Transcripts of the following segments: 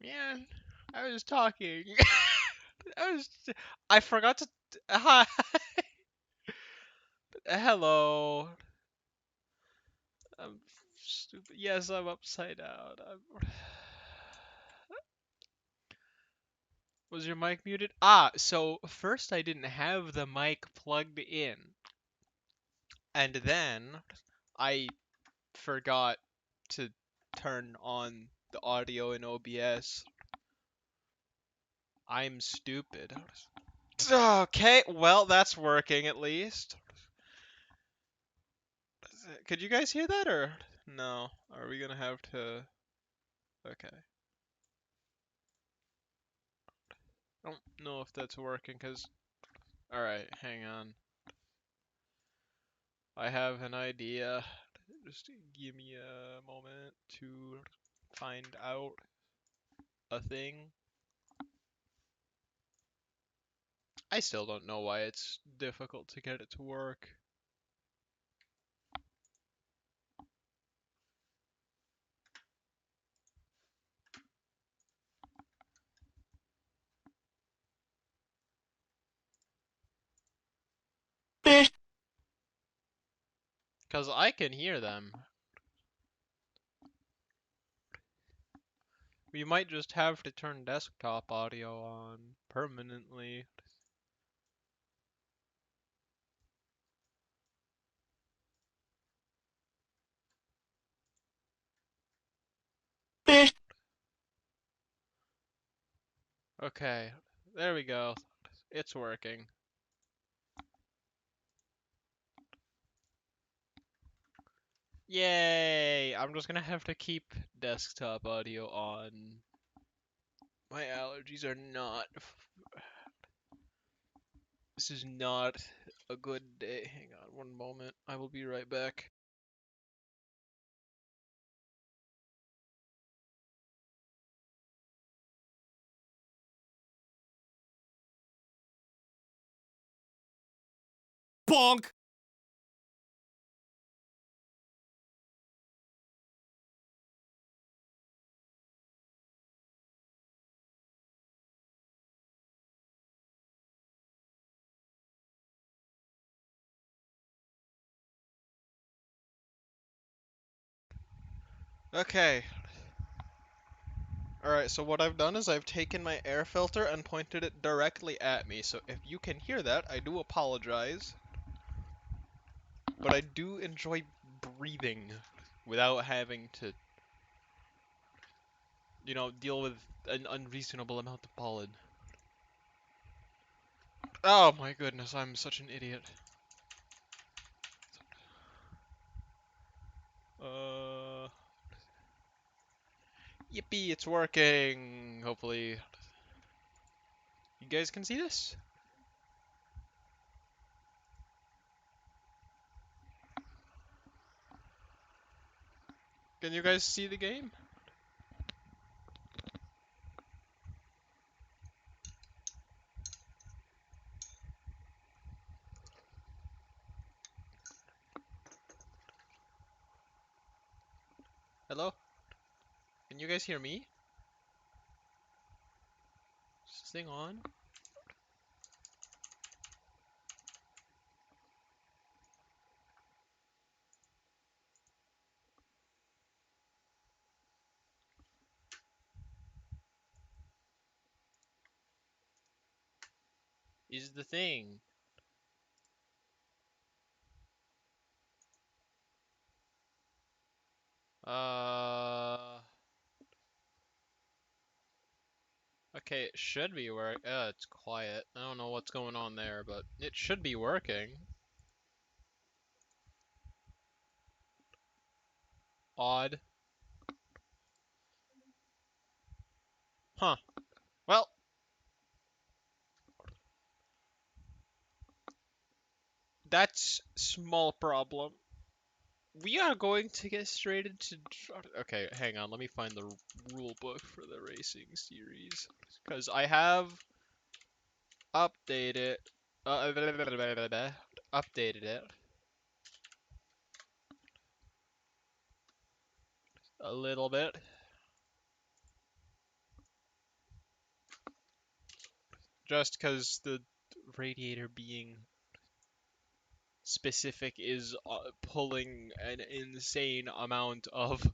Man, I was talking. I forgot to. Hi. Hello. I'm stupid. Yes, I'm upside down. Was your mic muted? So first I didn't have the mic plugged in, and then I forgot to turn on the audio in OBS. I'm stupid. Okay, well, that's working at least. Could you guys hear that, or no? Are we gonna have to... Okay. I don't know if that's working, because... Alright, hang on. I have an idea. Just give me a moment to find out a thing. I still don't know why it's difficult to get it to work. Because I can hear them. We might just have to turn desktop audio on permanently. Okay, there we go. It's working. Yay! I'm just gonna have to keep desktop audio on. My allergies are not. This is not a good day. Hang on one moment. I will be right back. Bonk! Okay. Alright, so what I've done is I've taken my air filter and pointed it directly at me. So if you can hear that, I do apologize. But I do enjoy breathing without having to, deal with an unreasonable amount of pollen. Oh my goodness, I'm such an idiot. Yippee, it's working! Hopefully. You guys can see this? Can you guys see the game? Hello? Can you guys hear me? Is this thing on? Is the thing? Okay, it should be it's quiet. I don't know what's going on there, but it should be working. Odd. Huh. Well, that's small problem. We are going to get straight into... Okay, hang on. Let me find the rule book for the racing series. Because I have updated... updated it a little bit. just because the radiator being specific is pulling an insane amount of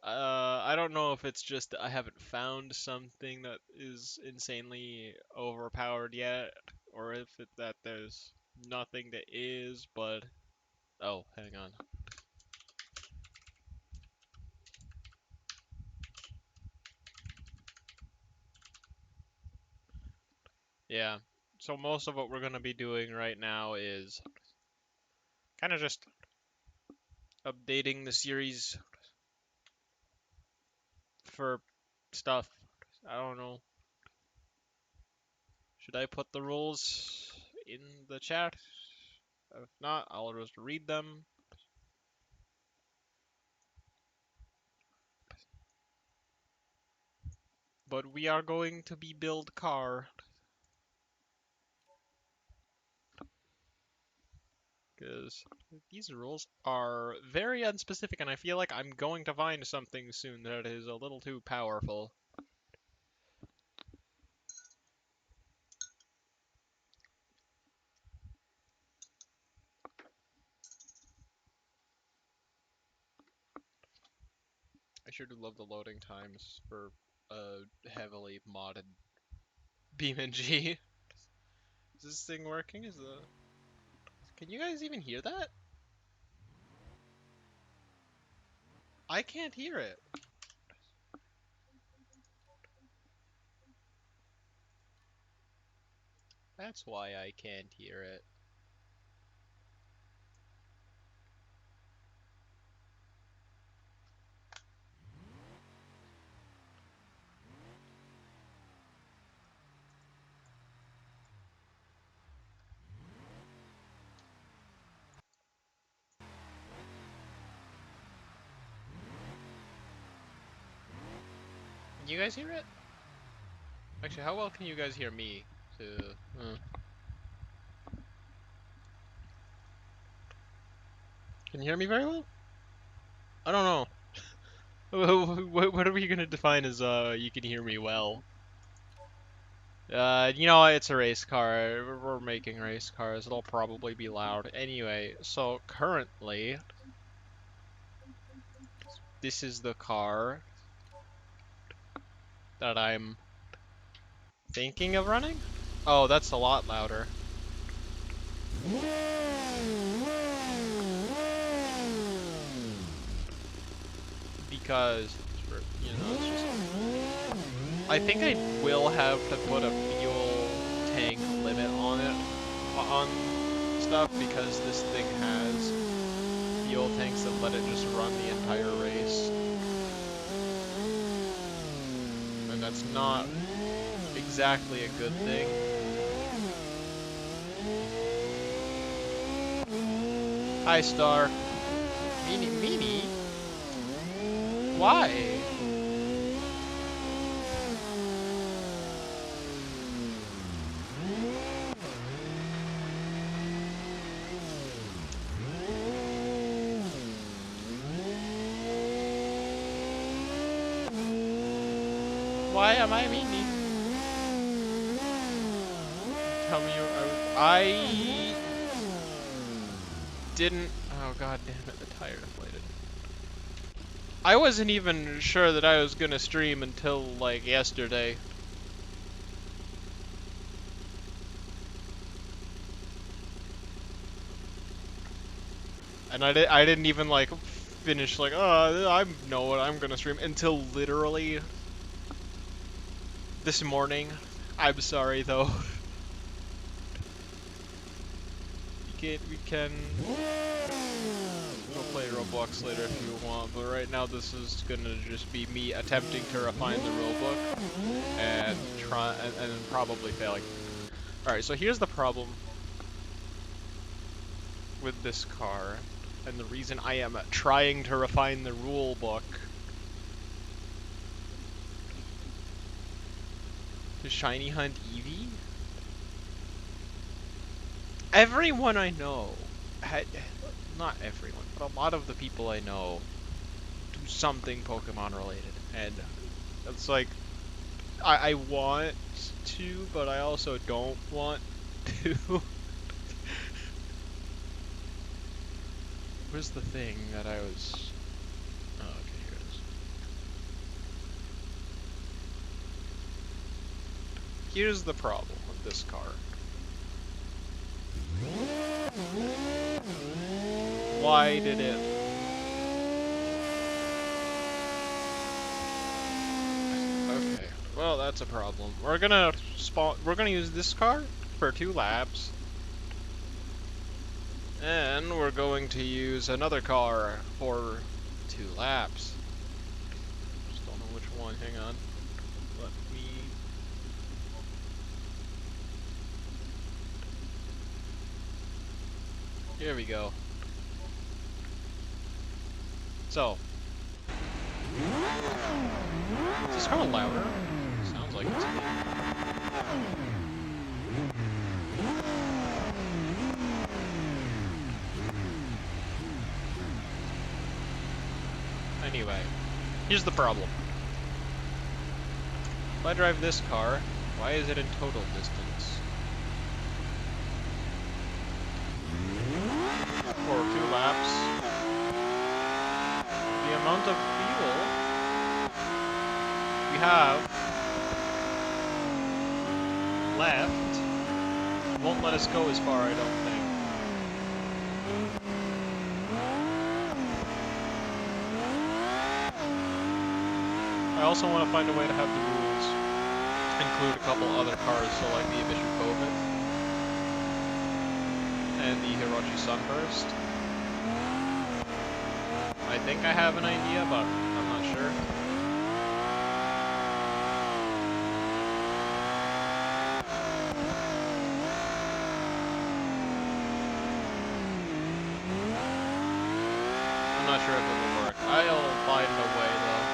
I don't know if it's just I haven't found something that is insanely overpowered yet, or if that there's nothing that is, but oh, hang on. Yeah. So most of what we're gonna be doing right now is kind of just updating the series for stuff. I don't know. Should I put the rules in the chat? If not, I'll just read them. But we are going to be build car. Because these rules are very unspecific, and I feel like I'm going to find something soon that is a little too powerful. I sure do love the loading times for heavily modded BeamNG. Is this thing working? Can you guys even hear that? I can't hear it. That's why I can't hear it. Can you guys hear it? Actually, how well can you guys hear me? Can you hear me very well? I don't know. What are we gonna define as you can hear me well? You know, it's a race car. We're making race cars. It'll probably be loud. Anyway, so currently, this is the car that I'm thinking of running. Oh, that's a lot louder. Because, you know, it's just... I think I will have to put a fuel tank limit on it, on stuff, because this thing has fuel tanks that let it just run the entire race. And that's not exactly a good thing. Hi, Star. Meanie? Why? Why am I meanie? Tell me I didn't... Oh, god damn it, the tire deflated. I wasn't even sure that I was gonna stream until, like, yesterday. And I didn't even, like, finish, like, oh, I know what I'm gonna stream until literally this morning. I'm sorry, though. We can we'll play Roblox later if you want, but right now this is gonna just be me attempting to refine the rulebook and and probably failing. Alright, so here's the problem with this car, and the reason I am trying to refine the rulebook. To shiny hunt Eevee? Everyone I know, not everyone, but a lot of the people I know do something Pokemon related, and it's like, I want to, but I also don't want to. Where's the thing that I was... Oh, okay, here it is. Here's the problem with this car. Why did it... Okay, well that's a problem. We're gonna use this car for 2 laps. And we're going to use another car for 2 laps. Just don't know which one, hang on. Let me... Here we go. So. Is this car louder? Sounds like it's... Anyway, here's the problem. If I drive this car, why is it in total distance? For 2 laps, the amount of fuel we have left won't let us go as far, I don't think. I also want to find a way to have the rules include a couple other cars, so like the Emission Kovic and the Hiroshi Sunburst. I think I have an idea, but I'm not sure. I'm not sure if it will work. I'll find a way though.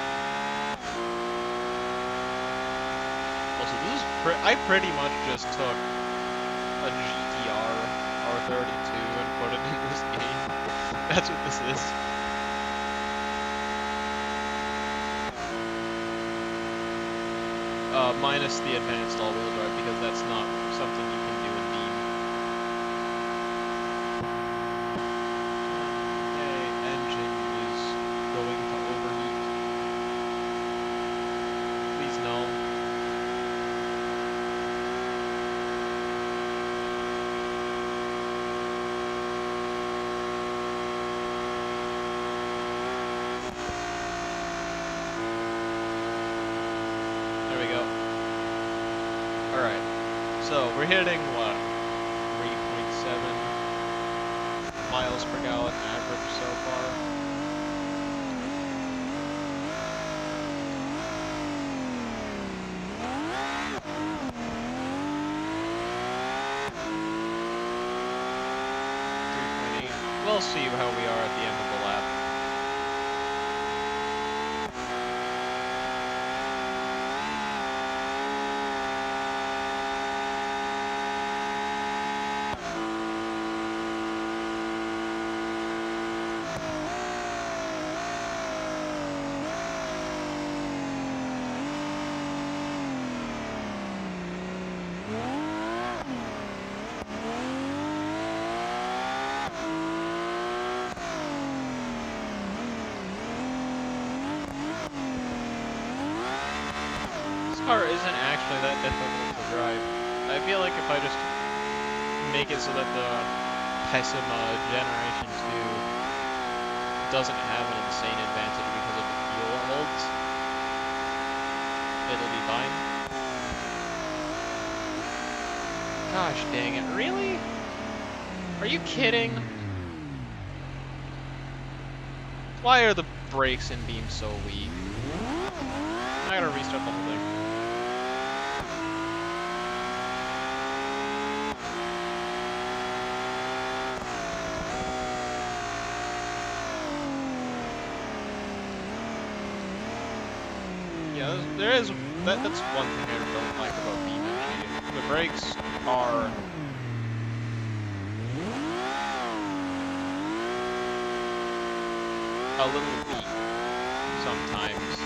Also, this is I pretty much just took a GTR R32 and put it in this game. That's what this is. Minus the advanced all-wheel drive, because that's not something you can do in Beam. Okay, engine is going to overheat. Please no. There we go. Alright, so we're hitting what? 3.7 miles per gallon average so far. We'll see how we are at the end of the lap. This car isn't actually that difficult to drive. I feel like if I just make it so that the Pessima Generation 2 doesn't have an insane advantage because of the fuel it holds, it'll be fine. Gosh dang it, really? Are you kidding? Why are the brakes in Beam so weak? I gotta restart the whole thing. Yeah, there is, that's one thing I don't like about BeamNG. The brakes are a little weak sometimes.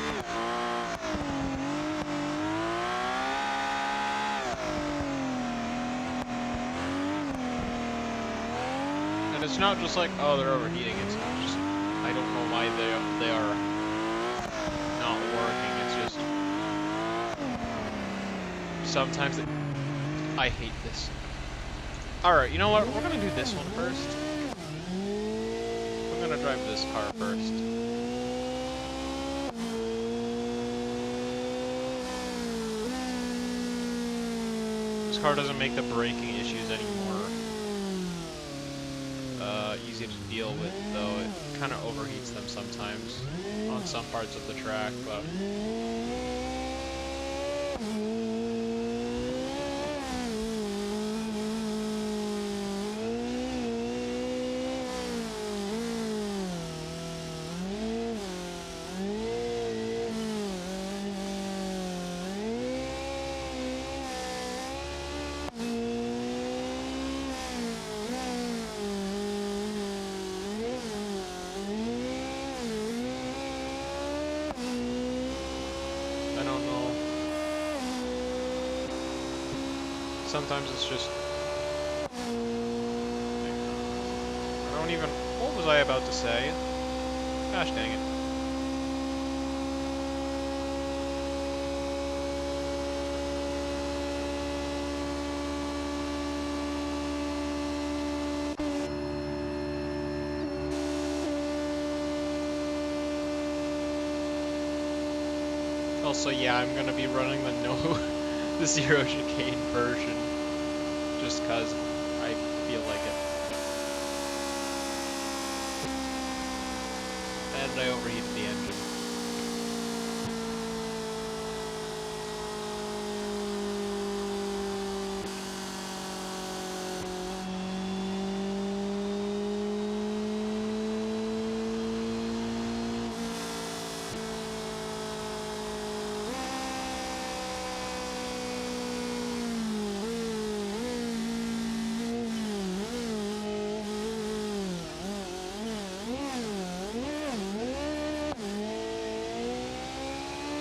It's not just like, oh, they're overheating. It's just, I don't know why they are not working. It's just, sometimes I hate this. Alright, you know what? We're gonna do this one first. We're gonna drive this car first. This car doesn't make the braking issues anymore easy to deal with, though. It kind of overheats them sometimes on some parts of the track, but... I don't know. Sometimes it's just... I don't even... What was I about to say? Gosh dang it. Also, yeah, I'm gonna be running the the zero chicane version, just cause I feel like it. And I overheated the engine.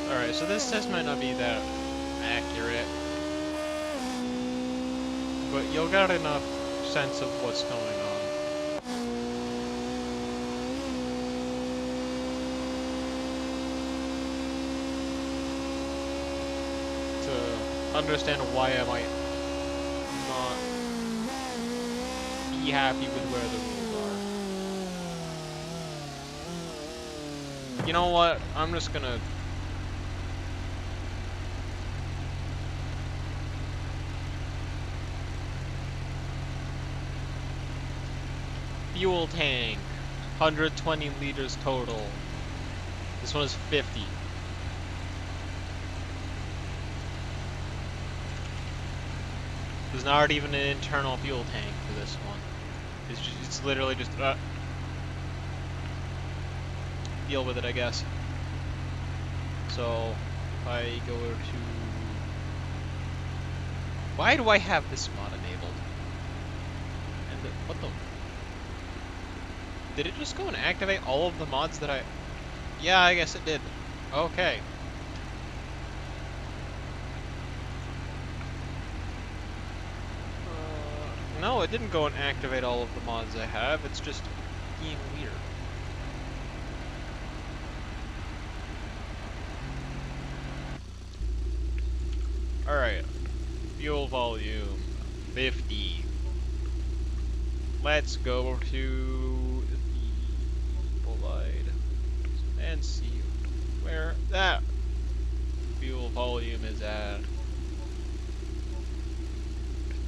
Alright, so this test might not be that accurate, but you'll get enough sense of what's going on. To understand why I might not be happy with where the rules are. You know what? I'm just gonna... Fuel tank, 120 liters total. This one is 50. There's not even an internal fuel tank for this one. It's literally just deal with it, I guess. So if I go to... Why do I have this mod enabled? And what the... Did it just go and activate all of the mods that I... Yeah, I guess it did. Okay. No, it didn't go and activate all of the mods I have. It's just being weird. Alright. Fuel volume. 50. Let's go to the bolide and see where that fuel volume is at.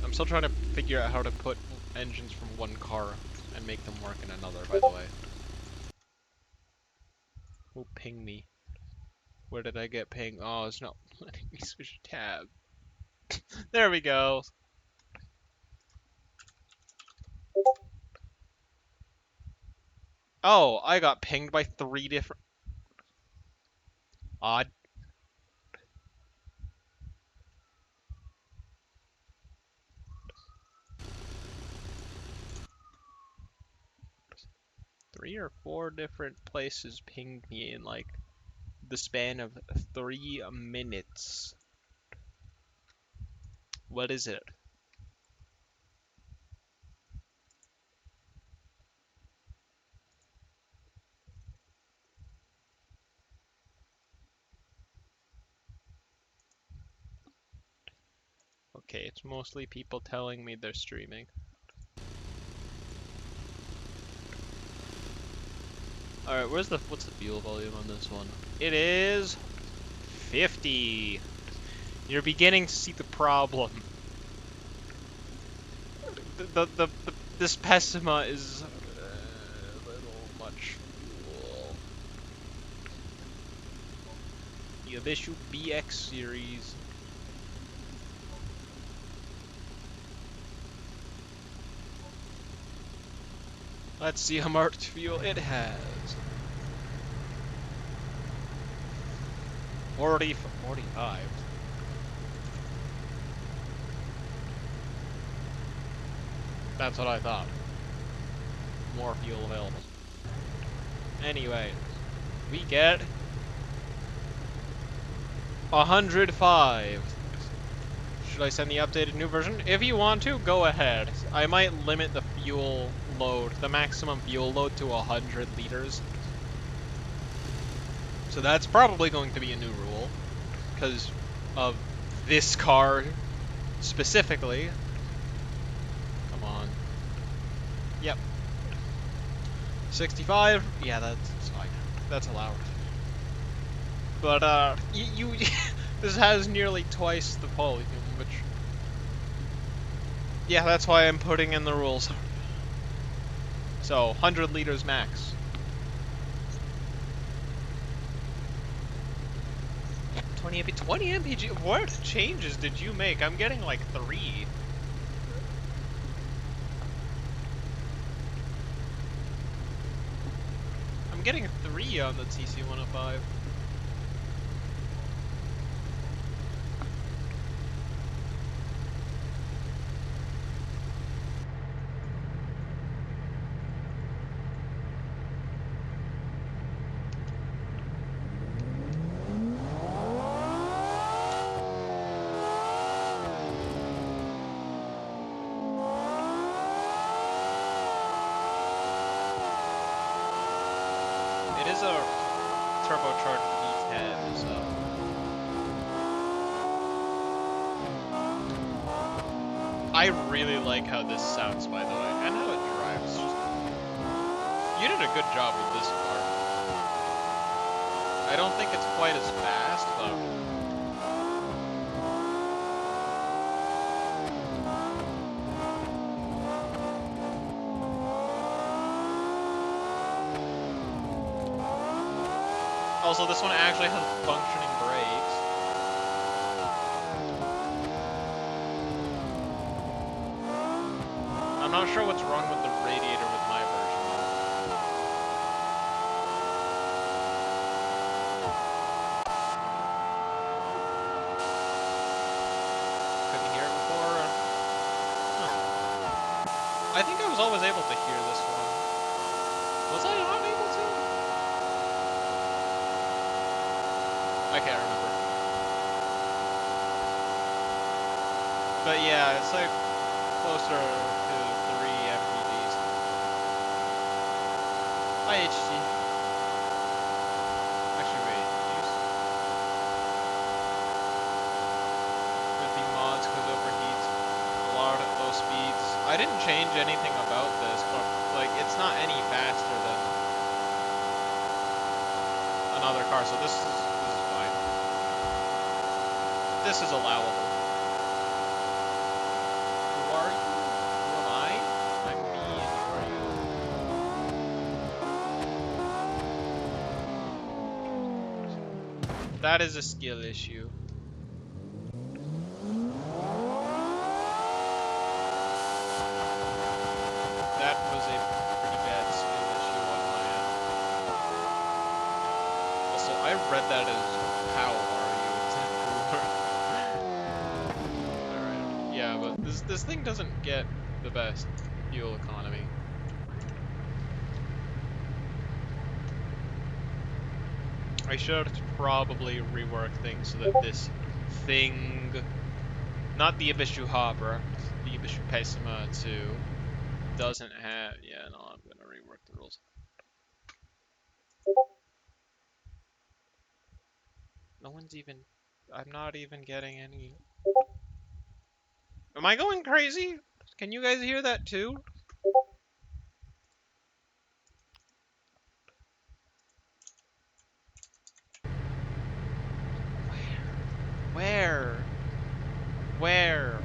I'm still trying to figure out how to put engines from one car and make them work in another, by the way. Oh, ping me. Where did I get ping? Oh, it's not letting me switch tab. There we go. Oh, I got pinged by 3 different... Odd. Three or 4 different places pinged me in like the span of 3 minutes. What is it? Okay, it's mostly people telling me they're streaming. Alright, what's the fuel volume on this one? It is 50. You're beginning to see the problem. This Pessima is a little much fuel. The Abishu BX series. Let's see how much fuel it has. 45. That's what I thought. More fuel available. Anyway, we get 105. Should I send the updated new version? If you want to, go ahead. I might limit the fuel load, the maximum fuel load to 100 liters. So that's probably going to be a new rule, because of this car specifically. Come on. Yep. 65? Yeah, that's fine. That's allowed. But, you this has nearly twice the volume, which... Yeah, that's why I'm putting in the rules. So, 100 liters max. 20 mpg? What changes did you make? I'm getting like 3. I'm getting 3 on the TC105. It is a turbocharged V10, so... I really like how this sounds, by the way, and how it drives. You did a good job with this car. I don't think it's quite as fast, but... Also, this one actually has functioning brakes. I'm not sure what's wrong with the radiator with my version, though. Couldn't hear it before? Huh. I think I was always able to hear this one. Was I not able to? I can't remember. But yeah, it's like closer to 3 mpgs. IHG. Actually, wait. Use 50 mods because overheats. A lot at low speeds. I didn't change anything about this, but like it's not any faster than another car, so this is fine. This is allowable. Who are you? Who am I? I'm me, and who are you? That is a skill issue. That was a pretty bad skill issue on my end. Also, I read that as how are you instead of who are. Alright. Yeah, but this thing doesn't get the best fuel economy. I should probably rework things so that this thing, not the Ibishu Hopper, the Ibishu Pessima 2, doesn't have, yeah, no, I'm gonna rework the rules. No one's even, I'm not even getting any. Am I going crazy? Can you guys hear that too? Where? Where?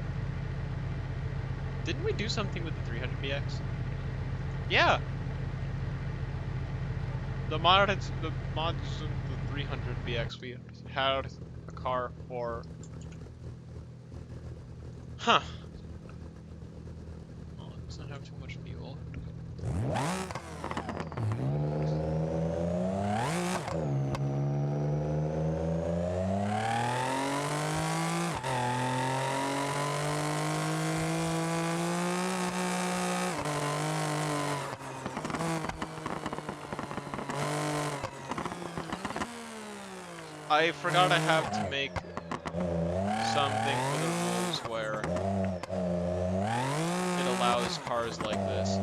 Didn't we do something with the 300BX? Yeah. The mods in the 300BX we had a car for. Huh. Oh, it doesn't have too much fuel. I forgot I have to make something for the rules where it allows cars like this.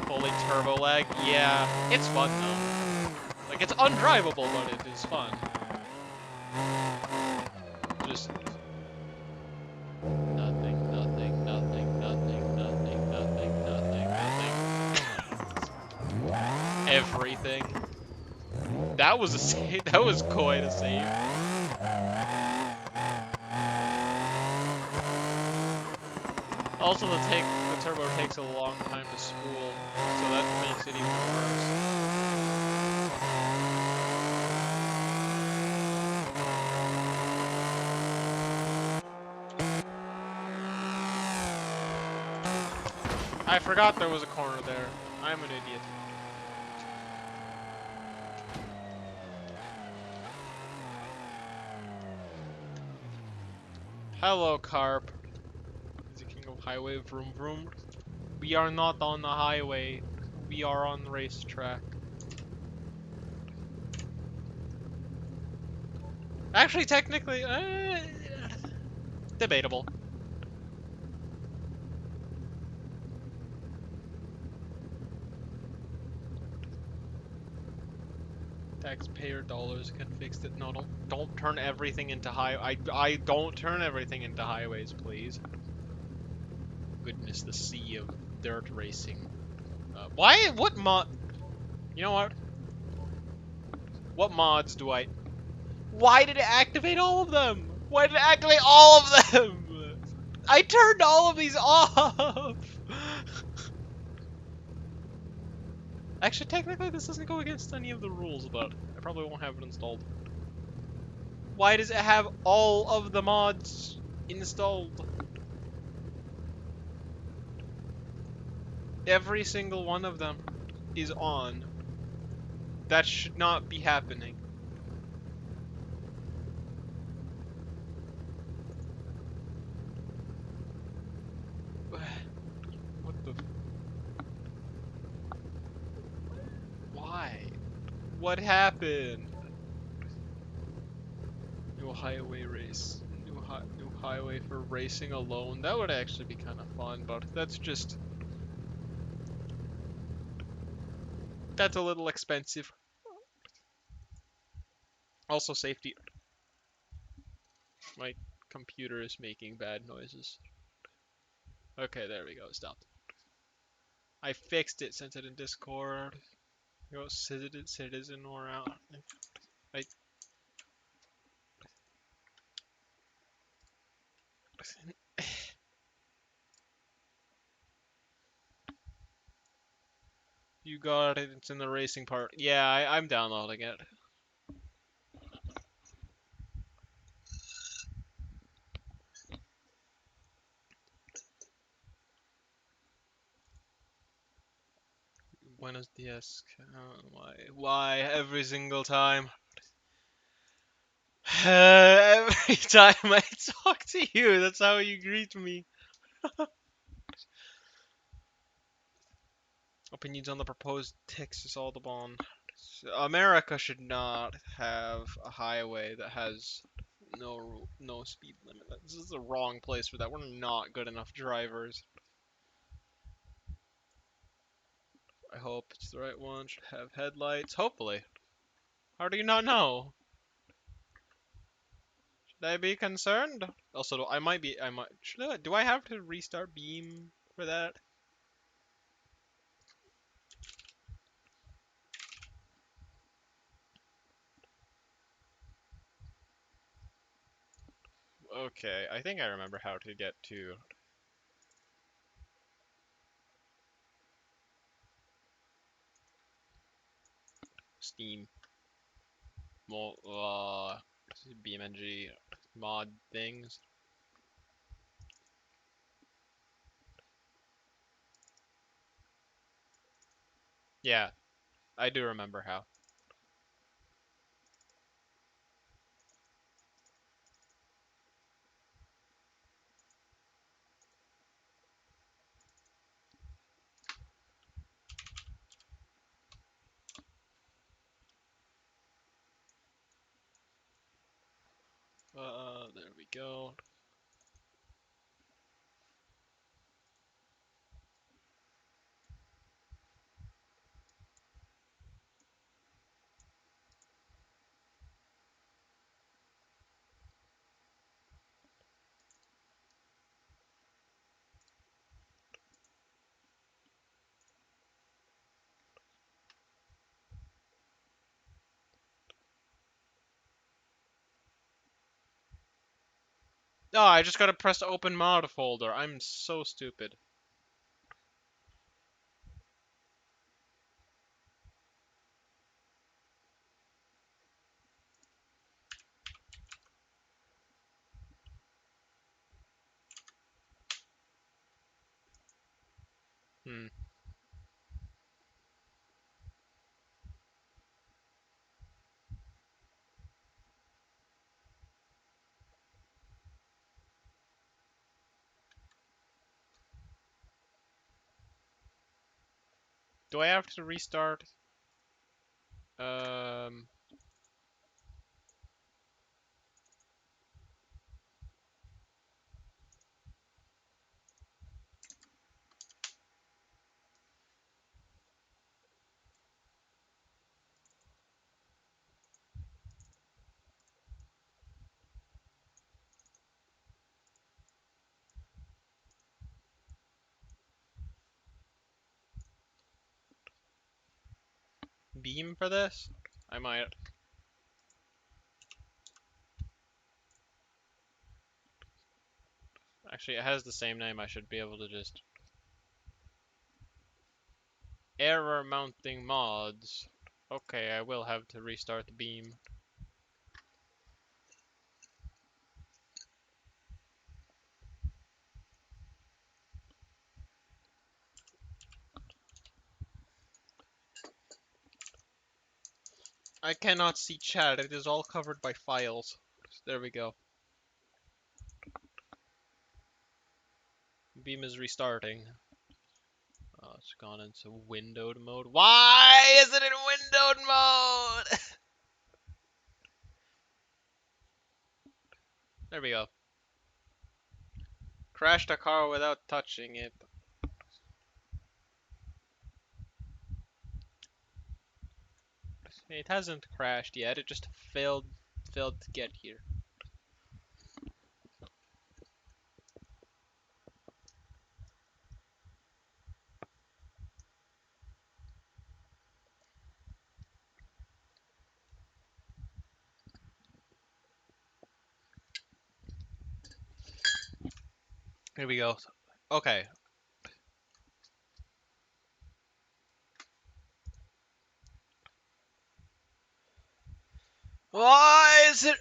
Fully turbo lag? Yeah, it's fun though. Like, it's undrivable, but it is fun. Just nothing, nothing, nothing, nothing, nothing, nothing, nothing, nothing. Everything. That was a save. That was quite a save. Also, the turbo takes a long time to spool, so that makes it even worse. I forgot there was a corner there. I'm an idiot. Hello, Carp. Is the king of highway, vroom vroom. We are not on the highway. We are on the racetrack. Actually, technically, debatable. Taxpayer dollars can fix it. No, don't turn everything into I don't turn everything into highways, please. Goodness, the sea of dirt racing. Why? What mod? You know what? What mods do I? Why did it activate all of them? Why did it activate all of them? I turned all of these off. Actually, technically, this doesn't go against any of the rules, but I probably won't have it installed. Why does it have all of the mods installed? Every single one of them is on. That should not be happening. What the? Why? What happened? New highway race. New highway for racing alone. That would actually be kind of fun, but that's a little expensive. Also safety. My computer is making bad noises. Okay, there we go. Stopped. I fixed it, sent it in Discord. Go citizen or out. I You got it. It's in the racing part. Yeah, I'm downloading it. Buenos dias. Why every single time? Every time I talk to you, that's how you greet me. Opinions on the proposed Texas Audubon. America should not have a highway that has no speed limit. This is the wrong place for that. We're not good enough drivers. I hope it's the right one. Should have headlights. Hopefully. How do you not know? I be concerned? Also, I might be. I might. Do I have to restart Beam for that? Okay, I think I remember how to get to Steam BeamNG mod things. Yeah, I do remember how. There we go. Oh, I just gotta press open mod folder. I'm so stupid. Hmm. Do I have to restart? Um, Beam for this? I might. Actually, it has the same name. I should be able to just error mounting mods. Okay, I will have to restart the Beam. I cannot see chat. It is all covered by files. There we go. Beam is restarting. Oh, it's gone into windowed mode. Why is it in windowed mode? There we go. Crashed a car without touching it. It hasn't crashed yet. It just failed to get here. Here we go. Okay. Why is it?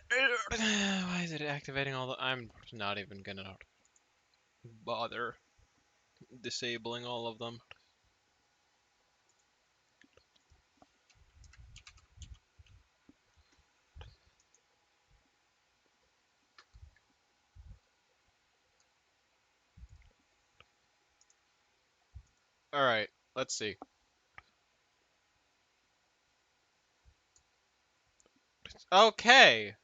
Why is it activating all the? I'm not even gonna bother disabling all of them. All right. Let's see. Okay.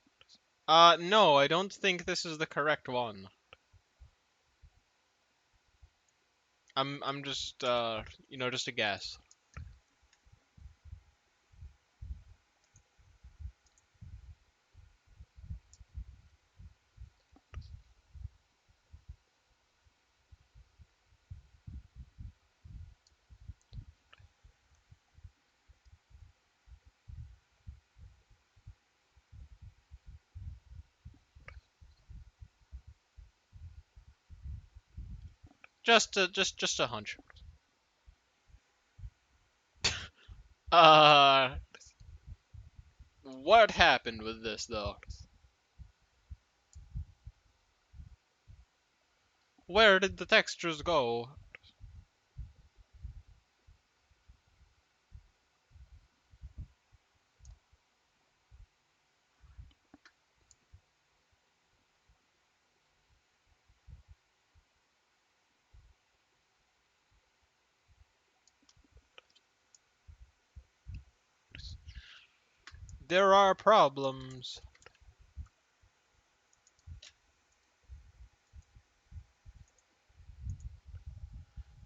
No, I don't think this is the correct one. I'm just just a guess. just a hunch. Uh, what happened with this though? Where did the textures go? There are problems.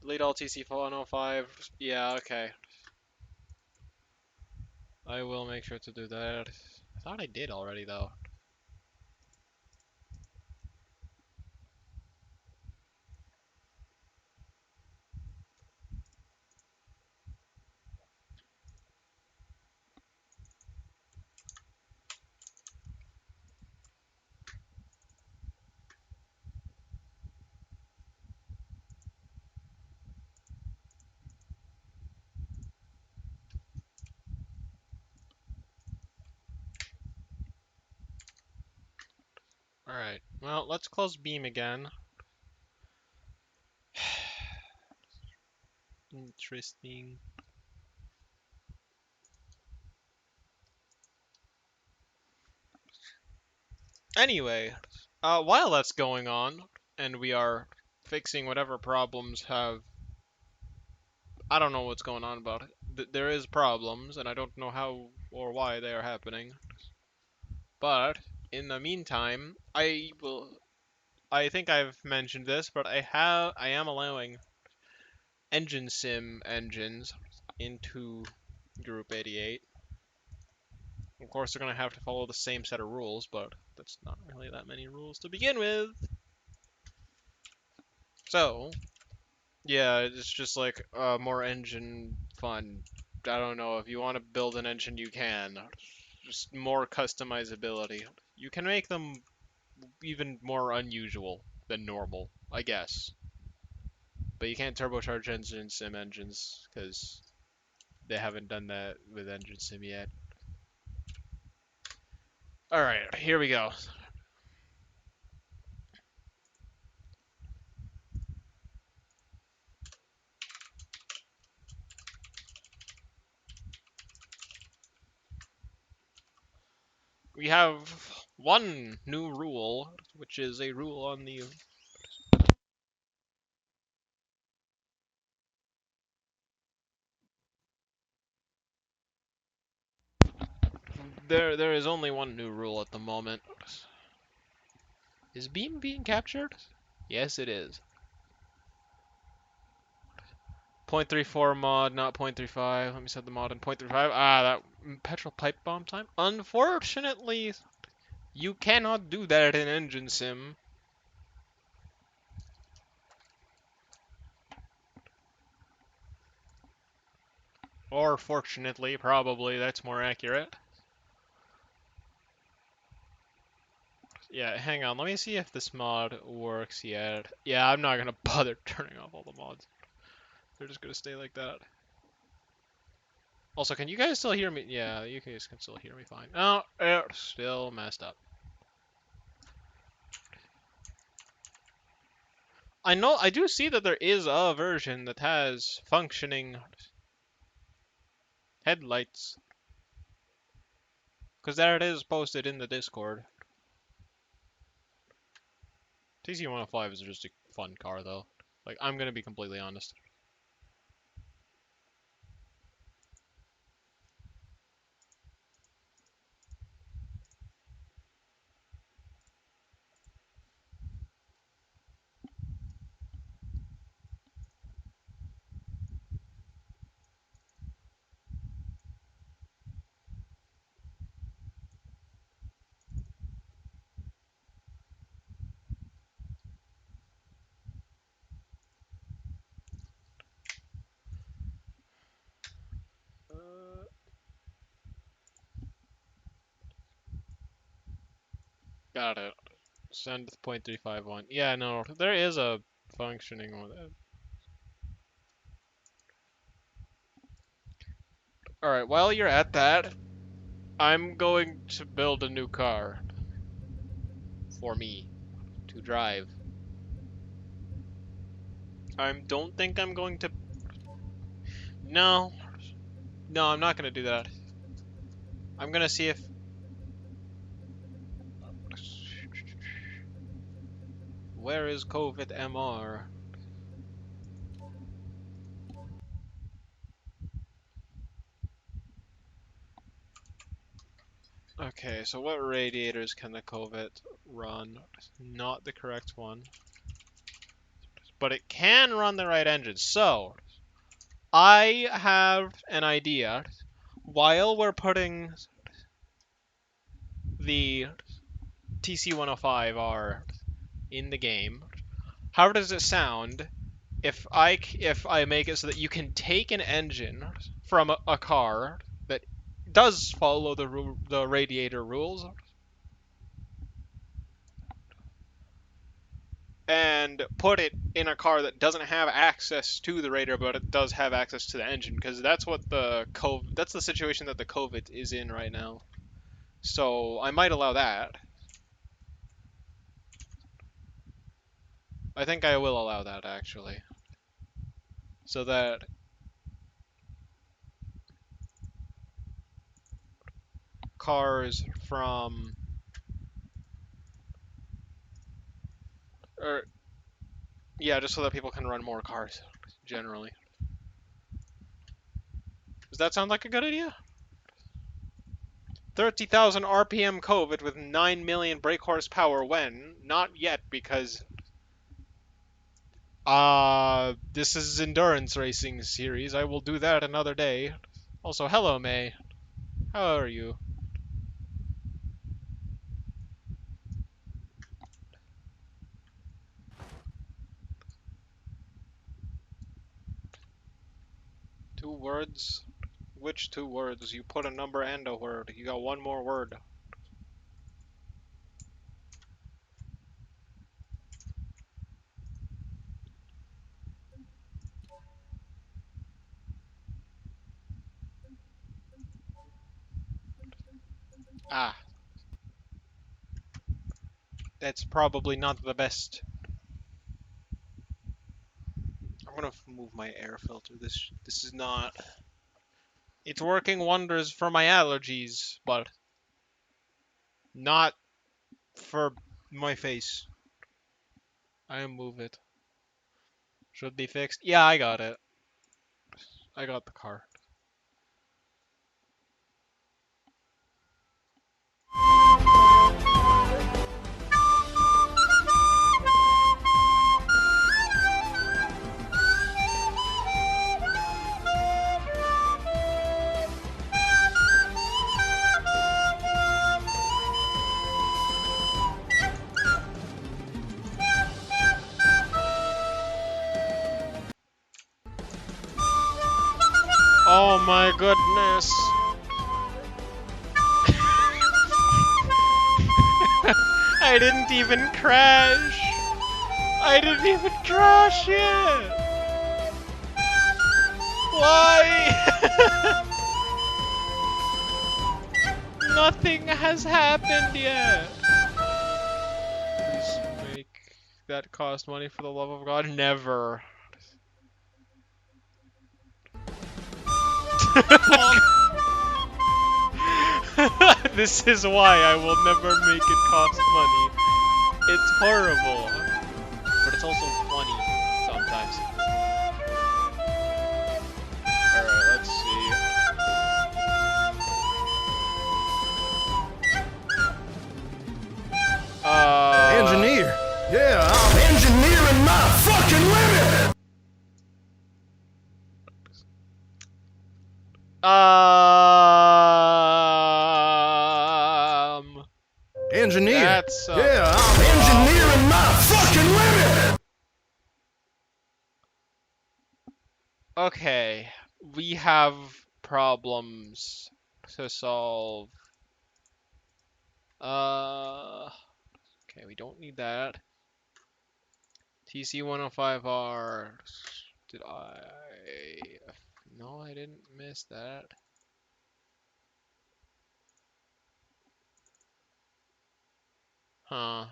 Delete all TC105. Yeah, okay. I will make sure to do that. I thought I did already though. Alright, well, let's close Beam again. Interesting. Anyway, while that's going on, and we are fixing whatever problems have, I don't know what's going on about it. There is problems, and I don't know how or why they are happening. But in the meantime, I think I've mentioned this, but I am allowing engine sim engines into Group 88. Of course, they're going to have to follow the same set of rules, but that's not really that many rules to begin with. So, yeah, it's just like more engine fun. I don't know, if you want to build an engine, you can. Just more customizability. You can make them even more unusual than normal, I guess. But you can't turbocharge engine sim engines, because they haven't done that with engine sim yet. Alright, here we go. We have one new rule, which is a rule on the... There is only one new rule at the moment. Is Beam being captured? Yes, it is. 0.34 mod, not 0.35. Let me set the mod in 0.35. Ah, that petrol pipe bomb time. Unfortunately, you cannot do that in Engine Sim. Or fortunately, probably, that's more accurate. Yeah, hang on, let me see if this mod works yet. Yeah, I'm not gonna bother turning off all the mods. They're just gonna stay like that. Also, can you guys still hear me? Yeah, you guys can still hear me fine. Oh, it's still messed up. I do see that there is a version that has functioning headlights. Because there it is posted in the Discord. TC105 is just a fun car, though. Like, I'm gonna be completely honest. Got it. Send 0.351. Yeah, no, there is a functioning with it. Alright, while you're at that, I'm going to build a new car for me to drive. I don't think I'm going to... No. No, I'm not going to do that. I'm going to see if... Where is COVID MR? Okay, so what radiators can the COVID run? Not the correct one. But it can run the right engine. So, I have an idea. While we're putting the TC105R in the game, how does it sound if I make it so that you can take an engine from a car that does follow the radiator rules and put it in a car that doesn't have access to the radiator, but it does have access to the engine, because that's what that's the situation that the COVID is in right now. So I might allow that. I think I will allow that, actually, so that cars from or yeah, just so that people can run more cars generally. Does that sound like a good idea? 30,000 RPM COVID with 9 million brake horsepower when? Not yet, because this is endurance racing series. I will do that another day. Also, hello May. How are you? Two words? Which two words? You put a number and a word. You got one more word. Ah, that's probably not the best. I'm gonna move my air filter. This is not. It's working wonders for my allergies, but not for my face. I move it. Should be fixed. Yeah, I got it. I got the car. Oh my goodness. I didn't even crash. I didn't even crash yet. Why? Nothing has happened yet. Please make that cost money for the love of God. Never. This is why I will never make it cost money. It's horrible, but it's also funny sometimes. Alright, let's see. Engineer. Yeah, I'm engineering my fucking limit. Engineer. That's Yeah, I'm engineering my fucking limit. okay. We have problems to solve. Okay, we don't need that. TC105R. Did I? No, I didn't miss that. Huh.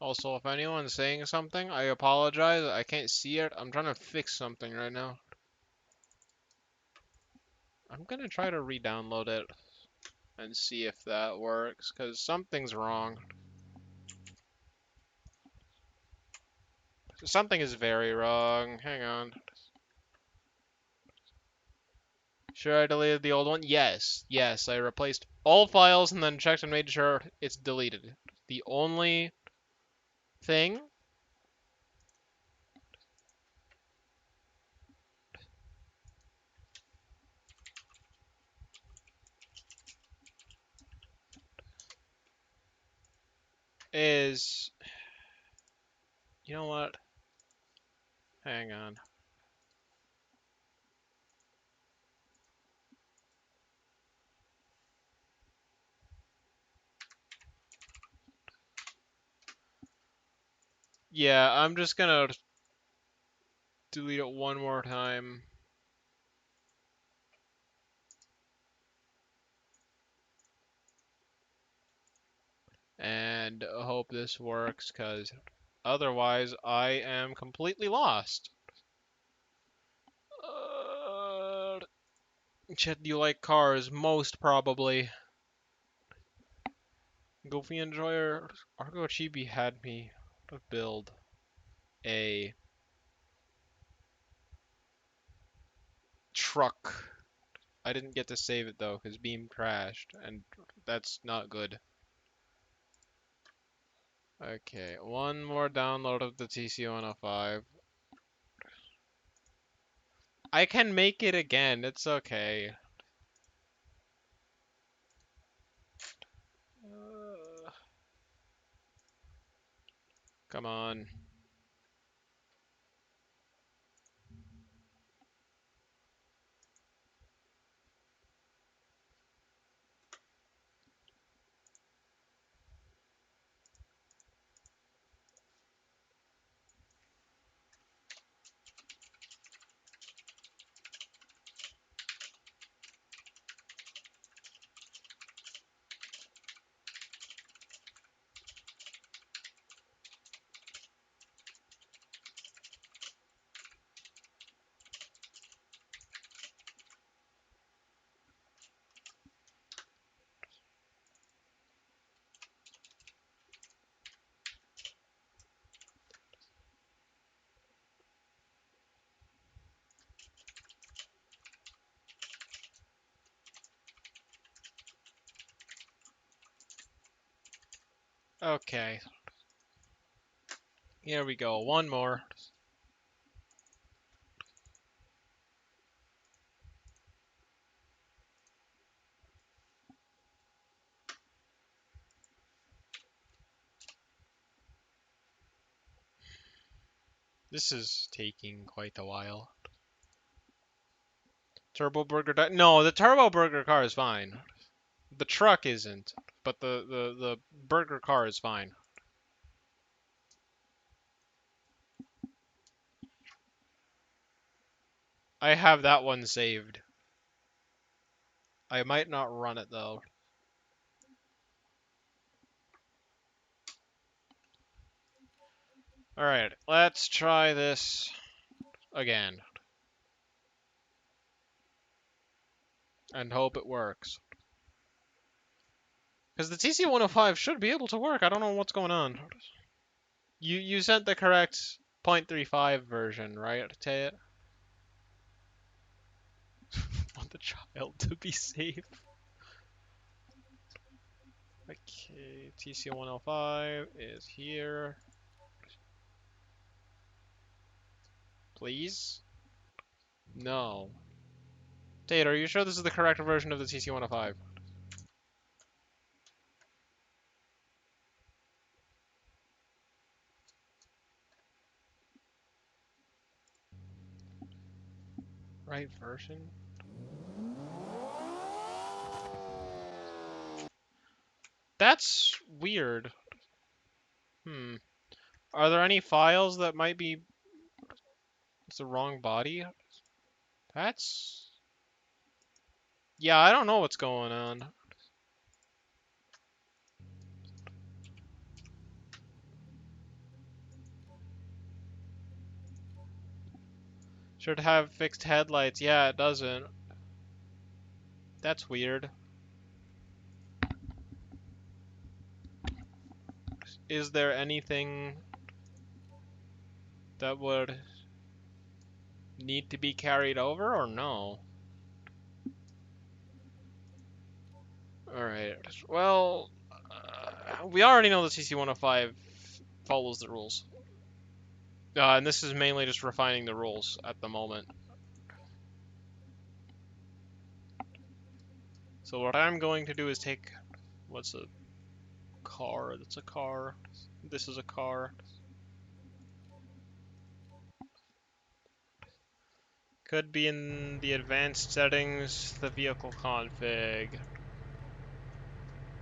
Also, if anyone's saying something, I apologize. I can't see it. I'm trying to fix something right now. I'm gonna try to re-download it and see if that works, because something's wrong. Something is very wrong. Hang on. Sure I deleted the old one? Yes. Yes, I replaced all files and then checked and made sure it's deleted. The only thing is... You know what? Hang on. Yeah, I'm just gonna delete it one more time. And hope this works, because otherwise I am completely lost. Uh, Chet, do you like cars? Most probably. Goofy Enjoyer Argo Chibi had me build a truck. I didn't get to save it though, because Beam crashed, and that's not good. Okay, one more download of the TC105. I can make it again, it's okay. Uh, Come on. Okay, here we go, one more. This is taking quite a while. Turbo Burger. No, the Turbo Burger car is fine. The truck isn't, but the burger car is fine. I have that one saved. I might not run it though. Alright, let's try this again. And hope it works. Because the TC105 should be able to work. I don't know what's going on. You sent the correct 0.35 version, right, Tayet? Want the child to be safe. Okay, TC105 is here. Please? No. Tate, are you sure this is the correct version of the TC105? Right version? That's weird. Hmm. Are there any files that might be it's the wrong body? That's... Yeah, I don't know what's going on. Should have fixed headlights. Yeah, it doesn't. That's weird. Is there anything that would need to be carried over or no? Alright. Well, we already know the CC105 follows the rules. And this is mainly just refining the rules at the moment. So what I'm going to do is take... What's a car? That's a car. This is a car. Could be in the advanced settings, the vehicle config.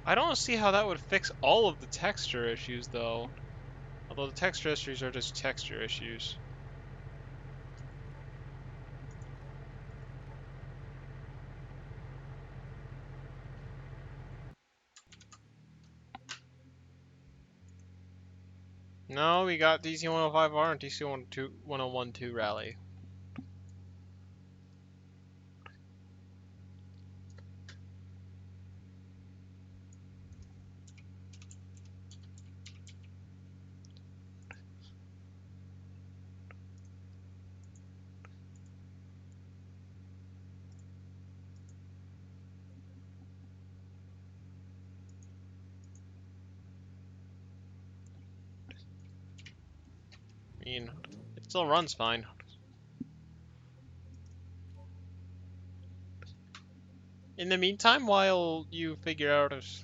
I don't see how that would fix all of the texture issues though. Although the texture issues are just texture issues. No, we got DC-105R and DC-1012 Rally. I mean, it still runs fine. In the meantime, while you figure out if...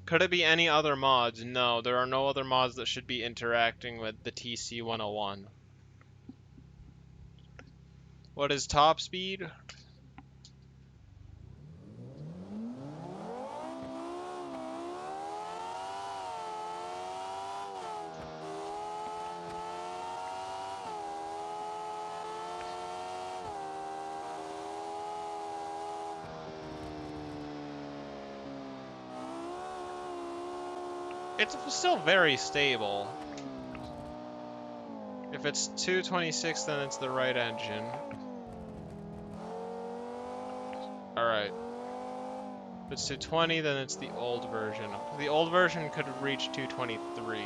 Could it be any other mods? No, there are no other mods that should be interacting with the TC-101. What is top speed? It's still very stable. If it's 226, then it's the right engine. Alright. If it's 220, then it's the old version. The old version could reach 223.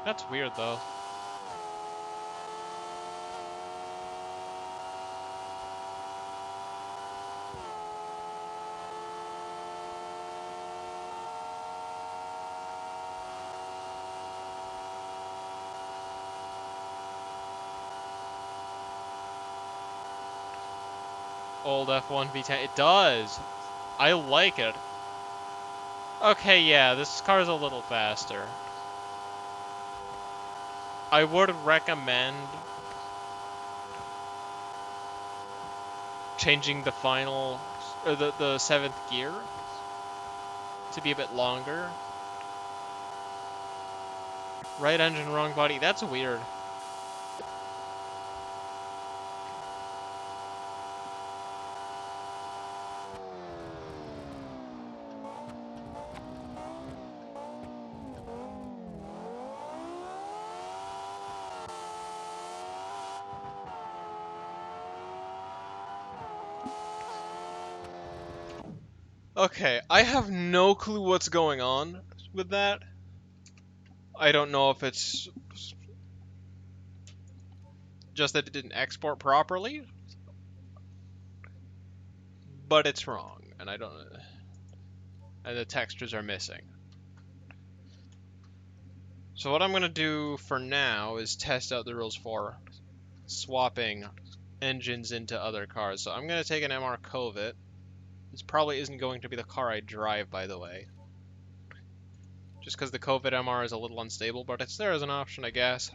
That's weird, though. Old F1 V10. It does! I like it. Okay, yeah, this car's a little faster. I would recommend changing the final, or the seventh gear to be a bit longer. Right engine, wrong body. That's weird. Okay, I have no clue what's going on with that. I don't know if it's just that it didn't export properly, but it's wrong, and I don't... And the textures are missing. So what I'm going to do for now is test out the rules for swapping engines into other cars. So I'm going to take an MR Covet. This probably isn't going to be the car I drive, by the way. Just because the COVID MR is a little unstable, but it's there as an option, I guess.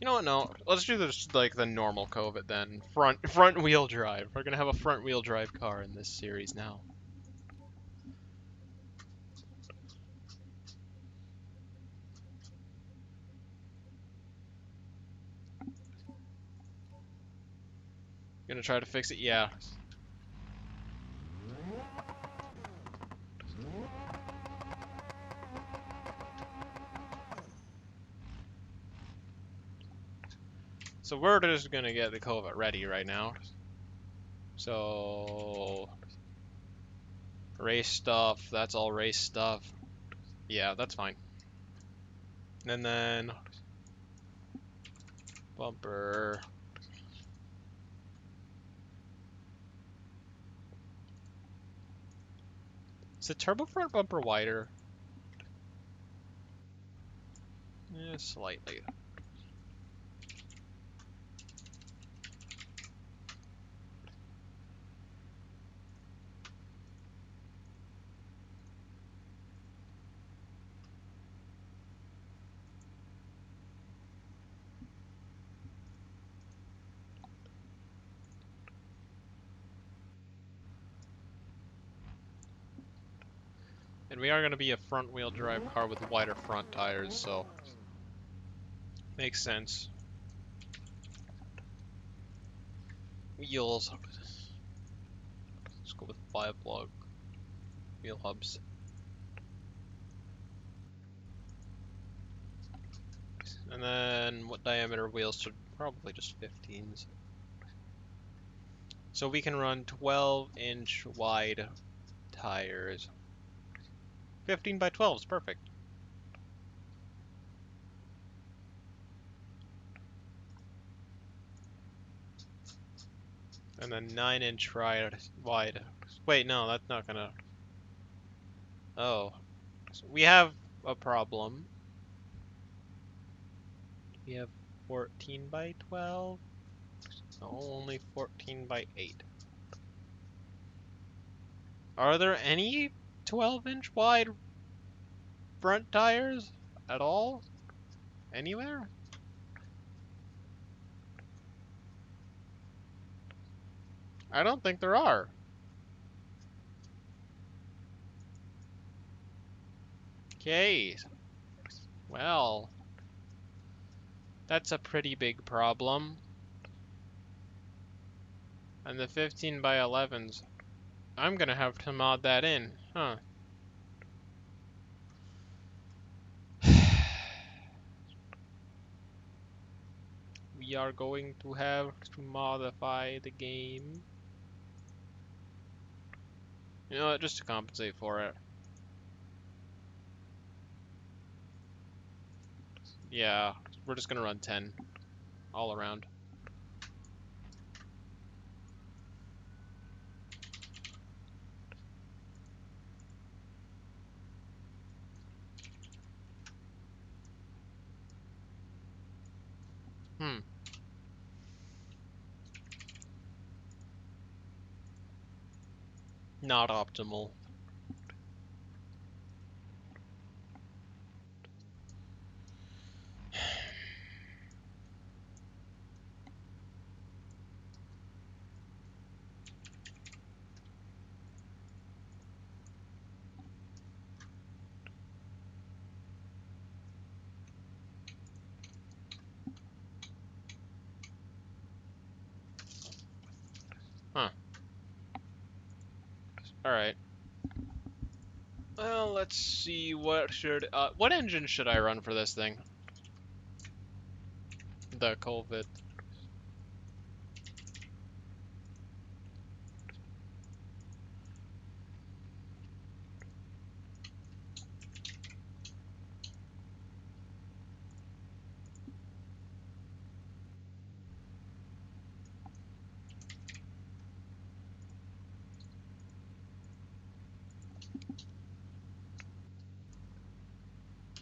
You know what? No, let's do this like the normal COVID then. Front wheel drive. We're gonna have a front wheel drive car in this series now. Gonna try to fix it. Yeah. So we're just gonna get the COVID ready right now. So race stuff. That's all race stuff. Yeah, that's fine. And then bumper. Is the turbo front bumper wider? Yeah, slightly. And we are going to be a front wheel drive car with wider front tires, so makes sense. Wheels. Let's go with 5-plug wheel hubs. And then what diameter wheels should probably just 15s. So we can run 12-inch wide tires. 15 by 12 is perfect. And then 9-inch wide. Wait, no, that's not gonna. Oh. So we have a problem. We have 14 by 12. No, only 14 by 8. Are there any 12-inch wide front tires at all? Anywhere? I don't think there are. Okay. Well, that's a pretty big problem. And the 15 by 11s, I'm gonna have to mod that in, huh? We are going to have to modify the game. You know what, just to compensate for it. Yeah, we're just gonna run 10 all around. Hmm. Not optimal. Huh. Alright. Well, let's see what engine should I run for this thing? The COVID.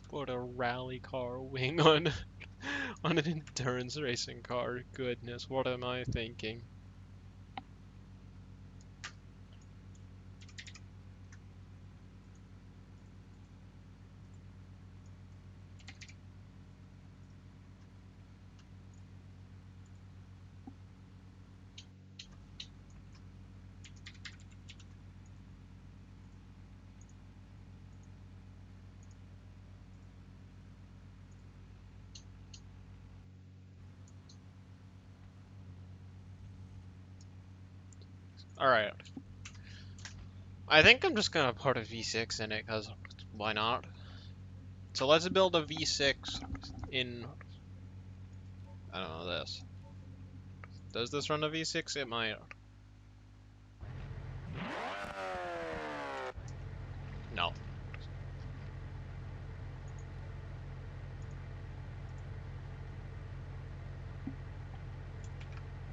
Put a rally car wing on on an endurance racing car. Goodness, what am I thinking? Alright. I think I'm just gonna put a V6 in it, because why not? So let's build a V6 in, I don't know, this. Does this run a V6? It might. No.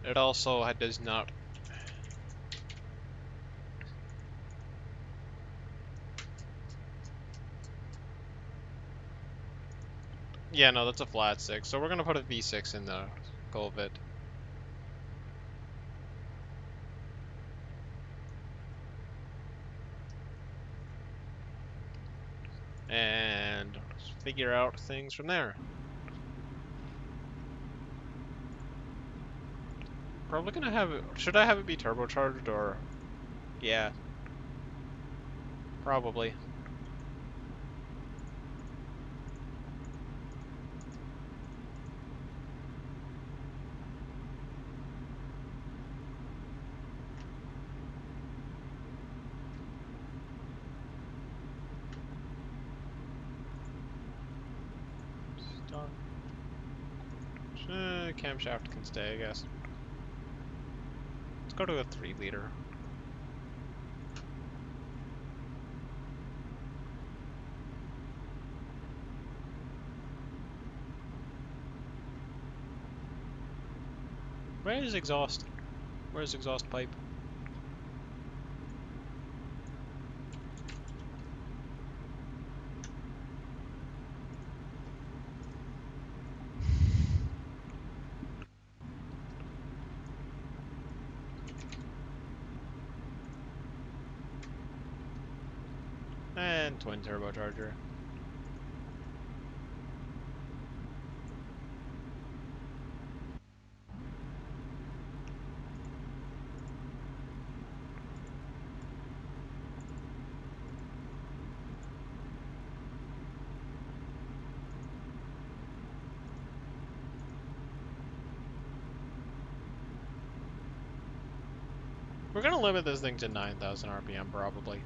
It also does not. Yeah, no, that's a flat 6. So we're gonna put a V6 in the COVID. And figure out things from there. Probably gonna have it. Should I have it be turbocharged or? Yeah, probably. Start. Camshaft can stay, I guess. Let's go to a 3-liter. Where is exhaust? Where's exhaust pipe? And twin turbocharger. We're gonna limit this thing to 9,000 RPM probably.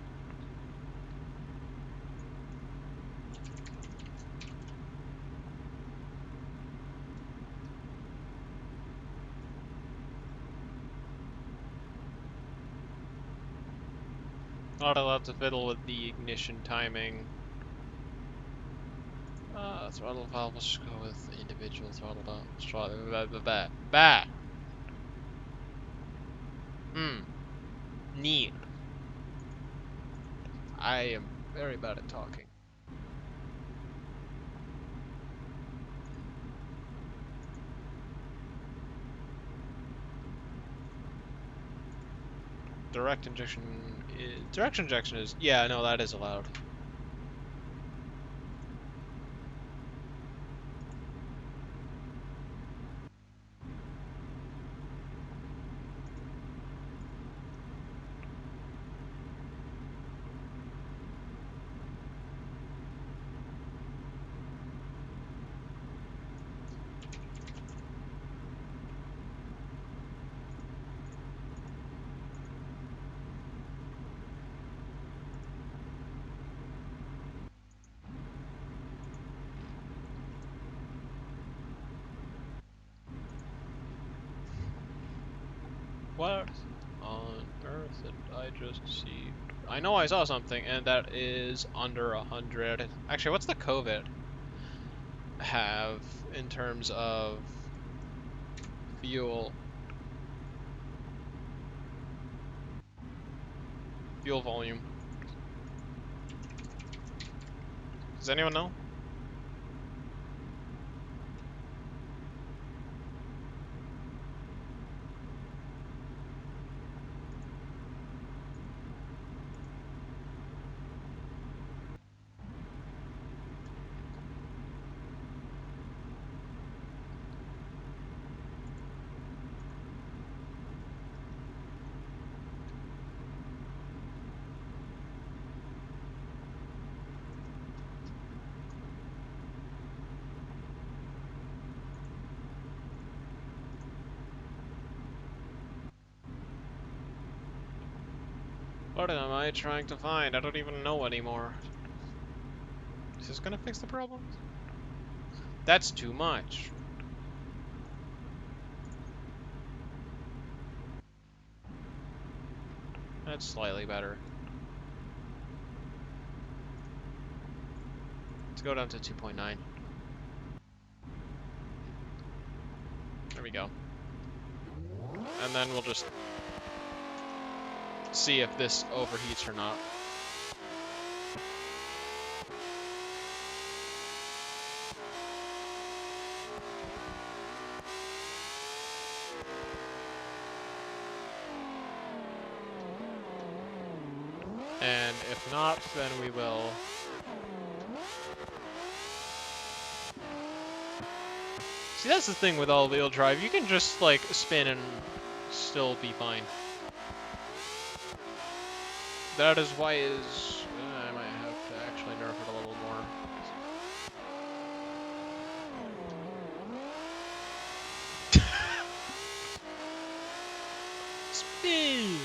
Not allowed to fiddle with the ignition timing. Throttle valve, let's go with individual throttle valve. Bah. Neat. I am very bad at talking. Direct injection is, yeah, no, that is allowed. What on earth did I just see? I know I saw something, and that is under 100. Actually, what's the COVID have in terms of fuel fuel volume? Does anyone know? What am I trying to find? I don't even know anymore. Is this gonna fix the problem? That's too much. That's slightly better. Let's go down to 2.9. There we go. And then we'll just see if this overheats or not. And if not, then we will... See, that's the thing with all-wheel drive. You can just, like, spin and still be fine. That is why I might have to actually nerf it a little more. Spin!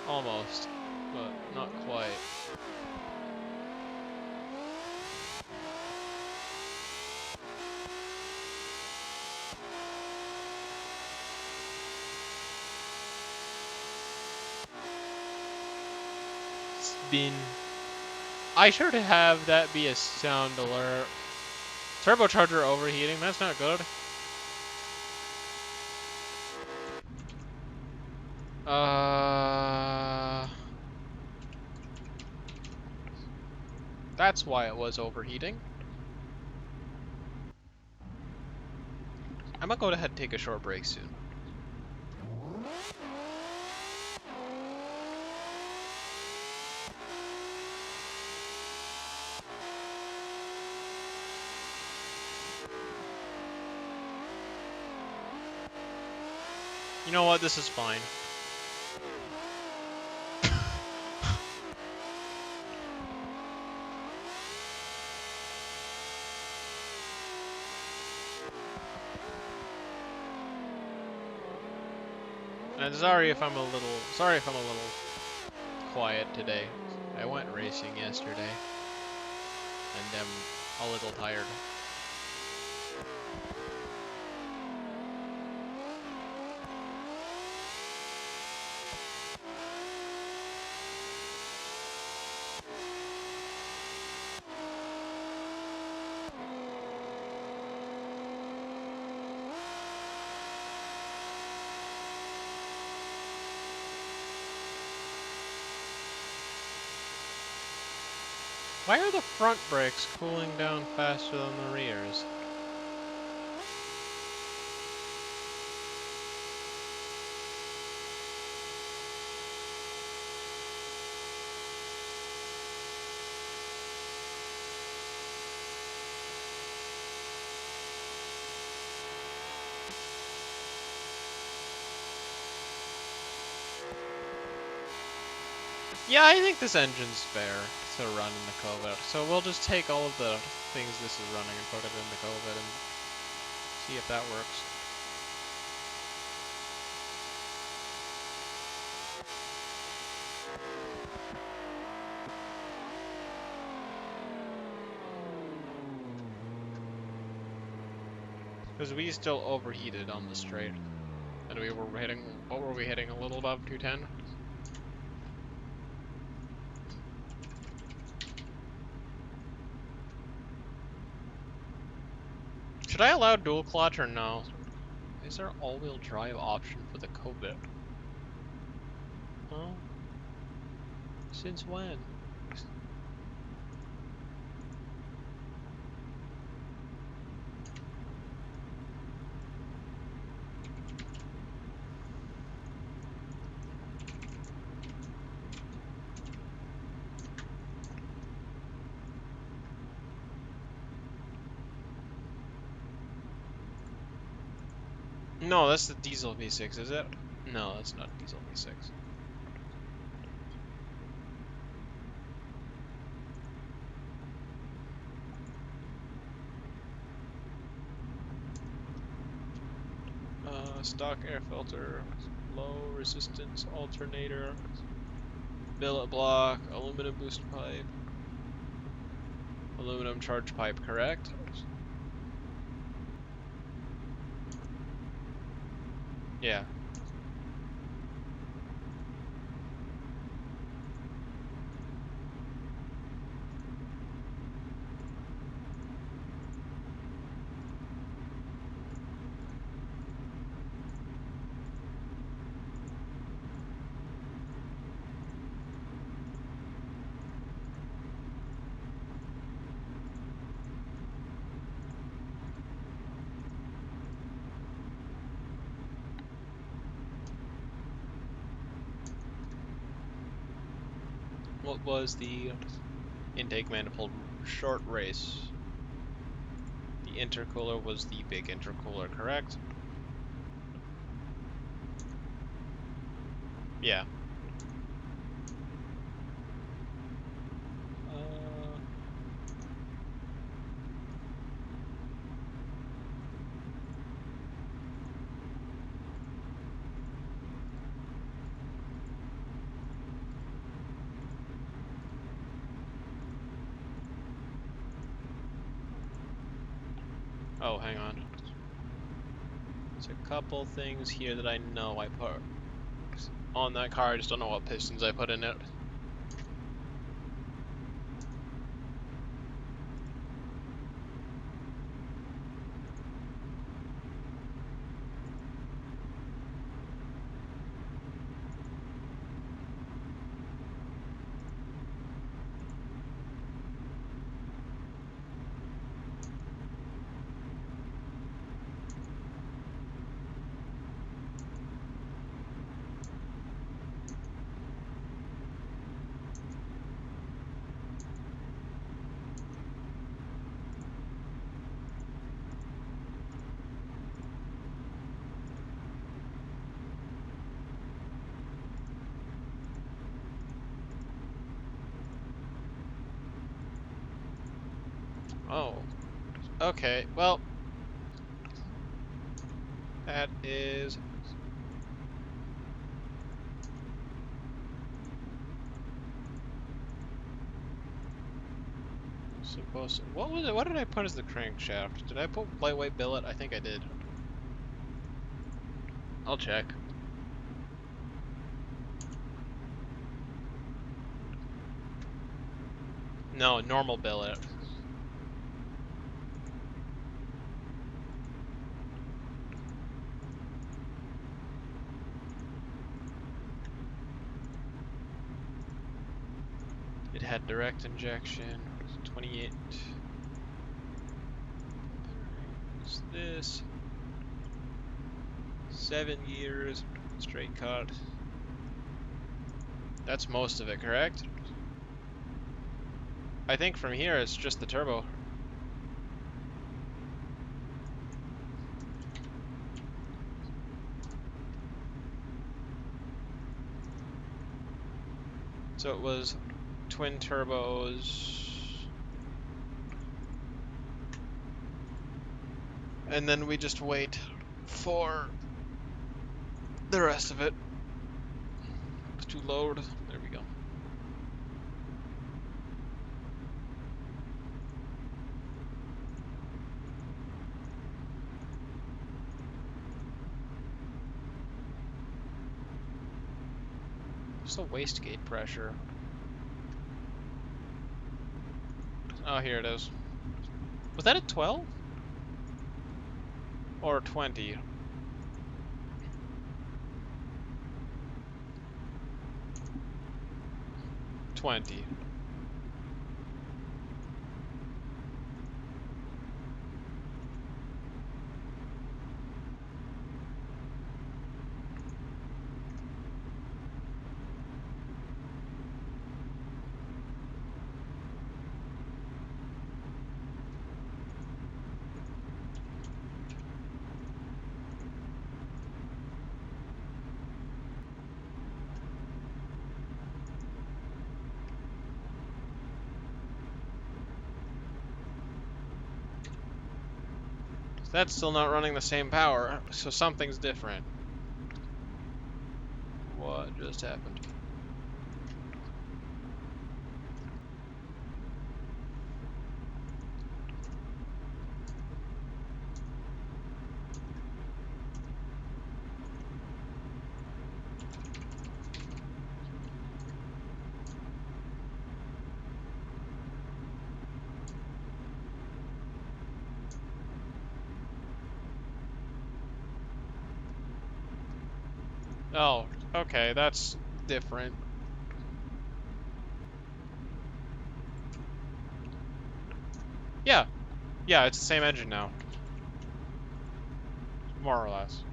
Almost, but not quite. Spin. I sure to have that be a sound alert. Turbocharger overheating, that's not good. That's why it was overheating. I'm gonna go ahead and take a short break soon. You know what? This is fine. And sorry if I'm a little quiet today. I went racing yesterday and am a little tired. Why are the front brakes cooling down faster than the rears? Yeah, I think this engine's fair to run in the COVID. So we'll just take all of the things this is running and put it in the COVID and see if that works. Because we still overheated on the straight. And we were hitting, what were we hitting, a little above 210? Should I allow dual clutch or no? Is there all-wheel drive option for the COVID? Huh? Since when? No, that's the diesel V6, is it? No, that's not diesel V6. Stock air filter. low resistance alternator, billet block, aluminum boost pipe, aluminum charge pipe, correct? Yeah. What was the intake manifold short race? The intercooler was the big intercooler, correct? Yeah. Uh, oh, hang on. There's a couple things here that I know I put on that car. I just don't know what pistons I put in it. Oh, okay. Well, that is supposed to... What was it? What did I put as the crankshaft? Did I put lightweight billet? I think I did. I'll check. No, normal billet. It had direct injection. 28. What's this? 7 gears. Straight cut. That's most of it, correct? I think from here it's just the turbo. So it was twin turbos. And then we just wait for the rest of it to load. There we go. What's the wastegate pressure? Oh, here it is. Was that a 12? Or 20? 20. That's still not running the same power, so something's different. What just happened? Oh, okay, that's different. Yeah, yeah, it's the same engine now. More or less.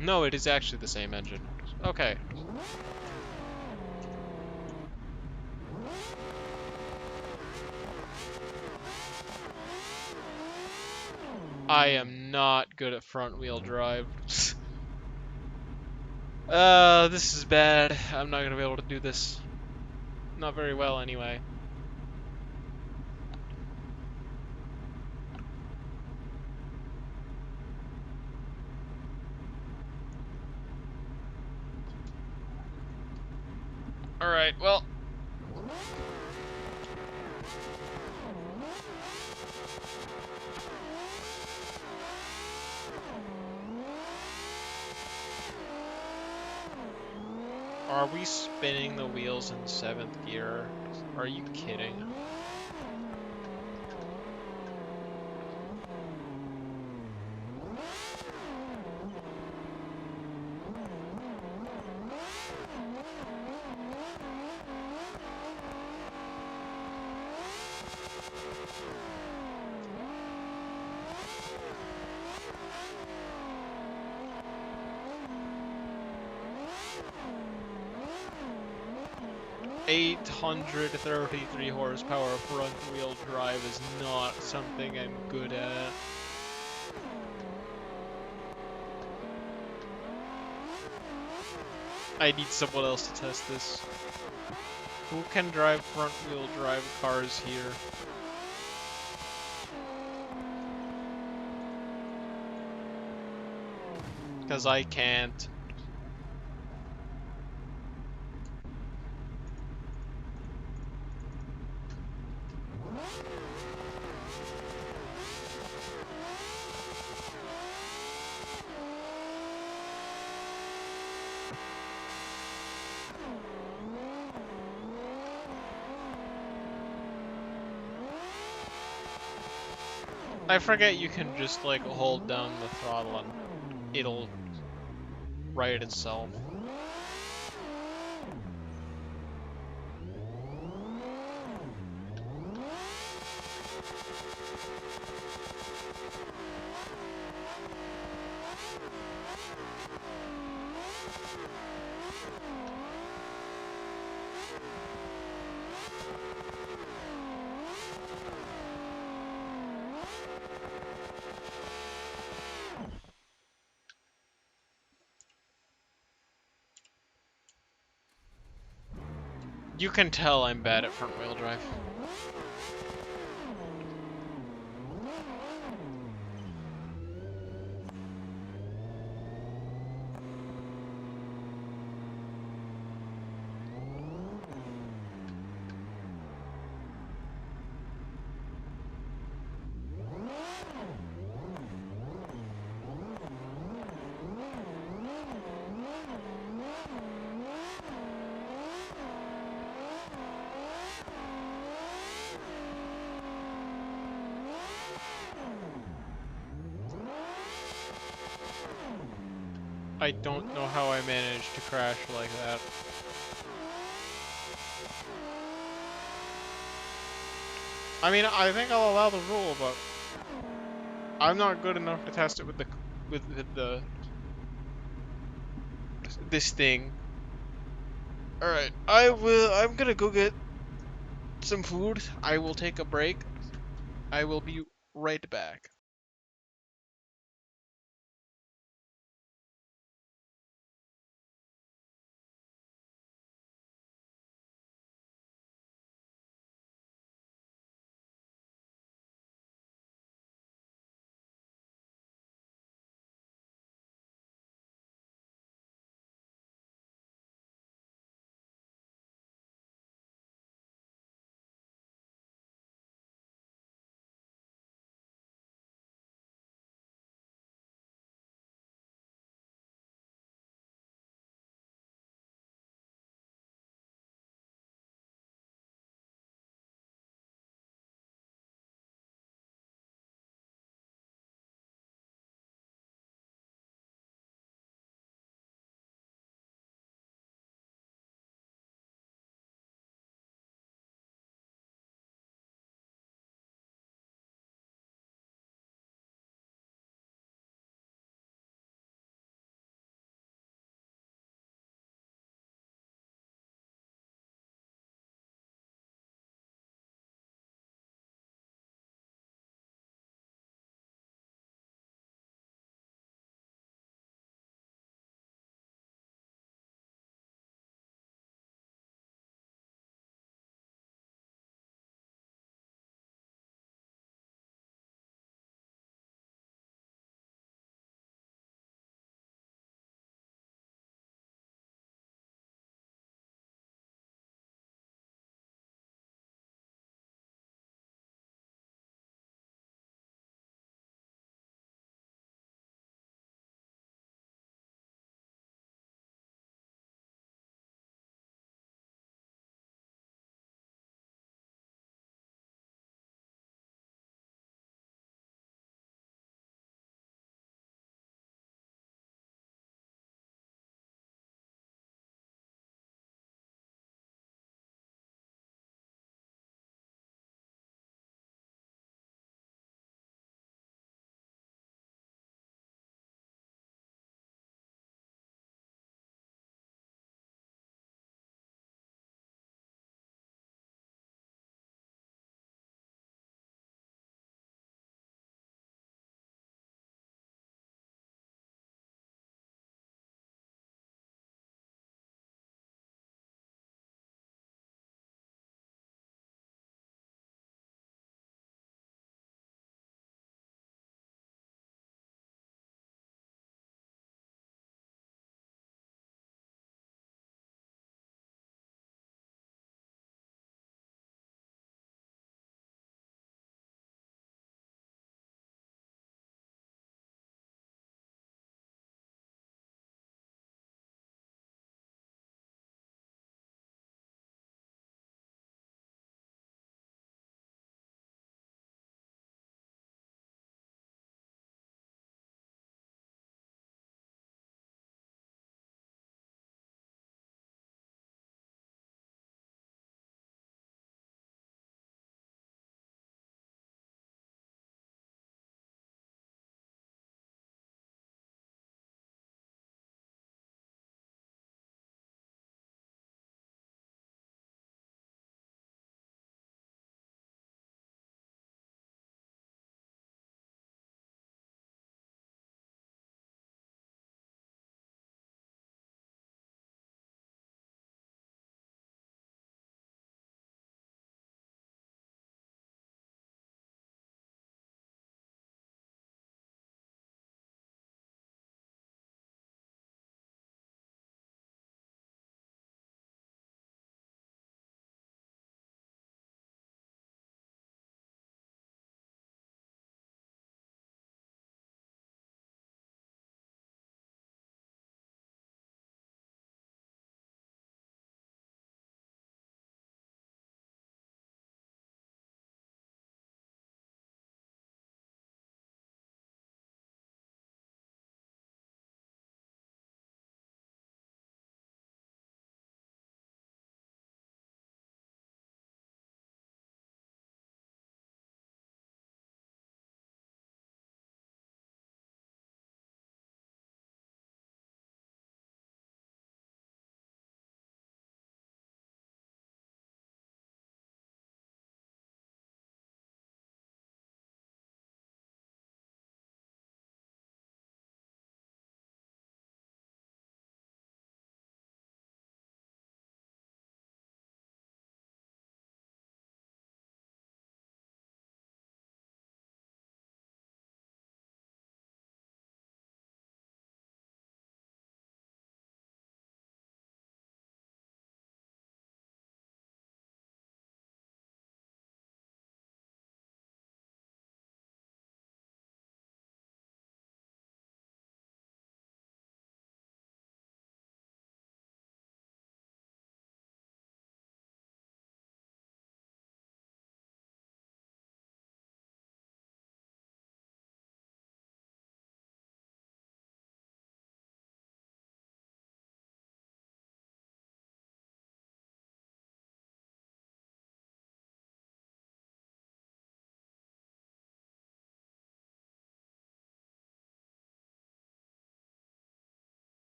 No, it is actually the same engine. Okay. I am not good at front wheel drive. This is bad. I'm not gonna be able to do this. Not very well, anyway. Alright, well. Are we spinning the wheels in 7th gear? Are you kidding? $833 horsepower front wheel drive is not something I'm good at. I need someone else to test this. Who can drive front wheel drive cars here? Because I can't. I forget you can just like hold down the throttle and it'll right itself. You can tell I'm bad at front wheel drive. I don't know how I managed to crash like that. I mean, I think I'll allow the rule, but I'm not good enough to test it with the this thing. All right, I'm gonna go get some food. I will take a break. I will be right back.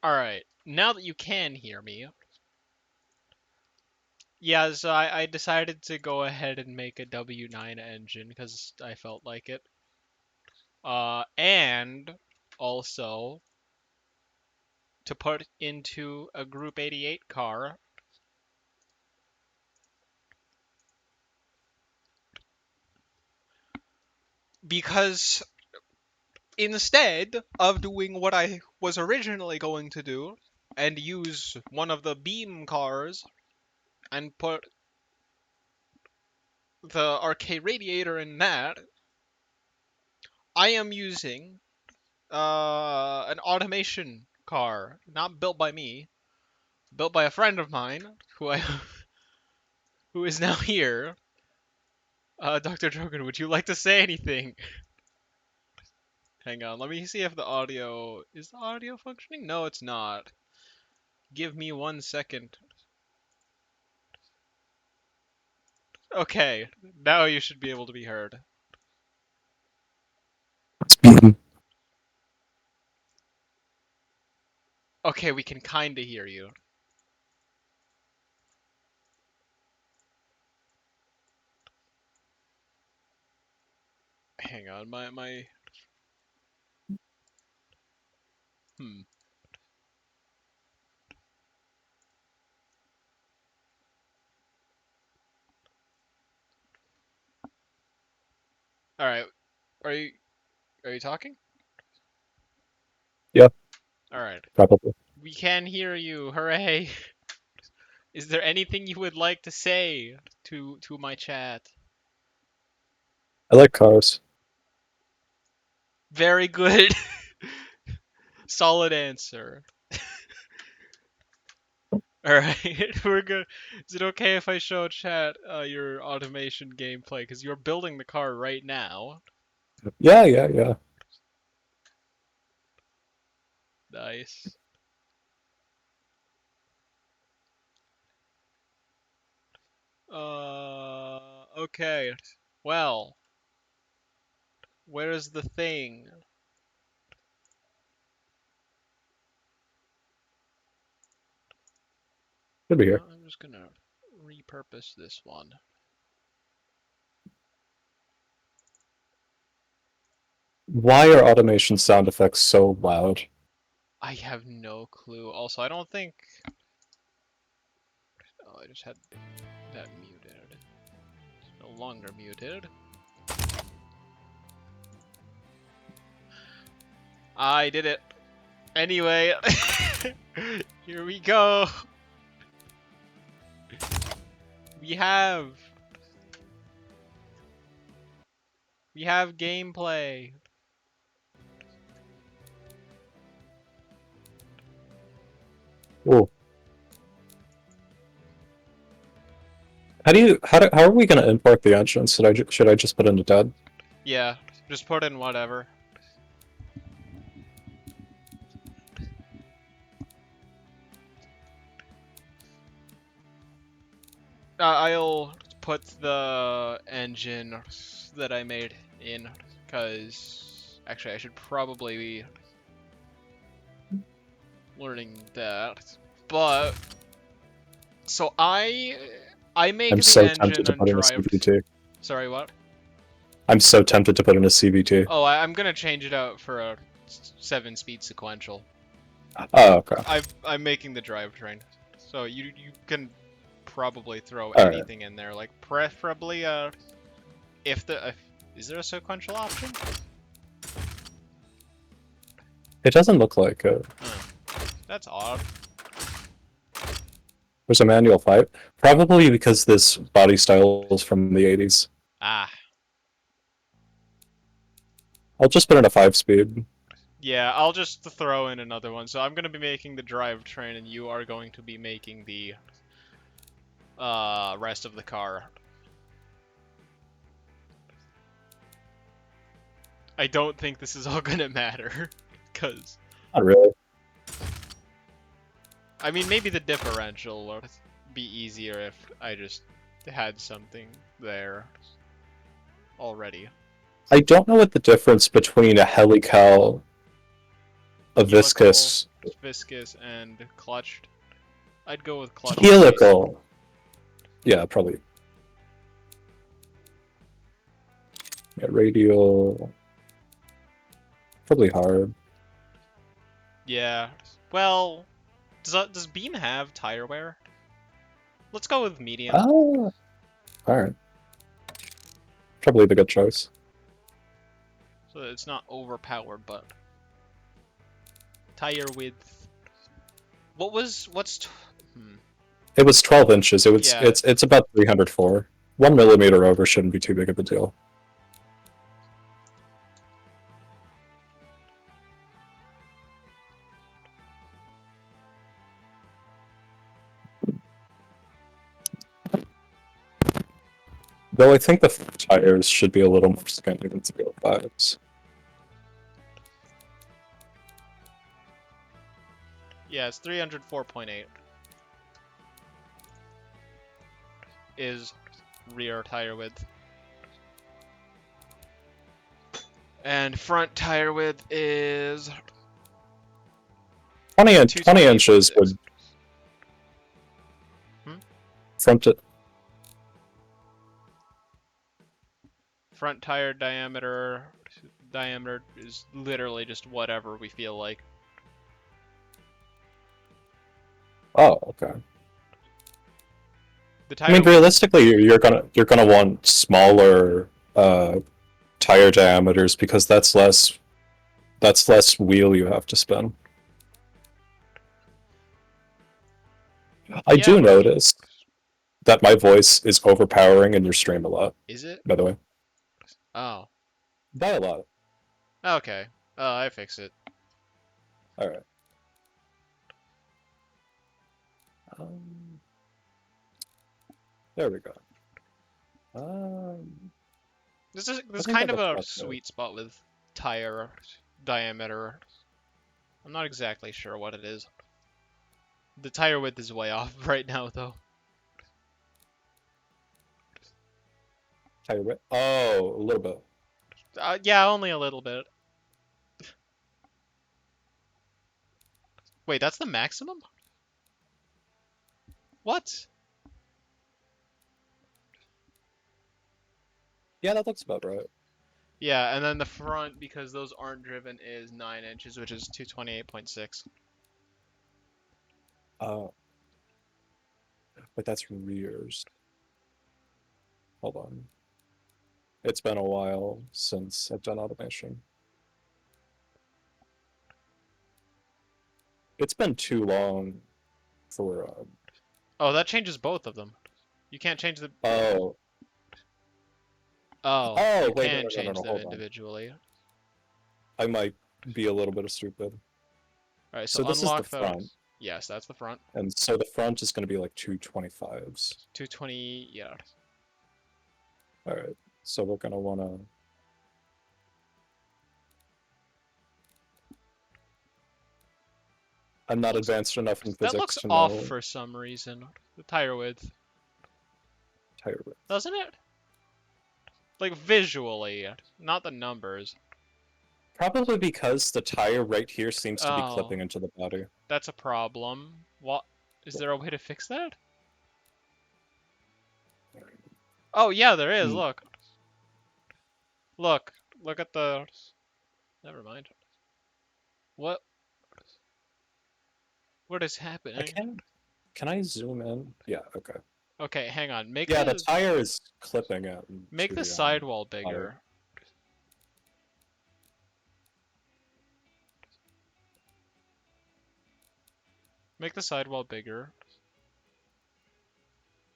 Alright, now that you can hear me, yeah, so I decided to go ahead and make a W9 engine because I felt like it. And also to put into a Group 88 car because instead of doing what I was originally going to do and use one of the Beam cars and put the arcade radiator in that, I am using an automation car, not built by me, built by a friend of mine who is now here. Dr. Drogan, would you like to say anything? Hang on, let me see if the audio is the audio functioning. No, it's not. Give me 1 second. Okay, now you should be able to be heard. Okay, we can kinda hear you. Hang on, my hmm. All right, are you are you talking? Yeah, All right, probably. we can hear you. Hooray! Is there anything you would like to say to my chat? I like cars. Very good. Solid answer. All right, we're good. Is it okay if I show chat your automation gameplay? Because you're building the car right now. Yeah, yeah, yeah. Nice. Okay. Well, where's the thing? Should be You know, here. I'm just gonna repurpose this one. Why are automation sound effects so loud? I have no clue. Also, I don't think. Oh, I just had that muted. It's no longer muted. I did it. Anyway, here we go. We have we have gameplay. Oh, how are we going to import the engine? Should I just put in a dead? Yeah, just put in whatever. I'll put the engine that I made in, because actually I should probably be learning that. But so I make I'm the so tempted engine to and put in a drive. CVT. Sorry, what? I'm so tempted to put in a CVT. Oh, I'm gonna change it out for a 7-speed sequential. Oh, okay. I'm making the drivetrain, so you can probably throw All right. anything in there. Like preferably if the is there a sequential option? It doesn't look like it. That's odd. There's a manual fight. Probably because this body style is from the 80s. Ah, I'll just put in a 5-speed. yeah. I'll just throw in another one. So I'm gonna be making the drivetrain, and you are going to be making the rest of the car. I don't think this is all gonna matter, cause Not really. I mean maybe the differential would be easier if I just had something there already. I don't know what the difference between a helical a Helical, viscous. viscous, and clutched. I'd go with clutched at least. Helical. Yeah, probably. Yeah, radial. Probably hard. Yeah. Well, does Beam have tire wear? Let's go with medium. Ah, alright. Probably the good choice. So that it's not overpowered, but tire width. Hmm. It was 12 inches. Yeah. It's about 304. 1 millimeter over shouldn't be too big of a deal. Though I think the tires should be a little more scanty than 305s. Yeah, it's 304.8 is rear tire width. And front tire width is 20 inches 228.6. would Hmm? front it. Front tire diameter is literally just whatever we feel like. Oh, okay. The I tire mean, width is realistically, you're gonna want smaller tire diameters because that's less wheel you have to spin. I yeah, do but notice that my voice is overpowering in your stream a lot, is it? by the way. Oh, By a lot. okay. Oh, I fix it. Alright. Um, there we go. This is I this think kind that of looks a about good. sweet spot with tire diameter. I'm not exactly sure what it is. The tire width is way off right now, though. Tire width. Oh, a little bit. Yeah, only a little bit. Wait, that's the maximum? What? Yeah, that looks about right. Yeah, and then the front, because those aren't driven, is 9 inches, which is 228.6. Uh, but that's rears. Hold on. It's been a while since I've done automation. It's been too long for. Oh, that changes both of them. You can't change the... Oh, Oh, oh, you wait, no, can no, no, no, change no, them hold on. individually. I might be a little bit stupid. Alright, so So this is the unlock those. front, Yes, that's the front. and so the front is going to be like 225s. 220, yeah. All right, so we're going to want to. I'm not advanced enough in That physics looks to off know for some reason. The tire width. tire width. Doesn't it? Like, visually, not the numbers. Probably because the tire right here seems to be Oh, clipping into the body. that's a problem. What? Is there a way to fix that? Oh, yeah, there is, Hmm, look. Look. Look at the... Never mind. What? What is I happening? can. Can I zoom in? Yeah. Okay. Okay, hang on. Yeah, the tire is clipping Make into the the sidewall body. bigger. Make the sidewall bigger.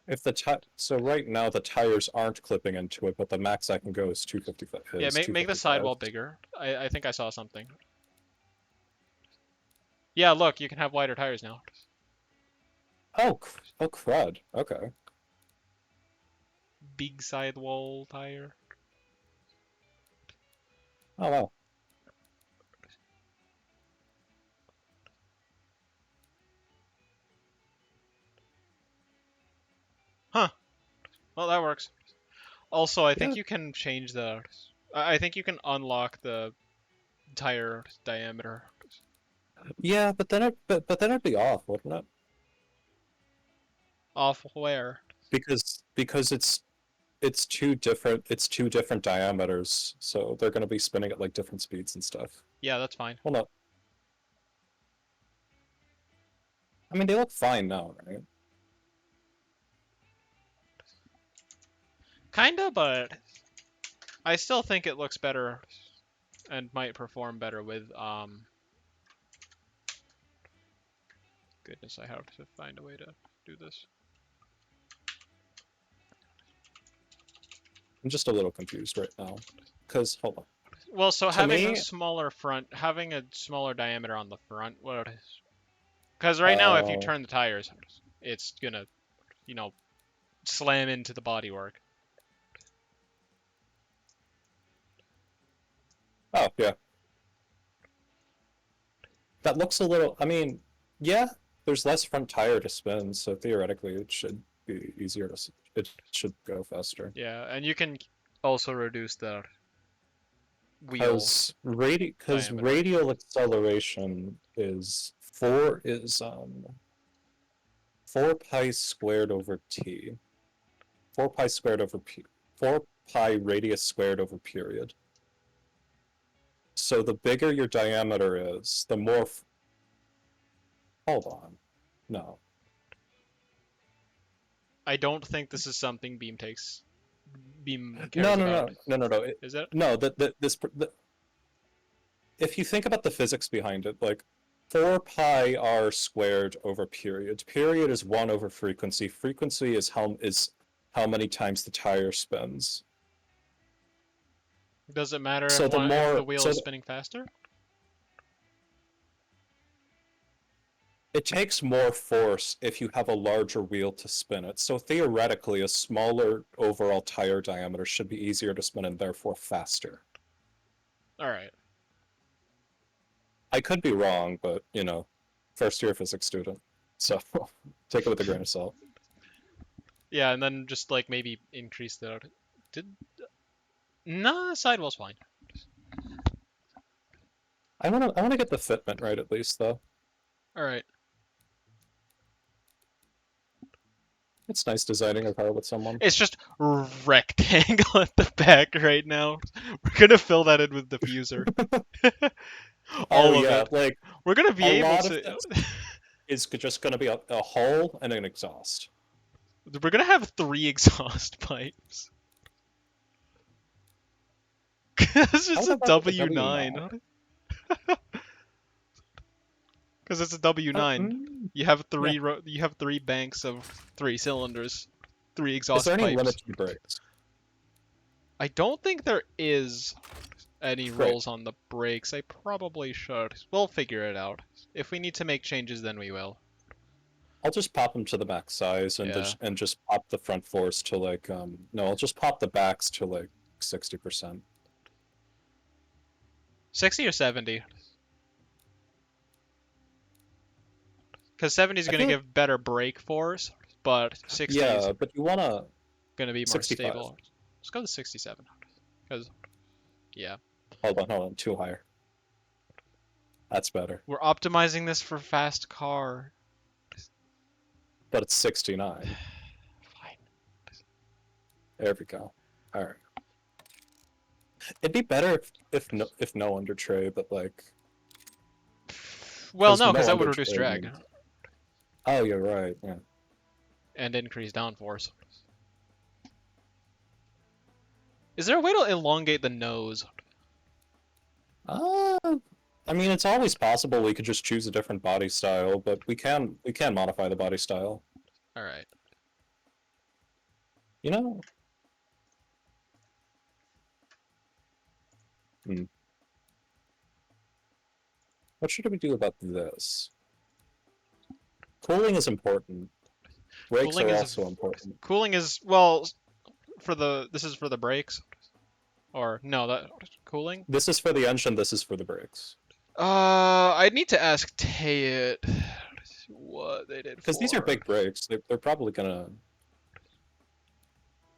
If the so right now the tires aren't clipping into it, but the max I can go is 255. Yeah, Is make the 255. sidewall bigger. I think I saw something. Yeah, look, you can have wider tires now. Oh, oh crud. Okay. Big sidewall tire. Oh wow. Huh. Well, that works. Also, I Yeah. think you can change the... I think you can unlock the tire diameter. Yeah, but then it'd be off, wouldn't it? Off where? Because it's two different diameters, so they're gonna be spinning at like different speeds and stuff. Yeah, that's fine. Well, no, I mean they look fine now, right? Kinda, but I still think it looks better and might perform better with goodness, I have to find a way to do this. I'm just a little confused right now. Because hold on. Well, so To having a me, smaller front, having a smaller diameter on the front, what? Because right now, if you uh, turn the tires, it's gonna, you know, slam into the bodywork. oh yeah, that looks a little. I mean, yeah, there's less front tire to spin, so theoretically it should be easier to. It should go faster. Yeah, and you can also reduce the wheel Because diameter. radial acceleration is 4 pi squared over t. 4 pi squared over p. 4 pi radius squared over period. So the bigger your diameter is, the more. Hold on. No. I don't think this is something Beam No, cares no, about. no, no, no, no. Is it? No, if you think about the physics behind it, like 4 pi r squared over period. Period is 1 over frequency. Frequency is how many times the tire spins. Does it matter So if the wheel is spinning faster? it takes more force if you have a larger wheel to spin it. So theoretically, a smaller overall tire diameter should be easier to spin and therefore faster. All right. I could be wrong, but first year physics student. So take it with a grain of salt. Yeah, and then just like maybe increase the. Did nah, sidewall's fine. I wanna get the fitment right at least though. All right. It's nice designing a car with someone. It's just rectangle at the back right now. We're gonna fill that in with diffuser. Oh All of yeah, it. like We're gonna be a able lot of to. this is just gonna be a hull and an exhaust. We're gonna have 3 exhaust pipes. It's How just would a I like a W9. Because it's a W9. W9? You have Yeah. you have 3 banks of 3 cylinders, three Is there exhaust any limit pipes. to the brakes? I don't think there is any Great. rules on the brakes. I probably should. We'll figure it out. If we need to make changes, then we will. I'll just pop them to the max size Yeah. and just pop the front force to like no, I'll just pop the backs to like 60%. 60 or 70? Because 70 is I going to feel like give better brake force, but 60 is yeah, but you wanna going to be more 65. stable. Let's go to 67. Because, yeah. Hold on, too higher. That's better. We're optimizing this for fast car. But it's 69. Fine. There we go. All right. It'd be better if no under tray, but like Well, no, no because that would under reduce tray drag means. Oh, you're right. Yeah. and increase downforce. Is there a way to elongate the nose? Uh, I mean, it's always possible we could just choose a different body style, but we can modify the body style. All right. You know. Hmm. What should we do about this? Cooling is important. Brakes Cooling are is also important. cooling is well for the this is for the brakes or no that cooling. This is for the engine. This is for the brakes. I'd need to ask Tayet what they did Because these are for it. big brakes. They're probably gonna.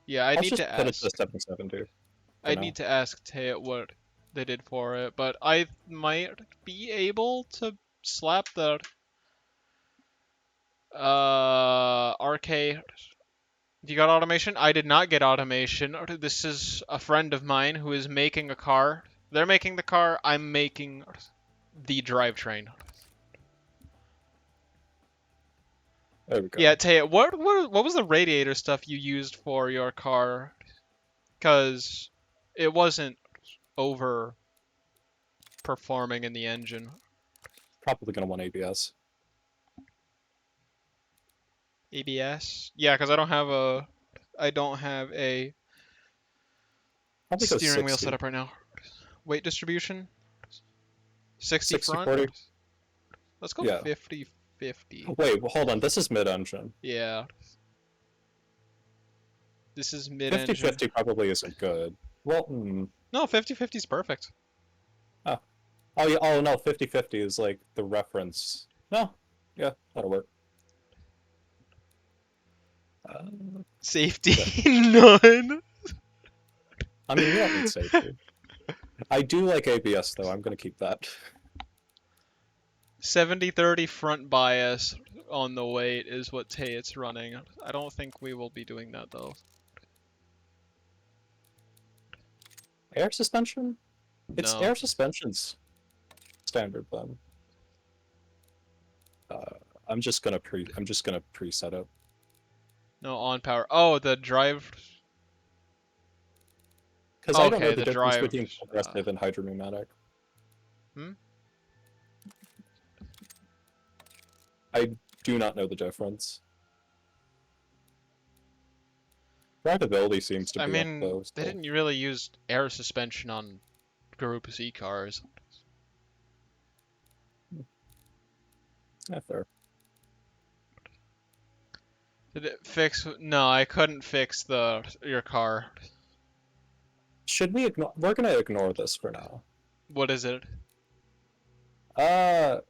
Yeah, I'd I'll need just to put it ask. to 770 for I'd now. need to ask Tayet what they did for it, but I might be able to slap the RK. You got automation? I did not get automation. This is a friend of mine who is making a car. They're making the car. I'm making the drivetrain. There we go. Yeah, Taya, what was the radiator stuff you used for your car? Because it wasn't over performing in the engine. Probably gonna want ABS. ABS? Yeah, because I don't have a Probably go steering wheel 60. set up right now. Weight distribution? 60 60, front? 40. Let's go Yeah. 50-50. Wait, well, hold on. This is mid-engine. Yeah. This is 50 mid-engine. 50 probably isn't good. Well, No, 50-50 is perfect. oh. Oh, yeah. Oh, no. 50 50 is like the reference. No. Yeah, that'll work. Safety, none. I mean, we don't need safety. I do like ABS, though. I'm going to keep that. 70-30 front bias on the weight is what Tayet's running. I don't think we will be doing that, though. Air suspension? It's No. air suspension's standard, then. I'm just gonna preset it. No on power. Oh, the drive. Because I don't know Okay, the the difference drive. between progressive and hydropneumatic. Hmm? I do not know the difference. Drivability seems to I be up, mean, though. they So. didn't really use air suspension on Group C cars. Yeah, fair. Did it fix? No, I couldn't fix your car. Should we ignore? We're gonna ignore this for now. What is it? The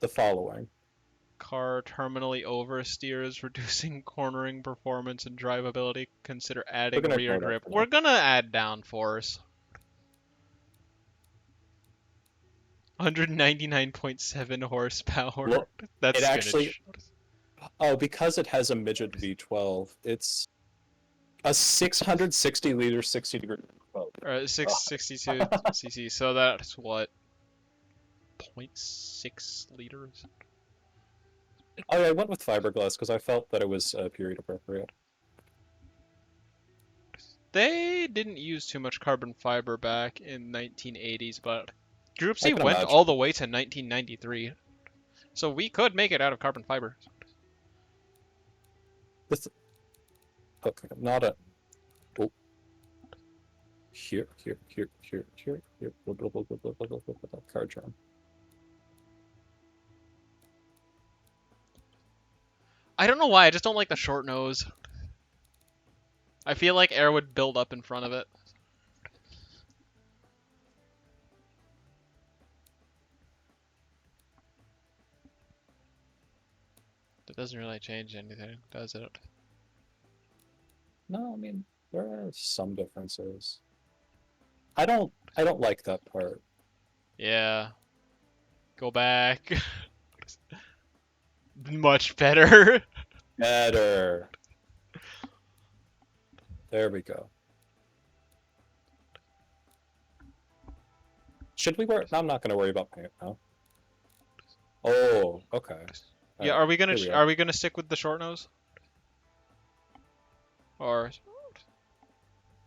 following. Car terminally oversteers, reducing cornering performance and drivability. Consider We're adding gonna rear ignore that grip. for We're now. gonna add downforce. 199.7 horsepower. Look, That's it actually. spinach. Oh, because it has a midget V12, it's a 660 liter 60-degree. Oh, 662 cc. So that's what? 0.6 liters? oh, I went with fiberglass because I felt that it was period appropriate. They didn't use too much carbon fiber back in 1980s, but Group I C can went imagine. all the way to 1993. So we could make it out of carbon fiber. This, okay, not a. Oh. Here. Card charm. I don't know why, I just don't like the short nose. I feel like air would build up in front of it. That doesn't really change anything, does it? No, I mean there are some differences. I don't like that part. Yeah. Go back. Much better. Better. There we go. Should we worry? I'm not going to worry about paint now. Oh, okay. Yeah, are we gonna stick with the short nose? Or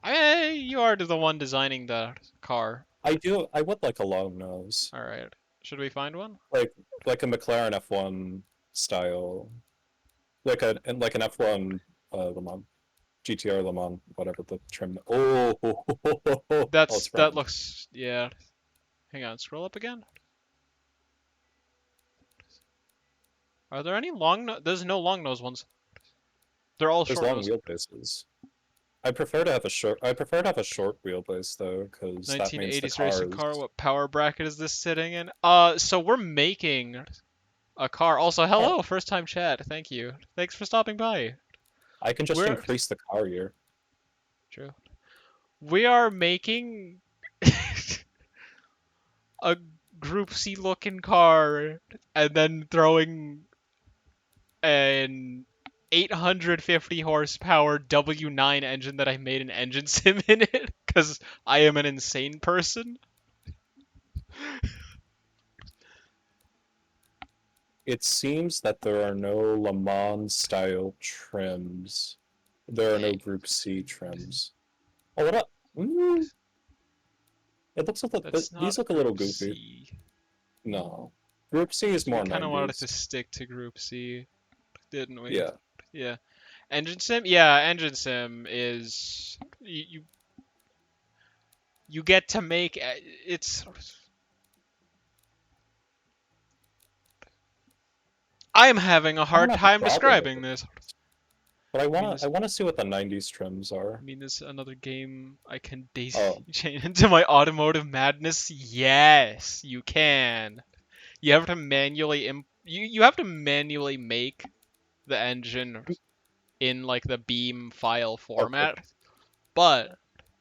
you are the one designing the car. I would like a long nose. All right. Should we find one? Like a McLaren F1 style. Like an F1 Le Mans. GTR Le Mans, whatever the trim. Oh, That looks, yeah. Hang on, scroll up again. Are there any there's no long nose ones. They're all there's short long nose. wheelbases. I prefer to have a short wheelbase though, because that means the 1980s car racing is... car. What power bracket is this sitting in? So we're making a car. Also, hello, first time chat. Thank you. Thanks for stopping by. I can just increase the car year. True. We are making a Group C looking car and then throwing an 850 horsepower W9 engine that I made an engine sim in it because I am an insane person. It seems that there are no Le Mans style trims. There are no Dang, Group C trims. Oh, what up? Mm, it looks like that's these not look a little Group goofy. C. No. Group C is We more kind of wanted 90s. to stick to Group C, didn't we? Yeah. Yeah. Engine sim? Yeah, engine sim is you get to make it's I'm having a I don't hard have a time problem with describing it. this. But I mean I this wanna see what the 90s trims are. I mean this another game I can daisy Oh, chain into my automotive madness? Yes, you can. You have to manually you have to manually make the engine in like the Beam file okay. format, but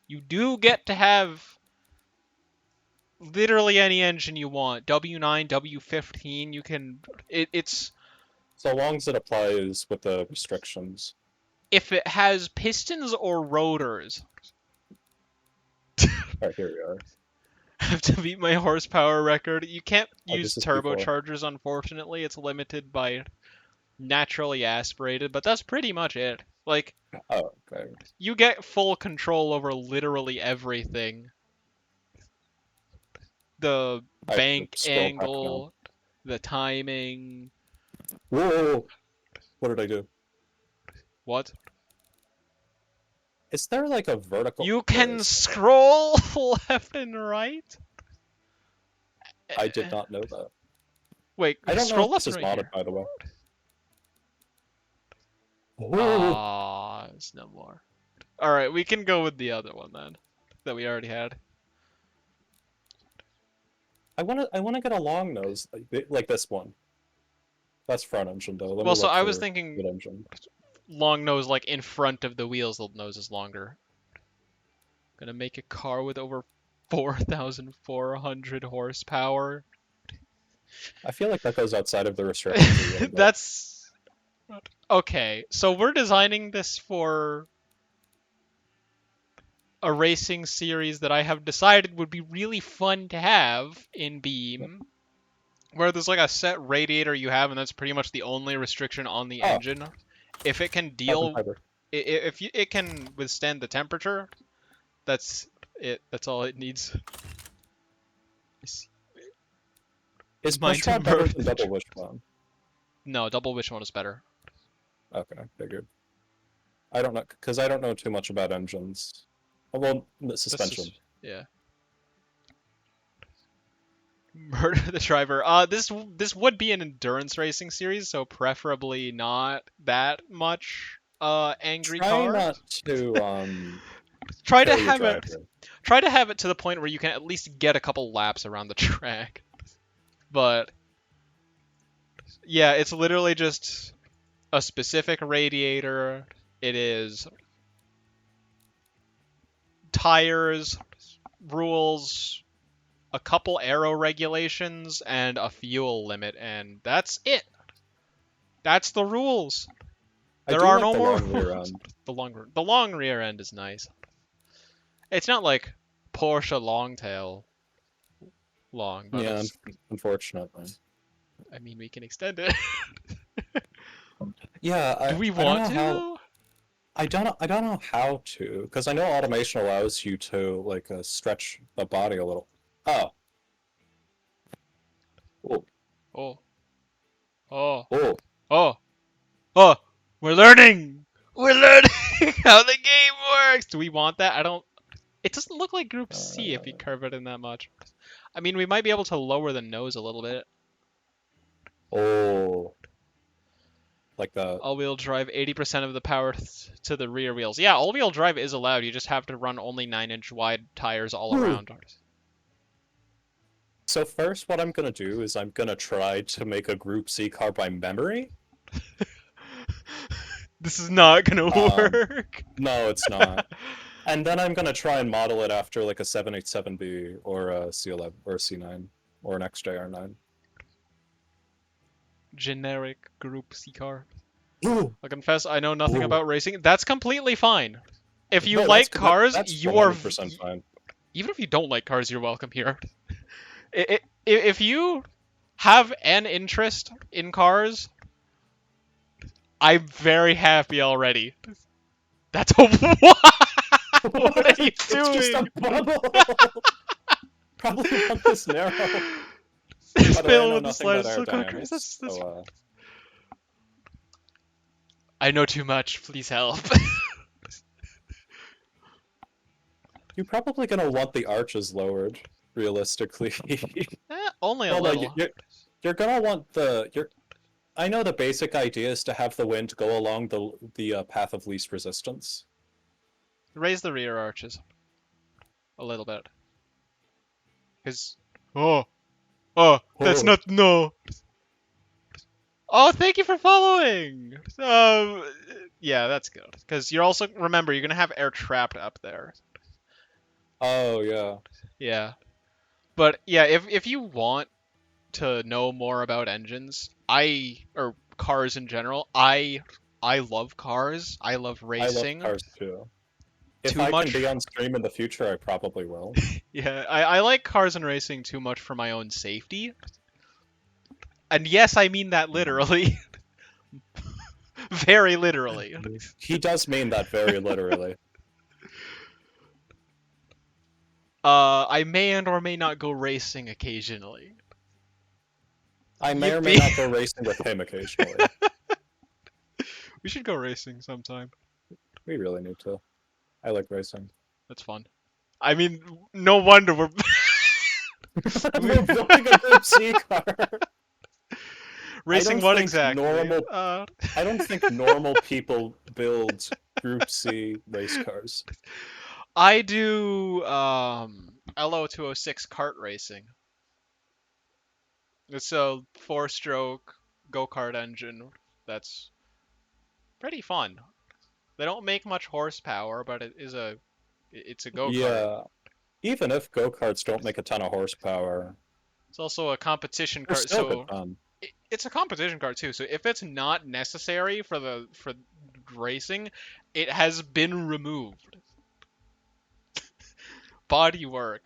you do get to have literally any engine you want. W9, W15, you can it's So long as it applies with the restrictions. if it has pistons or rotors. Alright, here we are. I have to beat my horsepower record. You can't Oh, use this is before. turbochargers, unfortunately. It's limited by naturally aspirated, but that's pretty much it. Like, Oh, okay. you get full control over literally everything. The I have to bank scroll back now. angle, the timing. Whoa! What did I do? What? Is there like a vertical? You There can is. Okay. scroll left and right? I did not know that. Wait, I don't know scroll if left this and is right modded, here. by the way. Whoa! Ah, it's no more. Alright, we can go with the other one then. That we already had. I wanna get a long nose like this one. That's front engine though. Let me Well, so look I was for thinking mid engine. long nose like in front of the wheels, the nose is longer. Gonna make a car with over 4,400 horsepower. I feel like that goes outside of the restrictions a little bit. That's okay. So we're designing this for a racing series that I have decided would be really fun to have in Beam, where there's like a set radiator you have, and that's pretty much the only restriction on the Oh, engine. If it can carbon deal, fiber. if it can withstand the temperature, that's it. That's all it needs. Is Mine to pushrod better murder than the double wishbone? No, double wishbone is better. Okay, figured. I don't know because I don't know too much about engines. Oh, well, the That's suspension. just yeah. Murder the driver. This would be an endurance racing series, so preferably not that much angry Try cars. not to Try to kill your have it driver. try to have it to the point where you can at least get a couple laps around the track. But yeah, it's literally just a specific radiator. It is tires, rules, a couple aero regulations, and a fuel limit, and that's it. That's the rules. I There do are like no the more long rear rules. end. The long rear end is nice. It's not like Porsche Longtail long, but Yeah, it's. unfortunately. I mean, we can extend it. Yeah, Do we I don't want know to how though? I don't know how to because I know automation allows you to like stretch the body a little. Oh, oh, Oh, oh, oh. oh, oh! We're learning. We're learning how the game works. Do we want that? I don't. It doesn't look like Group C if you Uh, curve it in that much. I mean, we might be able to lower the nose a little bit. oh, like that. All-wheel drive, 80% of the power to the rear wheels. Yeah, all-wheel drive is allowed. You just have to run only 9-inch wide tires all Whew. around. So first, what I'm gonna do is I'm gonna try to make a Group C car by memory. This is not gonna Um, work. no, it's not. And then I'm gonna try and model it after like a 787B or a C11 or a C9. or an XJR9. Generic Group C car. Ooh, I confess I know nothing ooh. about racing. That's completely fine. If you No, like cars, that's you are 100% fine. even if you don't like cars, you're welcome here. If you have an interest in cars, I'm very happy already. That's a what are you It's just a doing? bubble. Probably want this narrow. By the way, I Fill know with the nothing about slightest look on cars. aerodynamics, That's. so I know too much. Please help. you're probably gonna want the arches lowered, realistically. Only a Well, no, little. you're gonna want the you're. I know the basic idea is to have the wind go along the path of least resistance. Raise the rear arches a little bit. Cause that's Oh, not no. Oh, thank you for following. Yeah, that's good. Because you're also remember you're gonna have air trapped up there. oh yeah. Yeah, but yeah, if you want to know more about engines, or cars in general, I love cars. I love I love racing cars too. If too I can be much. on stream in the future, I probably will. Yeah, I like cars and racing too much for my own safety. And yes, I mean that literally. Very literally. He does mean that very literally. I may and or may not go racing occasionally. I may or may Yippee. not go racing with him occasionally. We should go racing sometime. We really need to. I like racing. That's fun. I mean, no wonder we're We're building a Group C car. racing what exactly? I don't think normal people build Group C race cars. I do LO206 kart racing. It's a four-stroke go-kart engine that's pretty fun. They don't make much horsepower, but it's a go-kart. Yeah. Even if go-karts don't make a ton of horsepower, It's also a competition they're kart, still good so fun. it's a competition kart too. So if it's not necessary for racing, it has been removed. Bodywork.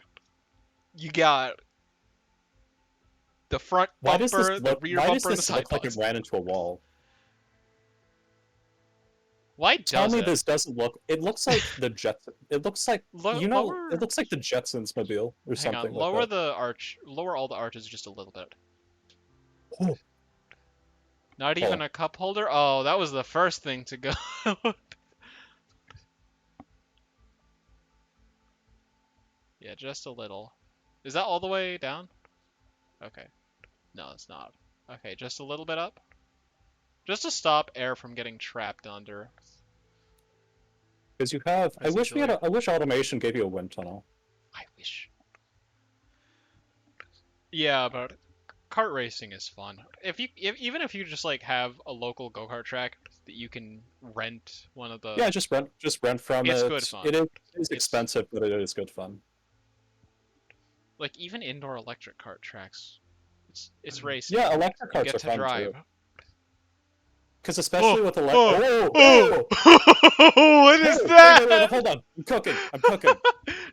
You got the front bumper, the rear why does bumper, and the this side look like it pods. ran into a wall? Why Tell does me it? this doesn't look it looks like the Jetson it looks like Lower. it looks like the Jetsons mobile or Hang on. something like Lower that. the arch. Lower all the arches just a little bit. Oh, Not even oh. a cup holder. Oh, that was the first thing to go. Yeah, just a little. Is that all the way down? Okay. No, it's not. Okay, just a little bit up. Just to stop air from getting trapped under. Because you have As usually. I wish automation gave you a wind tunnel. I wish. Yeah, but kart racing is fun. Even if you just like have a local go-kart track that you can rent one of the. Yeah, just rent from It's it. good fun. It is It's expensive, but it is good fun. like even indoor electric kart tracks. It's racing. Yeah, electric You carts get are to fun drive. too. Because especially with electric. Oh, Oh, oh. What is oh, that? wait, hold on. I'm cooking. I'm cooking. Look,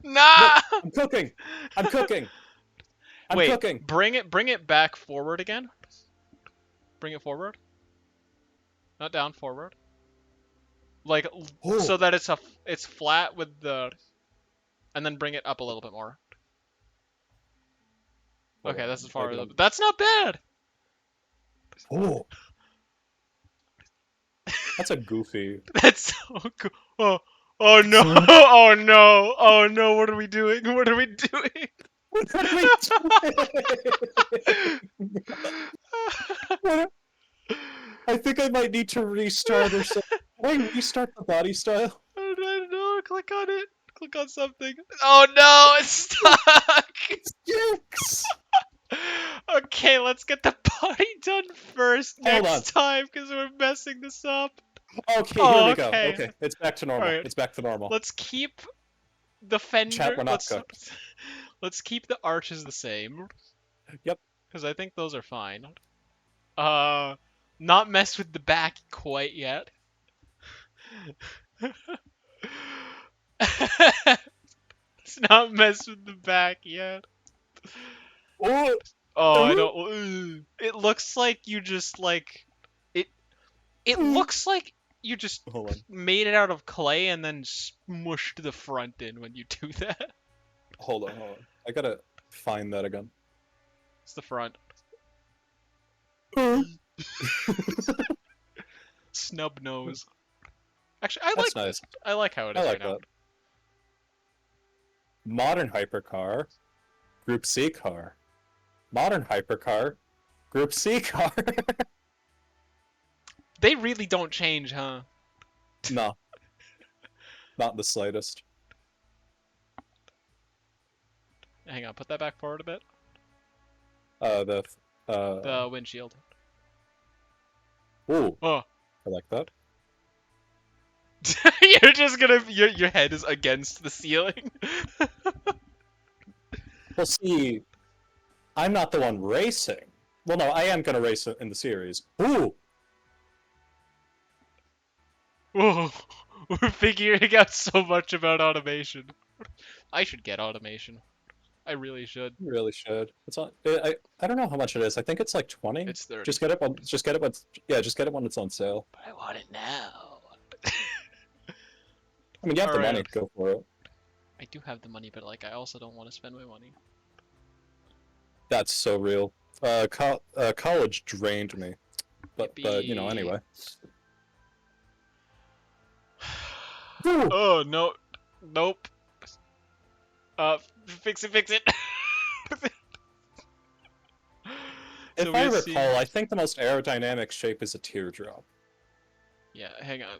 Nah. I'm cooking. I'm cooking. I'm Wait, cooking. bring it back forward again. Bring it forward. Not down, forward. Like Oh. so that it's flat with the, and then bring it up a little bit more. Hold Okay, on, that's as far as. maybe That's not bad. Oh, that's a goofy. That's so cool. Oh, oh no! Oh no! Oh no! What are we doing? What are we doing? What are we doing? What- I think I might need to restart or something. Can I restart the body style? I don't know. Click on it. Click on something. Oh no! It's stuck. Yikes! Okay, let's get the body done first Hold next time because we're messing this up. Okay, here Oh, we go. okay. Okay, it's back to normal. Alright. It's back to normal. Let's keep the fender. Chat, we're not cooked. Let's keep the arches the same. Yep. Because I think those are fine. Uh, not mess with the back quite yet. It's not mess with the back yet. Oh, Oh, I don't. Ugh. It looks like you just like it. It looks like you just hold on. made it out of clay and then smushed the front in when you do that. Hold on, hold on. I gotta find that again. It's the front. Snub nose. Actually, I That's like nice. this. I like how it I is like right now. that. Modern hypercar, Group C car. Modern hypercar, Group C car. They really don't change, huh? No, not the slightest. Hang on, put that back forward a bit. The The windshield. ooh, Oh. I like that. You're just gonna your head is against the ceiling. Well, see, I'm not the one racing. Well, no, I am gonna race in the series. Ooh, Whoa. We're figuring out so much about automation. I should get automation. I really should. you really should. It's on. I don't know how much it is. I think it's like 20. It's 30. Just get it when. Just get it when. Yeah, just get it when it's on sale. But I want it now. I mean, you have the money. Alright. Go for it. I do have the money, but like I also don't want to spend my money. That's so real. College drained me, but you know, Yippee. anyway. Ooh. Oh no. Nope. Fix it, fix it. So If I we're seeing. recall, I think the most aerodynamic shape is a teardrop. Yeah, hang on.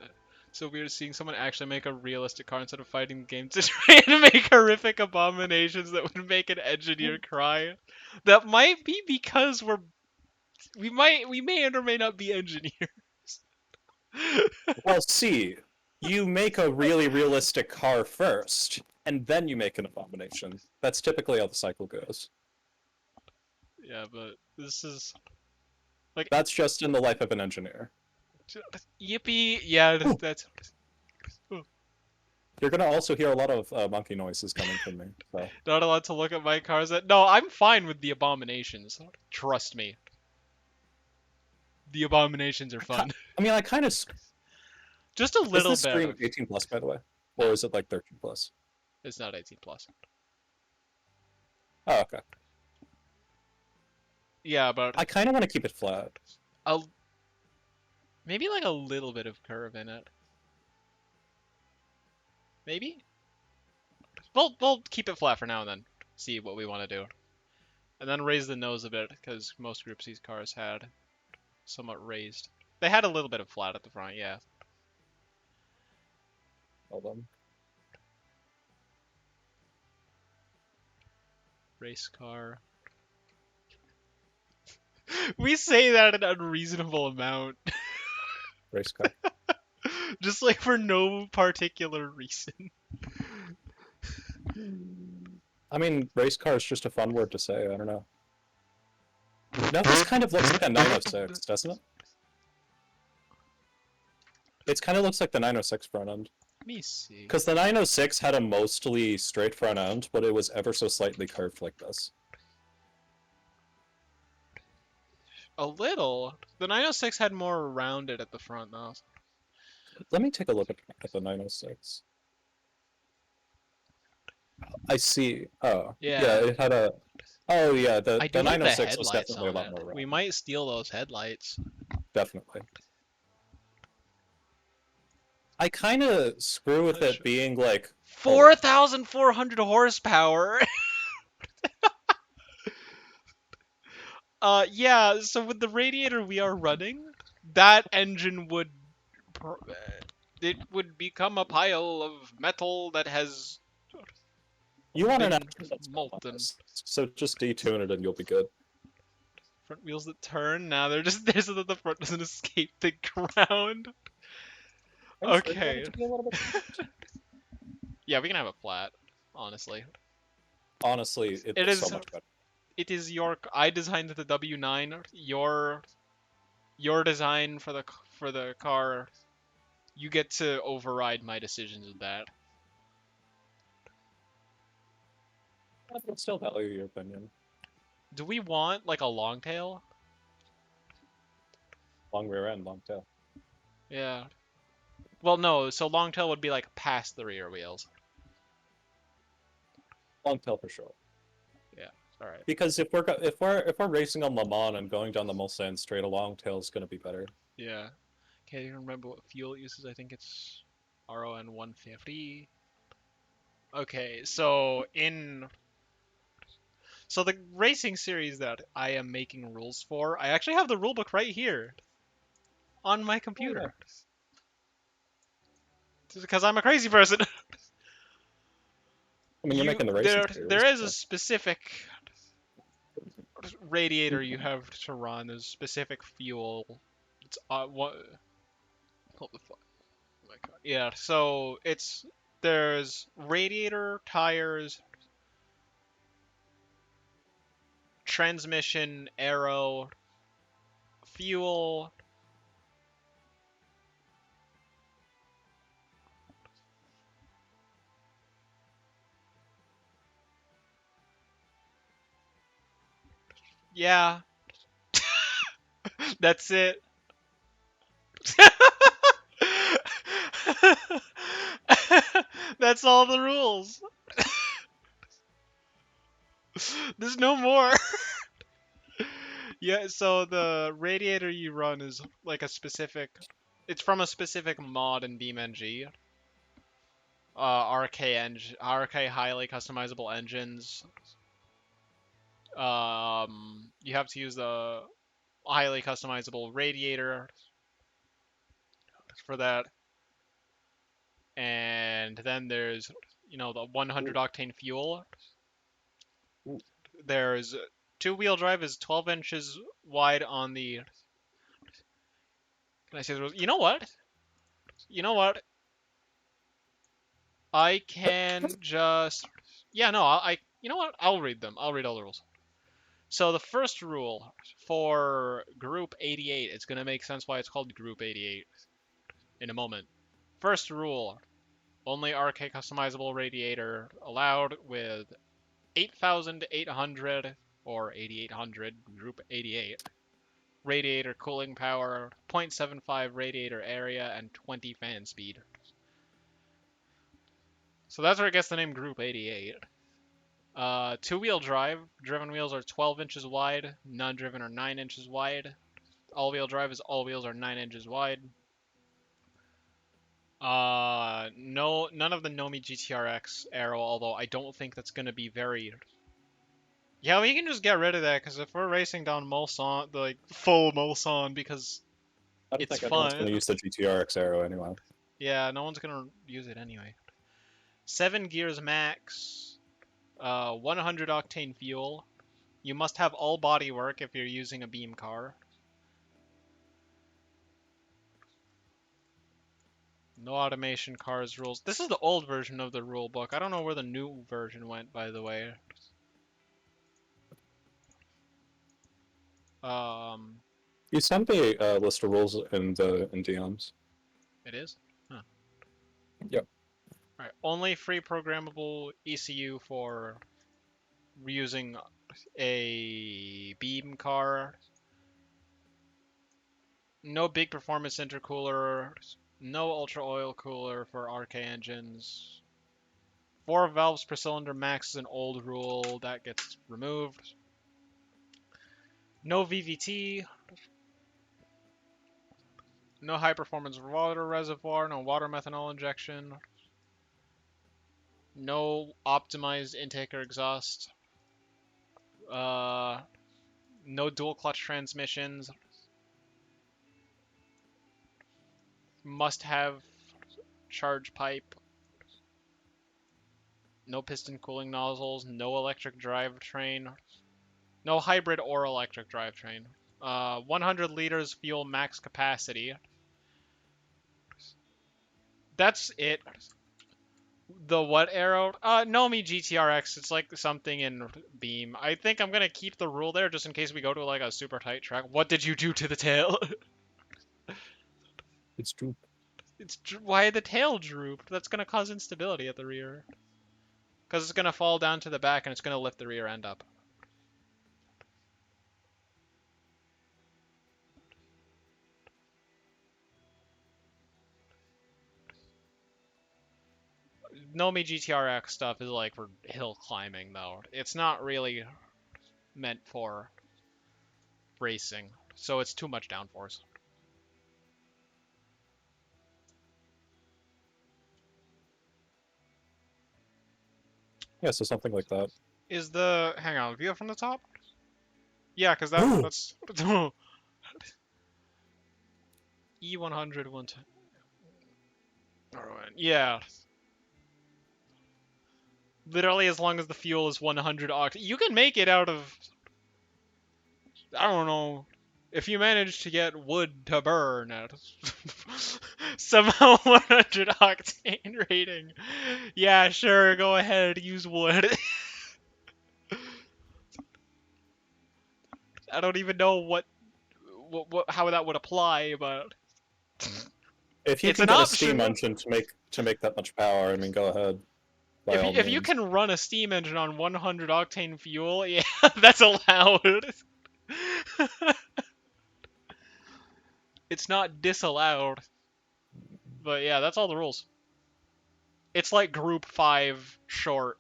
So we're seeing someone actually make a realistic car instead of fighting the game to try and make horrific abominations that would make an engineer cry. That might be because we may or may not be engineers. Well, see, you make a really realistic car first, and then you make an abomination. That's typically how the cycle goes. Yeah, but this is That's just in the life of an engineer. yippee. Yeah, Ooh. that's You're gonna also hear a lot of monkey noises coming from me. So not allowed to look at my cars. No, I'm fine with the abominations. Trust me. The abominations are fun. I mean, I kind of. Just a Is little this bit stream of. 18 plus, by the way, or is it like 13 plus? It's not 18 plus. Oh, okay. Yeah, but I kind of want to keep it flat. a maybe like a little bit of curve in it. Maybe. We'll keep it flat for now and then see what we want to do, and then raise the nose a bit because most Group C's cars had somewhat raised. They had a little bit of flat at the front, yeah. Hold on. Race car. We say that an unreasonable amount, Race car. just like for no particular reason. I mean, race car is just a fun word to say. I don't know. Now this kind of looks like a 906, doesn't it? It kind of looks like the 906 front end. Let me see. Because the 906 had a mostly straight front end, but it was ever so slightly curved like this. A little. The 906 had more rounded at the front though. Let me take a look at the 906. I see. Oh, yeah, it had a. Oh, yeah, the I do like the 906 was headlights definitely a on lot it. more round. We might steal those headlights. Definitely. I kind of screw with it being like 4,400 horsepower. Yeah, so with the radiator we are running, that engine would it would become a pile of metal that has you want an been engine that's built on molten. this, so just detune it and you'll be good. Front wheels that turn. Now they're just there so that the front doesn't escape the ground. Are you sure you want Okay. it to be a little bit? Yeah, we can have it flat, honestly. Honestly, It it's is so much better. it is your. I designed the W9. Your design for the car. You get to override my decisions with that. I would still value your opinion. Do we want like a long tail? Long rear end, long tail. Yeah. Well, no. So long tail would be like past the rear wheels. Long tail for sure. Yeah. All right. Because if we're racing on Le Mans and going down the Mulsanne straight, a long tail is going to be better. Yeah. Can't even remember what fuel it uses. I think it's RON 150. Okay, so the racing series that I am making rules for, I actually have the rulebook right here on my Oh yeah. computer. Because I'm a crazy person. I mean, you're You making the racing there series. is a So. specific radiator you have to run. There's specific fuel. It's what the fuck? Oh my god. Yeah, so there's radiator, tires, transmission, aero, fuel. Yeah, that's it. That's all the rules. There's no more. Yeah, so the radiator you run is like a specific. It's from a specific mod in BeamNG. RK highly customizable engines. You have to use the highly customizable radiator for that, and then there's the 100 Ooh, octane fuel. ooh. There's two-wheel drive is 12 inches wide on the. Can I say the rules? You know what? You know what? I can just. Yeah, no, You know what? I'll read them. I'll read all the rules. So the first rule for Group 88, it's gonna make sense why it's called Group 88 in a moment. First rule: only RK customizable radiator allowed with 8,800 or 8,800 Group 88 radiator cooling power, 0.75 radiator area, and 20 fan speed. So that's where it gets the name Group 88. Two-wheel drive, driven wheels are 12 inches wide, non-driven are 9 inches wide. All-wheel drive is all wheels are 9 inches wide. No, none of the Nomi GTRX Aero, although I don't think that's gonna be very. Yeah, we can just get rid of that because if we're racing down Mulsanne, like full Mulsanne, because I don't it's think anyone's going fun. to use the GTRX Aero anyway. Yeah, no one's gonna use it anyway. 7 gears max, 100 octane fuel. You must have all bodywork if you're using a beam car. No automation cars rules. This is the old version of the rule book. I don't know where the new version went, by the way. Um, You sent me a list of rules in DMs. it is? Huh. Yep. Alright, only free programmable ECU for using a beam car. No big performance intercooler. No ultra oil cooler for RK engines. 4 valves per cylinder max is an old rule that gets removed. No VVT. No high performance water reservoir. No water methanol injection. No optimized intake or exhaust. Uh, no dual clutch transmissions. Must have charge pipe. No piston cooling nozzles. No electric drivetrain. No hybrid or electric drivetrain. 100 liters fuel max capacity. That's it. The what arrow? Nomi GTRX. It's like something in Beam. I think I'm gonna keep the rule there just in case we go to like a super tight track. What did you do to the tail? It's true. Why the tail drooped? That's gonna cause instability at the rear. Because it's gonna fall down to the back and it's gonna lift the rear end up. Nomi GTRX stuff is like for hill climbing though. It's not really meant for racing, so it's too much downforce. Yeah, so something like that. Is the hang on view from the top? Yeah, because Ooh, that's E100 one. Yeah, literally as long as the fuel is 100 oct. You can make it out of I don't know. If you manage to get wood to burn at somehow 100 octane rating, yeah, sure, go ahead, use wood. I don't even know how that would apply, but if you it's can an get a steam option. engine to make that much power, I mean, go ahead, by all If you means. can run a steam engine on 100 octane fuel, yeah, that's allowed. It's not disallowed, but yeah, that's all the rules. It's like Group 5 short.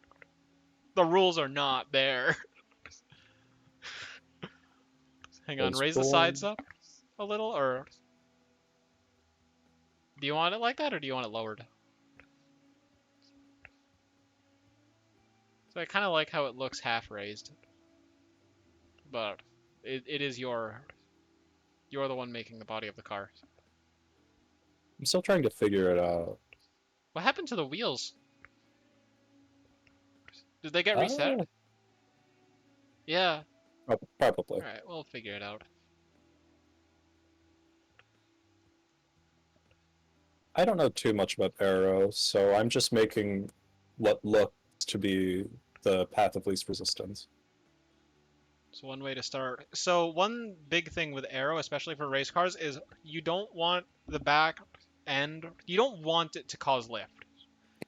The rules are not there. Hang on, Was raise the sides born. up a little, or do you want it like that, or do you want it lowered? So I kind of like how it looks half raised, but it is you're the one making the body of the car. I'm still trying to figure it out. What happened to the wheels? Did they get reset? Oh, Yeah. probably. All right, we'll figure it out. I don't know too much about Arrow, so I'm just making what looks to be the path of least resistance. So one way to start. So one big thing with aero, especially for race cars, is you don't want the back end. You don't want it to cause lift.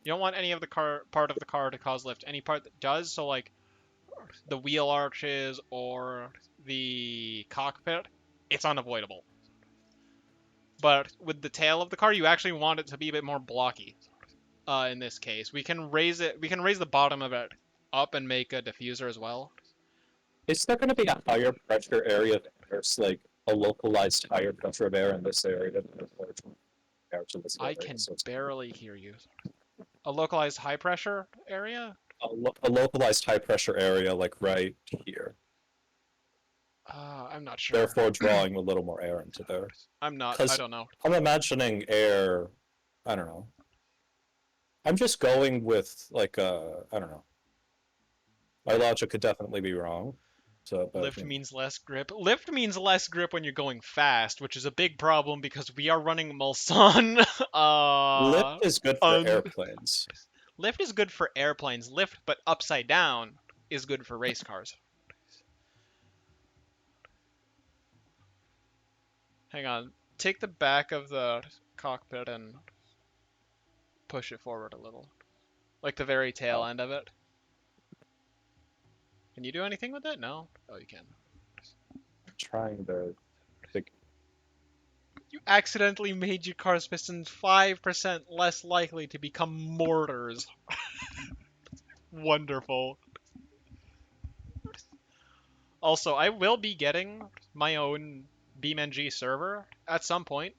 You don't want any of the car part of the car to cause lift. Any part that does, so like the wheel arches or the cockpit, it's unavoidable. But with the tail of the car, you actually want it to be a bit more blocky. In this case, we can raise it. We can raise the bottom of it up and make a diffuser as well. Is there going to be a higher pressure area there's like a localized higher pressure of air in this area than air to this I area? can So it's barely hear you. A localized high pressure area? a localized high pressure area like right here, I'm not sure. therefore drawing a little more air into there. I'm not. I Because don't know. I'm imagining air, I don't know. I'm just going with like I don't know. My logic could definitely be wrong. So, but Lift means less grip. Lift means less grip when you're going fast, which is a big problem because we are running Mulsanne. lift is good for Un airplanes. Lift is good for airplanes. Lift, but upside down, is good for race cars. Hang on. Take the back of the cockpit and push it forward a little. Like the very tail Oh, end of it. Can you do anything with it? No? Oh, you can. trying to think. You accidentally made your car's pistons 5% less likely to become mortars. Wonderful. Also, I will be getting my own BeamNG server at some point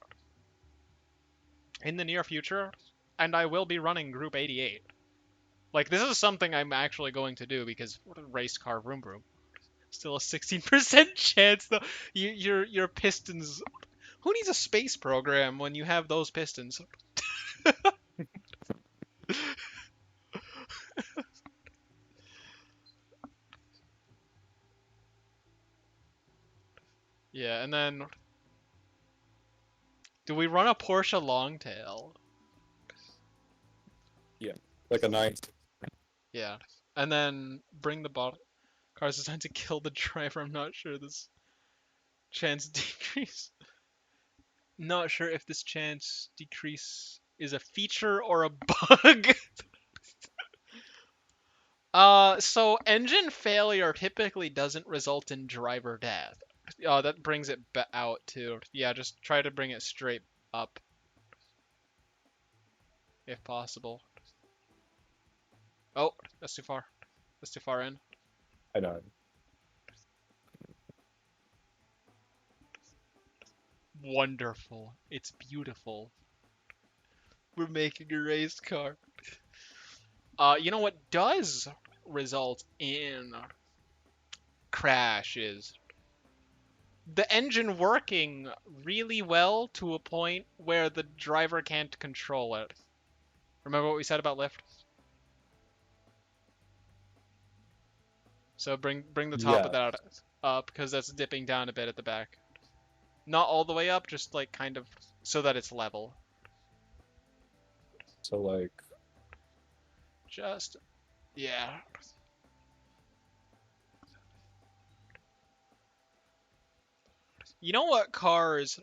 in the near future, and I will be running Group 88. Like, this is something I'm actually going to do because race car vroom vroom. Still a 16% chance though. Your pistons. Who needs a space program when you have those pistons? Yeah, and then do we run a Porsche Longtail? Yeah. Like a 9. Yeah. And then bring the bot cars designed to kill the driver. I'm not sure this chance decrease. Not sure if this chance decrease is a feature or a bug. So engine failure typically doesn't result in driver death. That brings it out too. Yeah, just try to bring it straight up if possible. Oh, that's too far. That's too far in. I know. Wonderful. It's beautiful. We're making a race car. You know what does result in crashes? The engine working really well to a point where the driver can't control it. Remember what we said about lift? So bring the top of Yeah. that up because that's dipping down a bit at the back. Not all the way up, just like kind of so that it's level. So like Just yeah. You know what cars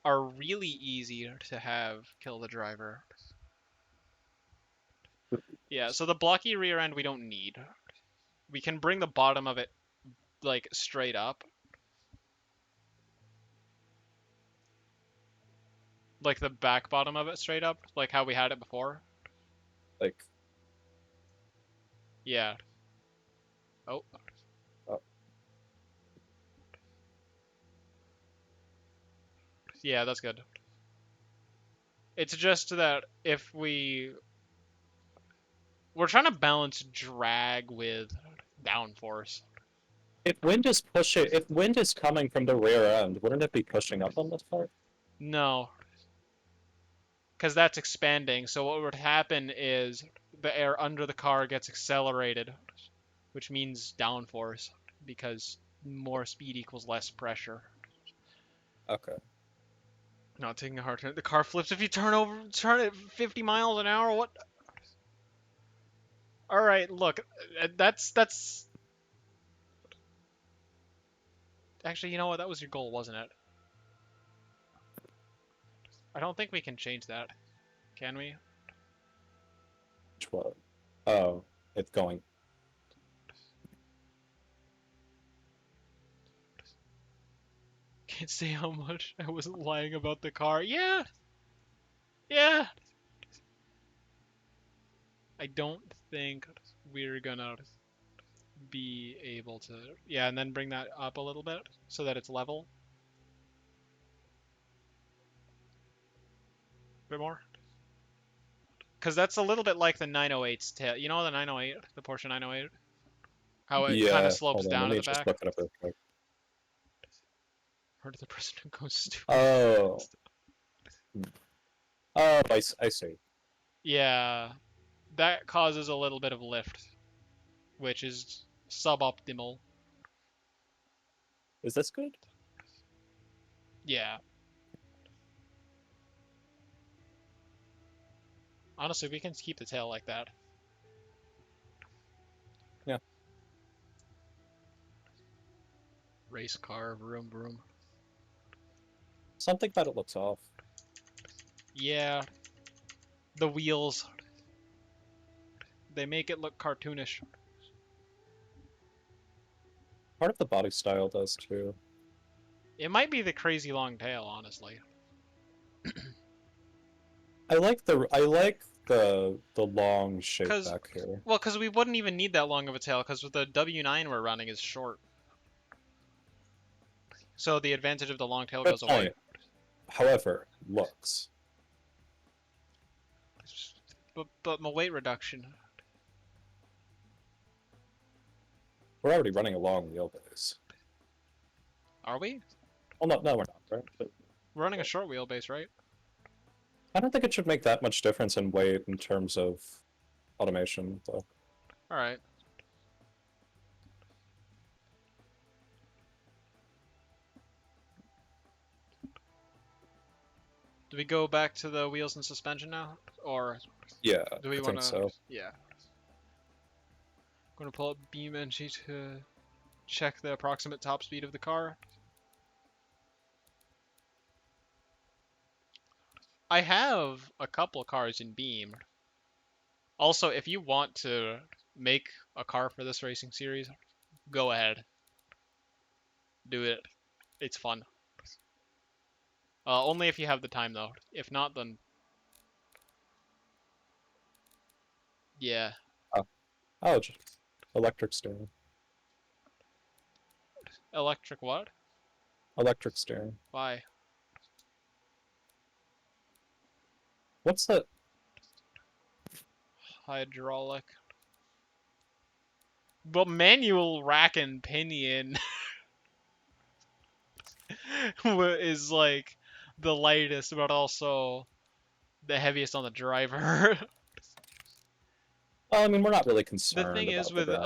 are really easy to have kill the driver? Yeah, so the blocky rear end we don't need. We can bring the bottom of it like straight up. Like the back bottom of it straight up, like how we had it before. like Yeah. Oh, uh, yeah, that's good. It's just that if we're trying to balance drag with downforce. if wind is coming from the rear end, wouldn't it be pushing up on this part? No, because that's expanding. So what would happen is the air under the car gets accelerated, which means downforce because more speed equals less pressure. Okay. Not taking a hard turn. The car flips if you turn it 50 miles an hour. What? All right, look, that's actually, you know what? That was your goal, wasn't it? I don't think we can change that. Can we? Which one? Oh, it's going. Can't say how much I wasn't lying about the car. Yeah, yeah. I don't think we're gonna be able to. Yeah, and then bring that up a little bit so that it's level. A bit more. Because that's a little bit like the 908's tail. You know the 908, the Porsche 908? How it kind of Yeah, slopes hold on, let down at me the just back? look it up real quick. Or did the person go stupid Oh, fast? oh, I see. Yeah, that causes a little bit of lift, which is suboptimal. Is this good? Yeah. Honestly, we can keep the tail like that. Yeah. Race car, vroom vroom. Something about it looks off. Yeah, the wheels, they make it look cartoonish. Part of the body style does too. It might be the crazy long tail, honestly. I like the long shape Cause, back here. well, cause we wouldn't even need that long of a tail, cause the W9 we're running is short. So the advantage of the long tail Good goes away. point. However, looks. But my weight reduction. We're already running a long wheelbase. Are we? Well, no, we're not, right? But We're running a short wheelbase, right? I don't think it should make that much difference in weight in terms of automation, though. All right. Do we go back to the wheels and suspension now, or Yeah, do we I want think to? so. Yeah. I'm gonna pull up BeamNG to check the approximate top speed of the car. I have a couple cars in Beam. Also, if you want to make a car for this racing series, go ahead. Do it. It's fun. Only if you have the time, though. If not, then yeah. Oh, oh, electric steering. Electric what? Electric steering. Why? What's that? Hydraulic. But manual rack and pinion is like the lightest, but also the heaviest on the driver. Well, I mean, we're not really The thing concerned is about the with driver.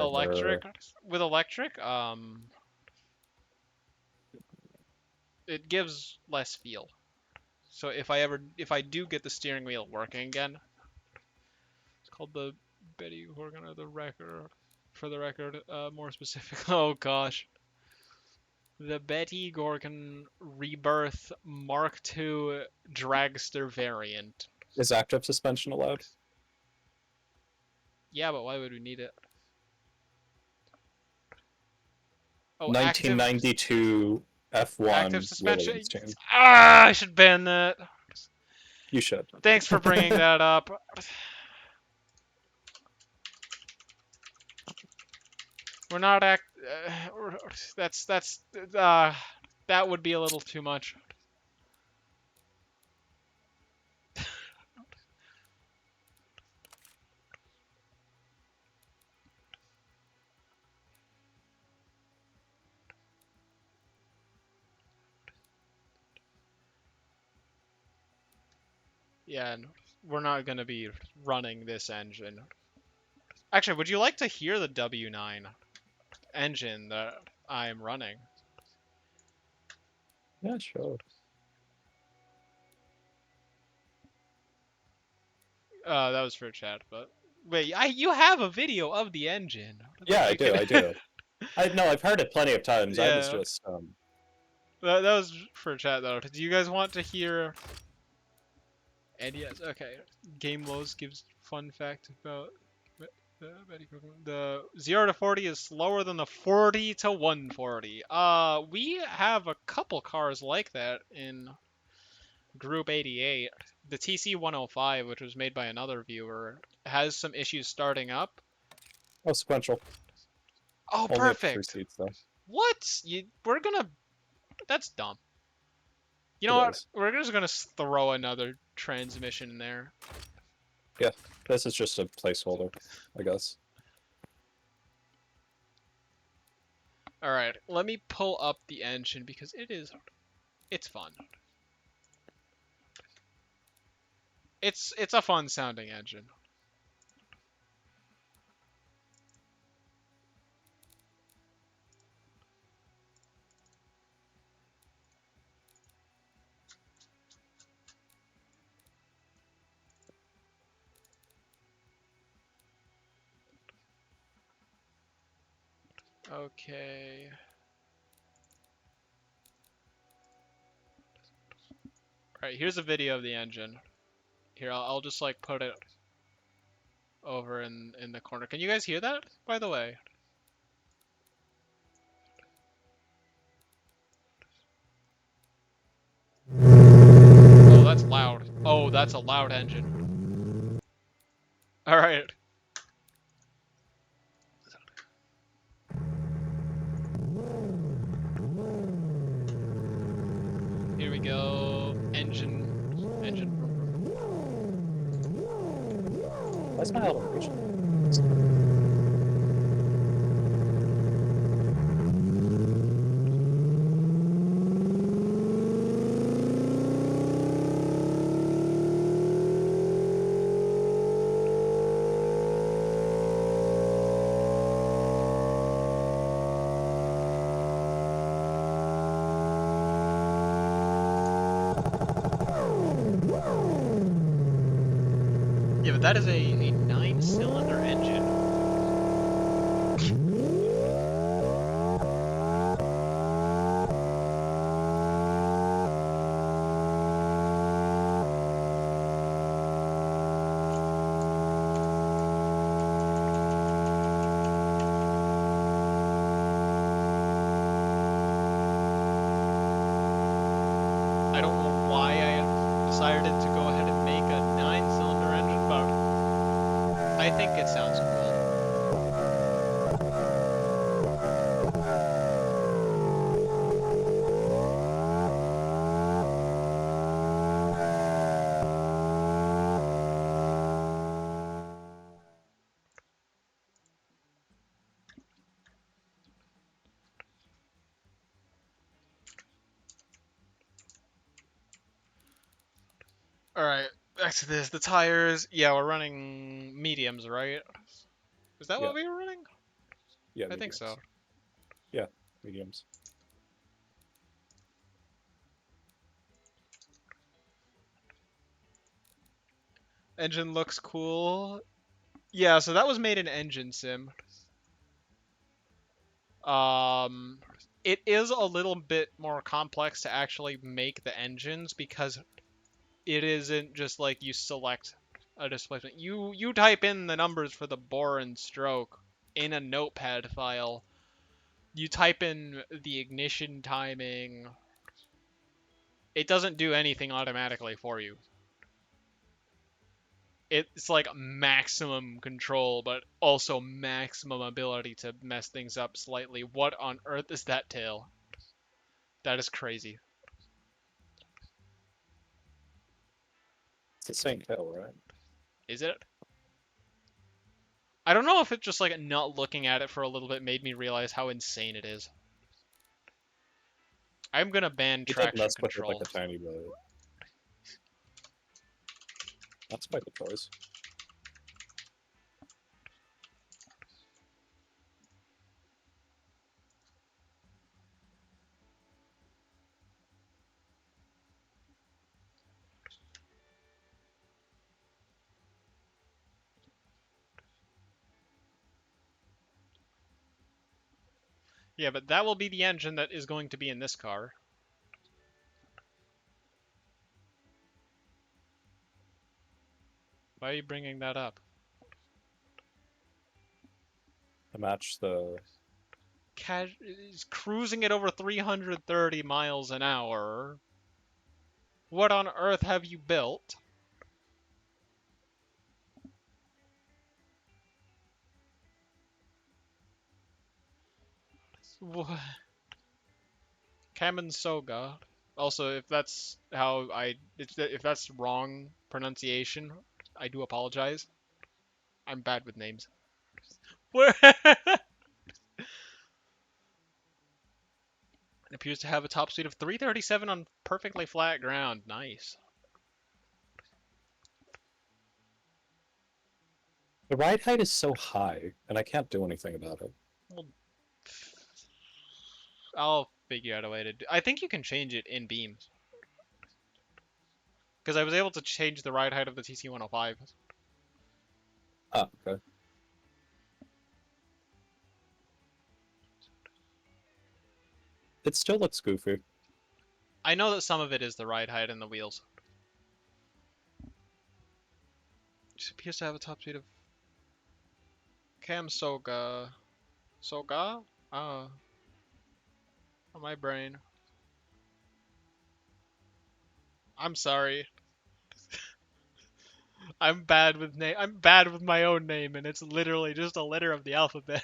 electric, it gives less feel. So if I do get the steering wheel working again, it's called the Betty Horgan or the record. For the record, more specific. Oh gosh. The Betty Gorgon Rebirth Mark II Dragster variant. Is active suspension allowed? Yeah, but why would we need it? Oh, active 1992 active F1 suspension. Williams team. Ah, I should ban that. You should. Thanks for bringing that up. We're not that's that would be a little too much. Yeah, and we're not gonna be running this engine. Actually, would you like to hear the W9 engine that I'm running? Yeah, sure. That was for chat, but wait, you have a video of the engine. Yeah, I You do. could- I do. I know. I've heard it plenty of times. I was Yeah, just that was for chat though. Do you guys want to hear? And yes, okay. Game Lows gives fun fact about the 0 to 40 is slower than the 40 to 140. We have a couple cars like that in Group 88. The TC 105, which was made by another viewer, has some issues starting up. oh, sequential. Oh, Only up to 3 perfect. seats though. What? We're gonna. That's dumb. You know It what? is. We're just gonna throw another transmission in there. Yeah, this is just a placeholder, I guess. All right, let me pull up the engine because it's fun. It's a fun sounding engine. Okay. All right, here's a video of the engine. Here, I'll just like put it over in the corner. Can you guys hear that, by the way? Oh, that's loud. Oh, that's a loud engine. All right. Here we go. Engine. Why's my elevation? but that is a 9-cylinder engine. I don't know why I decided to go ahead and make a 9-cylinder engine, but I think it sounds cool. Alright, back to this. The tires, yeah, we're running mediums, right? Is that Yeah, what we were running? yeah, I think so. mediums. Yeah, mediums. Engine looks cool. Yeah, so that was made in Engine Sim. Um, it is a little bit more complex to actually make the engines because it isn't just like you select a displacement. You type in the numbers for the bore and stroke in a notepad file. You type in the ignition timing. It doesn't do anything automatically for you. It's like maximum control, but also maximum ability to mess things up slightly. What on earth is that tail? That is crazy. It's the same tail, right? Is it? I don't know if it just like not looking at it for a little bit made me realize how insane it is. I'm gonna ban He did traction mess with it like control. a tiny bit. That's quite the choice. Yeah, but that will be the engine that is going to be in this car. Why are you bringing that up? To match the Is cruising at over 330 miles an hour. What on earth have you built? Kamen Soga. Also, if that's how if that's wrong pronunciation, I do apologize. I'm bad with names. Where? It appears to have a top speed of 337 on perfectly flat ground. Nice. the ride height is so high, and I can't do anything about it. Well, I'll figure out a way to do. I think you can change it in beams because I was able to change the ride height of the TC-105. Ah, okay. It still looks goofy. I know that some of it is the ride height and the wheels. It appears to have a top speed of Cam Soga. Soga? Uh, on my brain. I'm sorry. I'm bad with name. I'm bad with my own name, and it's literally just a letter of the alphabet.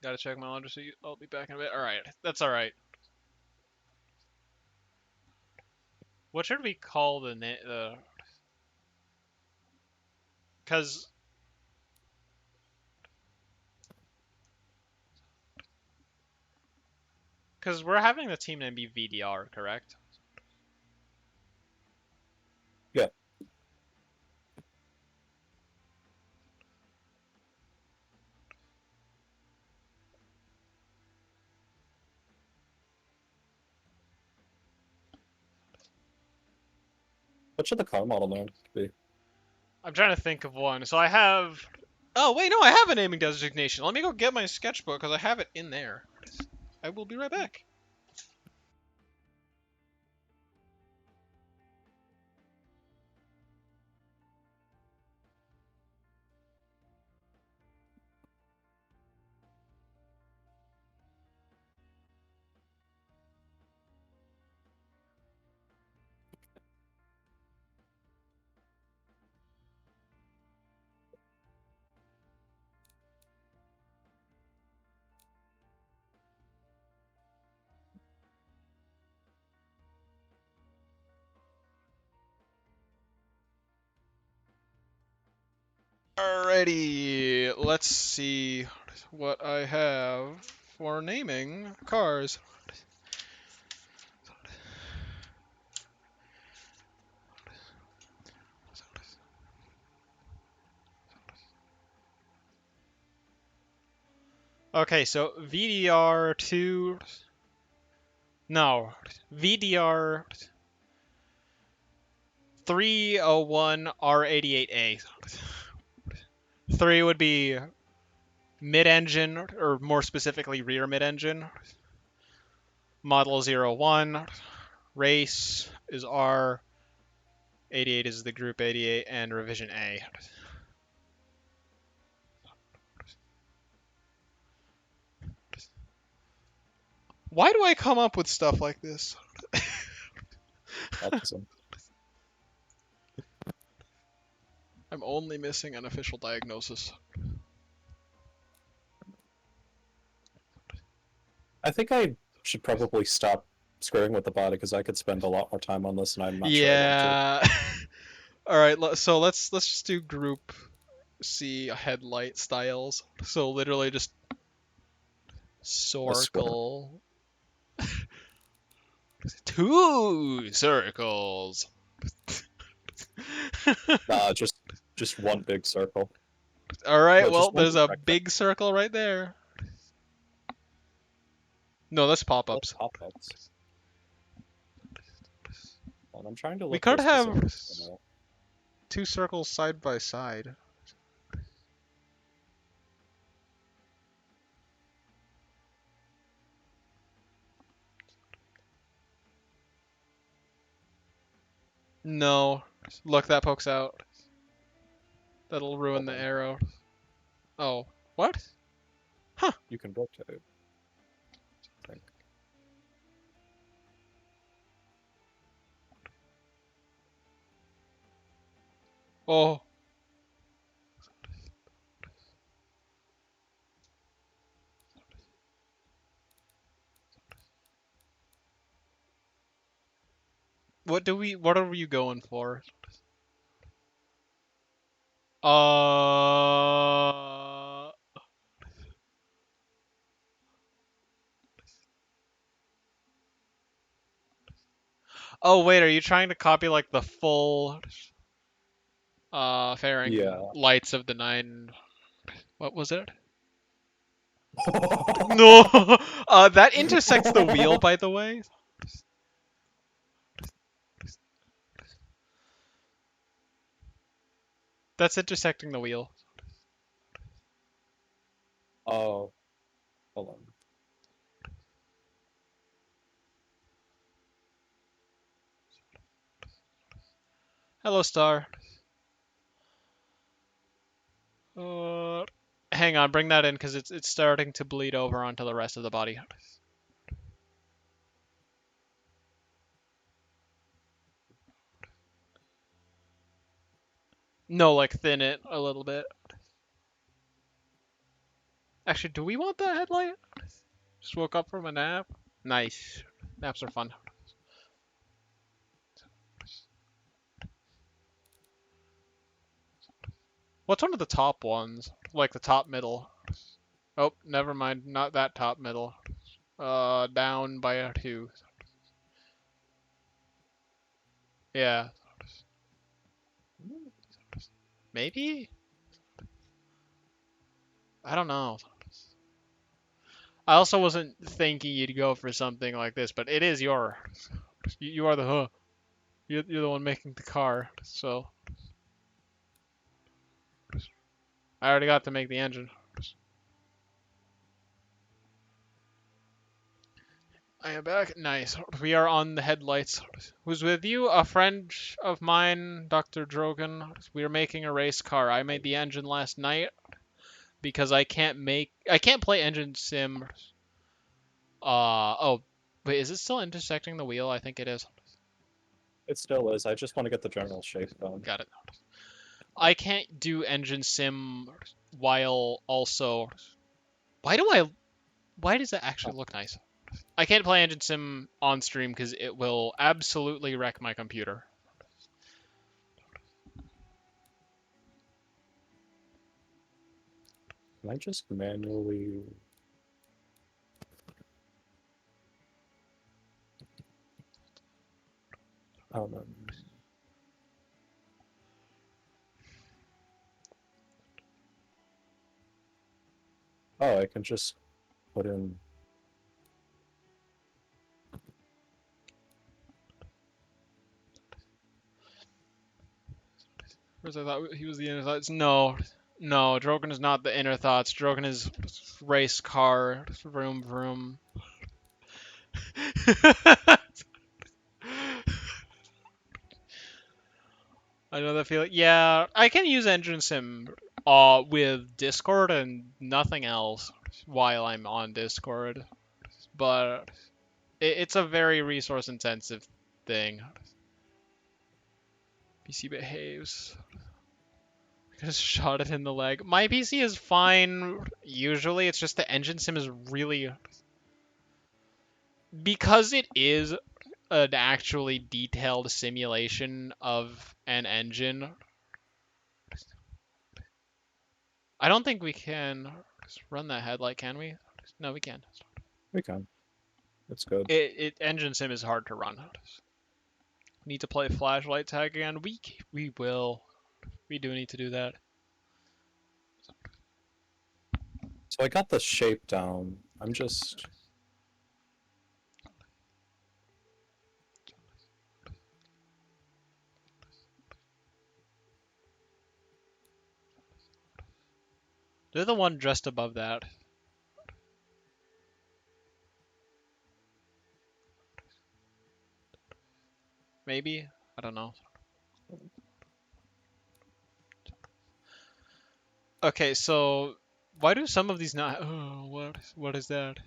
Gotta check my laundry, so I'll be back in a bit. All right, that's all right. What should we call the name? Because we're having the team name be VDR, correct? Yeah. What should the car model name be? I'm trying to think of one. So I have. Oh wait, no, I have a naming designation. Let me go get my sketchbook because I have it in there. I will be right back. Alrighty, let's see what I have for naming cars. Okay, so VDR2. No, VDR 301 R88A. 3 would be mid-engine, or more specifically rear mid-engine. Model 01. Race is R. 88 is the Group 88, and Revision A. Why do I come up with stuff like this? Autism. I'm only missing an official diagnosis. I think I should probably stop screwing with the body because I could spend a lot more time on this, and I'm not sure I want to. Yeah. All right. So let's just do Group C headlight styles. So literally just A square. circle. Two circles. Nah, just one big circle. All right. No, Well, just one there's big a rectangle. big circle right there. No, that's That's pop-ups. pop-ups. And I'm trying to We look for could a specific have one. two circles side by side. No. Look, that pokes out. That'll ruin Hold the on. arrow. Oh, what? You can rotate. I think. Oh. What are you going for? Uh Oh wait, are you trying to copy like the full fairing Yeah. lights of the nine, what was it? No. That intersects the wheel, by the way. That's intersecting the wheel. Oh, hold on. Hello, Star. Hang on, bring that in because it's starting to bleed over onto the rest of the body. No, like thin it a little bit. Actually, do we want that headlight? Just woke up from a nap. Nice. Naps are fun. What's one of the top ones? Like the top middle. Oh, never mind. Not that top middle. Down by a two. Yeah. Maybe? I don't know. I also wasn't thinking you'd go for something like this, but it is your. You are the huh. You're the one making the car, so I already got to make the engine. I am back. Nice. We are on the headlights. Who's with you? A friend of mine, Dr. Drogan. We are making a race car. I made the engine last night because I can't play engine sim. Oh, wait, is it still intersecting the wheel? I think it is. It still is. I just want to get the general shape done. Got it. I can't do engine sim while also. Why does that actually look nice? I can't play engine sim on stream because it will absolutely wreck my computer. Can I just manually? Oh no. Oh, I can just put in. Whereas I thought he was the inner thoughts. No, no, Drogon is not the inner thoughts. Drogon is race car, vroom vroom. I know that feeling. Yeah, I can use Engine Sim with Discord and nothing else while I'm on Discord, but it's a very resource intensive thing. PC behaves. I just shot it in the leg. My PC is fine usually. It's just the Engine Sim is really because it is an actually detailed simulation of an engine. I don't think we can run that headlight, can we? No, we can. We can. It's good. Engine sim is hard to run. Need to play flashlight tag again. We will. We do need to do that. So I got the shape down. I'm just. They're the one just above that. Maybe? I don't know. Okay, so why do some of these not? Oh, what is that?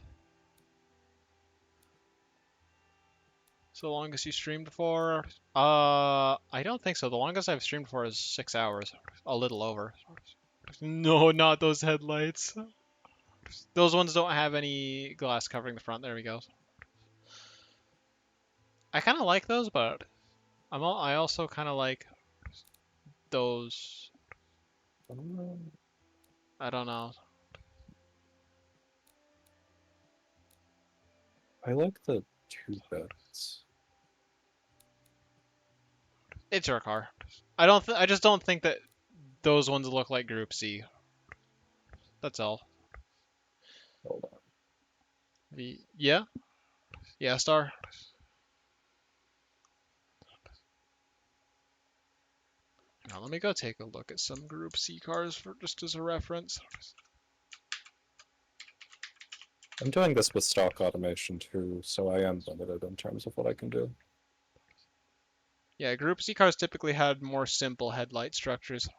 So the longest you streamed for? I don't think so. The longest I've streamed for is 6 hours, a little over. No, not those headlights. Those ones don't have any glass covering the front. There we go. I kind of like those, but I also kind of like those. I don't know. I like the two beds. It's your car. I just don't think that those ones look like Group C. That's all. Hold on. Yeah, yeah, Star. Now let me go take a look at some Group C cars for just as a reference. I'm doing this with stock automation too, so I am limited in terms of what I can do. Yeah, Group C cars typically had more simple headlight structures.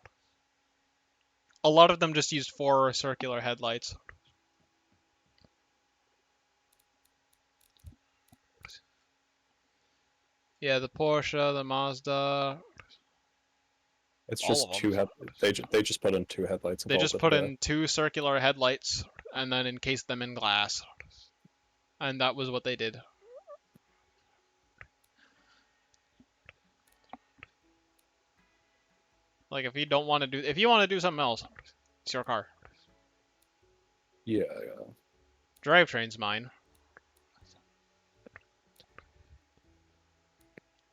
A lot of them just used four circular headlights. Yeah, the Porsche, the Mazda, It's all just of them. two head. They just put in two headlights and They called just it put a day. in two circular headlights and then encased them in glass. And that was what they did. Like if you want to do something else, it's your car. Yeah, yeah. Drivetrain's mine.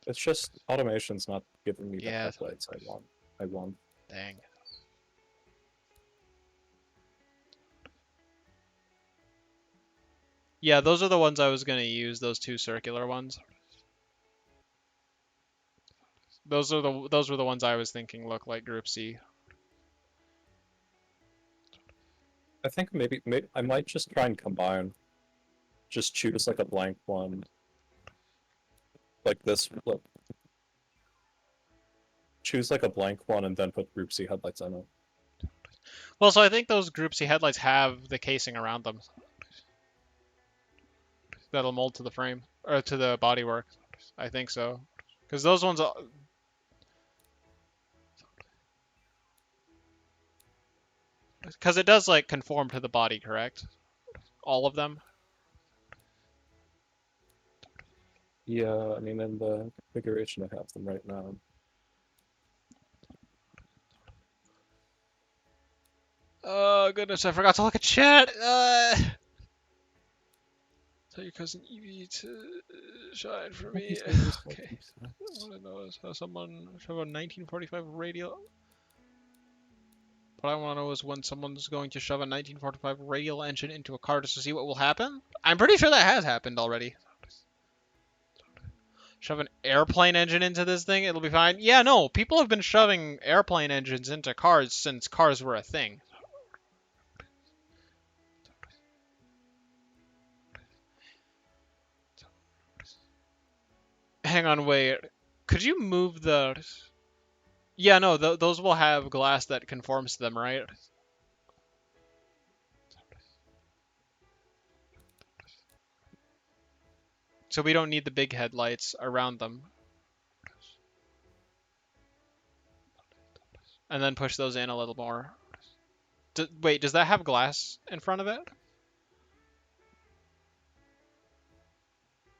It's just automation's not giving me the Yeah, headlights I want. I want. dang. Yeah, those are the ones I was gonna use, those two circular ones. Those were the ones I was thinking look like Group C. I think maybe I might just try and combine. Just choose like a blank one, like this. Look, choose like a blank one and then put Group C headlights on it. Well, so I think those Group C headlights have the casing around them that'll mold to the frame or to the bodywork. I think so, because those ones, because it does like conform to the body, correct? All of them. Yeah, I mean in the configuration I have them right now. Oh goodness, I forgot to look at chat. Tell your cousin Evie to shine for me. Okay. I want to know is how someone shove a 1945 radial. What I want to know is when someone's going to shove a 1945 radial engine into a car just to see what will happen. I'm pretty sure that has happened already. Shove an airplane engine into this thing, it'll be fine. Yeah, no, people have been shoving airplane engines into cars since cars were a thing. Hang on, wait. Could you move the... Yeah, no, those will have glass that conforms to them, right? So we don't need the big headlights around them. And then push those in a little more. Wait, does that have glass in front of it?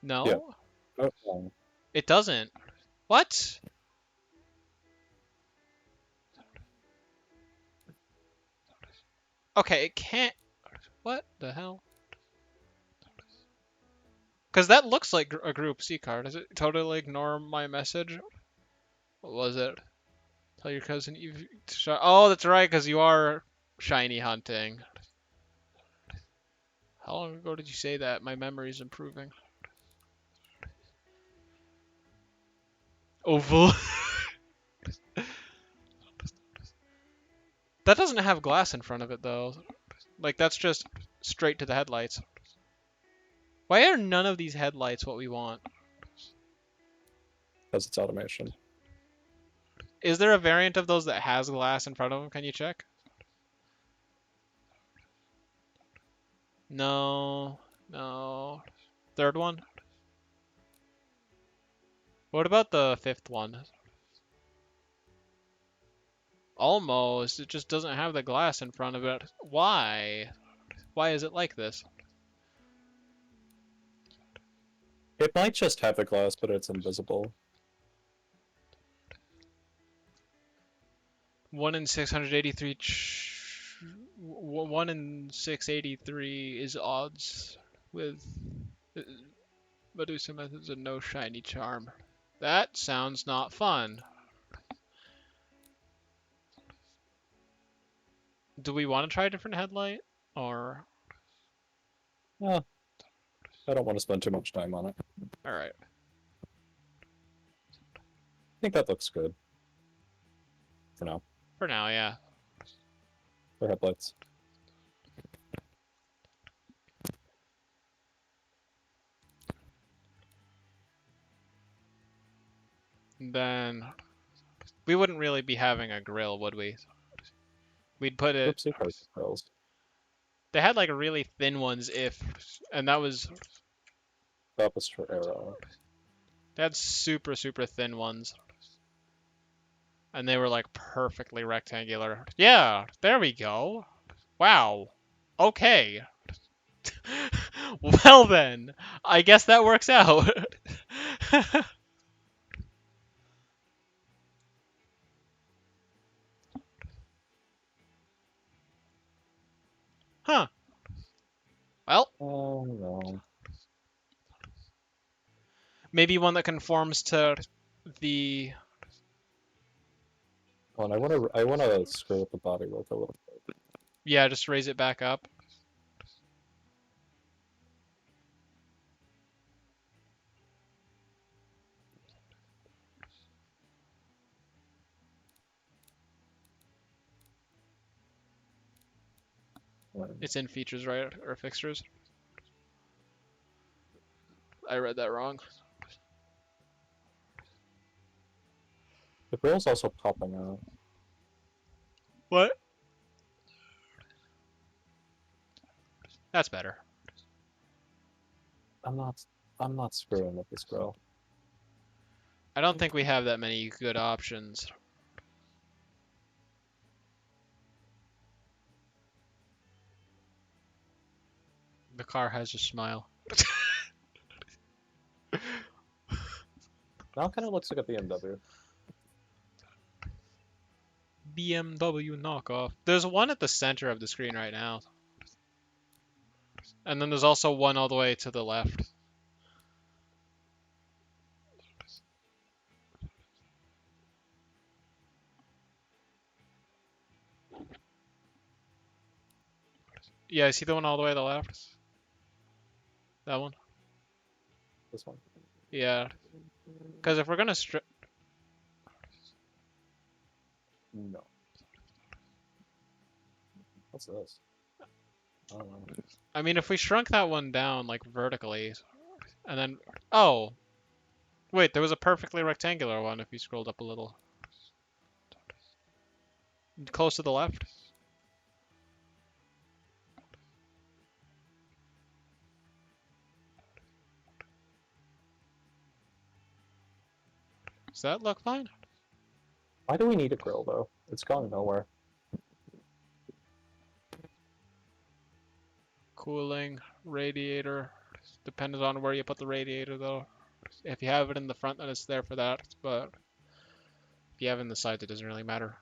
Yeah. No? Oh, It doesn't. What? Okay, it can't... What the hell? Because that looks like a Group C car. Does it totally ignore my message? What was it? Tell your cousin you... Oh, that's right, because you are shiny hunting. How long ago did you say that? My memory's improving. Oval. That doesn't have glass in front of it, though. Like, that's just straight to the headlights. Why are none of these headlights what we want? because it's automation. Is there a variant of those that has glass in front of them? Can you check? No. No. Third one? What about the fifth one? Almost. It just doesn't have the glass in front of it. Why? Why is it like this? It might just have the glass, but it's invisible. 1 in 683. 1 in 683 is odds with Medusa methods and no shiny charm. That sounds not fun. Do we want to try a different headlight? Or... Yeah, I don't want to spend too much time on it. Alright. I think that looks good. For now. For now, yeah. For headlights. Then... We wouldn't really be having a grill, would we? We'd put it... Oopsie, grills. They had like really thin ones if... And that was... That was for arrow. They had super, super thin ones. And they were like perfectly rectangular. Yeah, there we go. Wow. Okay. Well then, I guess that works out. Huh. Well, Oh no. maybe one that conforms to the... Well, I wanna screw with the bodywork a little bit. Yeah, just raise it back up. It's in features, right? Or fixtures? I read that wrong. The grill's also popping out. What? That's better. I'm not. I'm not screwing with this grill. I don't think we have that many good options. The car has a smile. Now it kind of looks like a BMW. BMW knockoff. There's one at the center of the screen right now. And then there's also one all the way to the left. Yeah, I see the one all the way to the left. That one. This one. Yeah. Because if we're gonna No. What's this? I don't know. I mean, if we shrunk that one down like vertically, and then oh, wait, there was a perfectly rectangular one. If you scrolled up a little, close to the left. Does that look fine? Why do we need a grill though? It's going nowhere. Cooling, radiator. Depends on where you put the radiator though. If you have it in the front, then it's there for that. But if you have it in the sides, it doesn't really matter.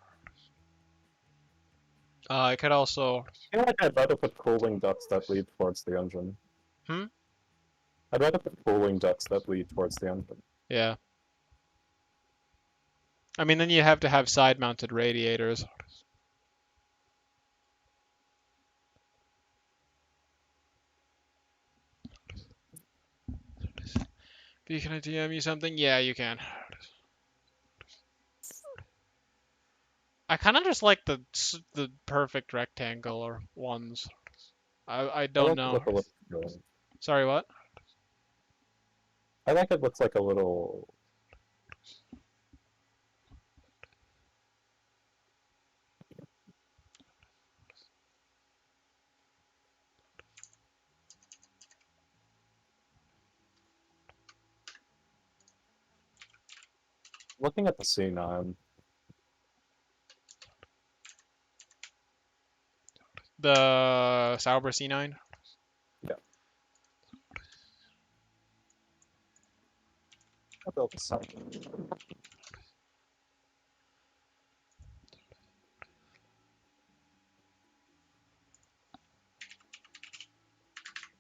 I could also. I feel like I'd rather put cooling ducts that lead towards the engine. Hmm? I'd rather put cooling ducts that lead towards the engine. Yeah. I mean, then you have to have side-mounted radiators. Can I DM you something? Yeah, you can. I kind of just like the perfect rectangular ones. I I don't like it know. with a little. Sorry, what? I like it with like a little. Looking at the C9, The Sauber C9. yeah, I built the section.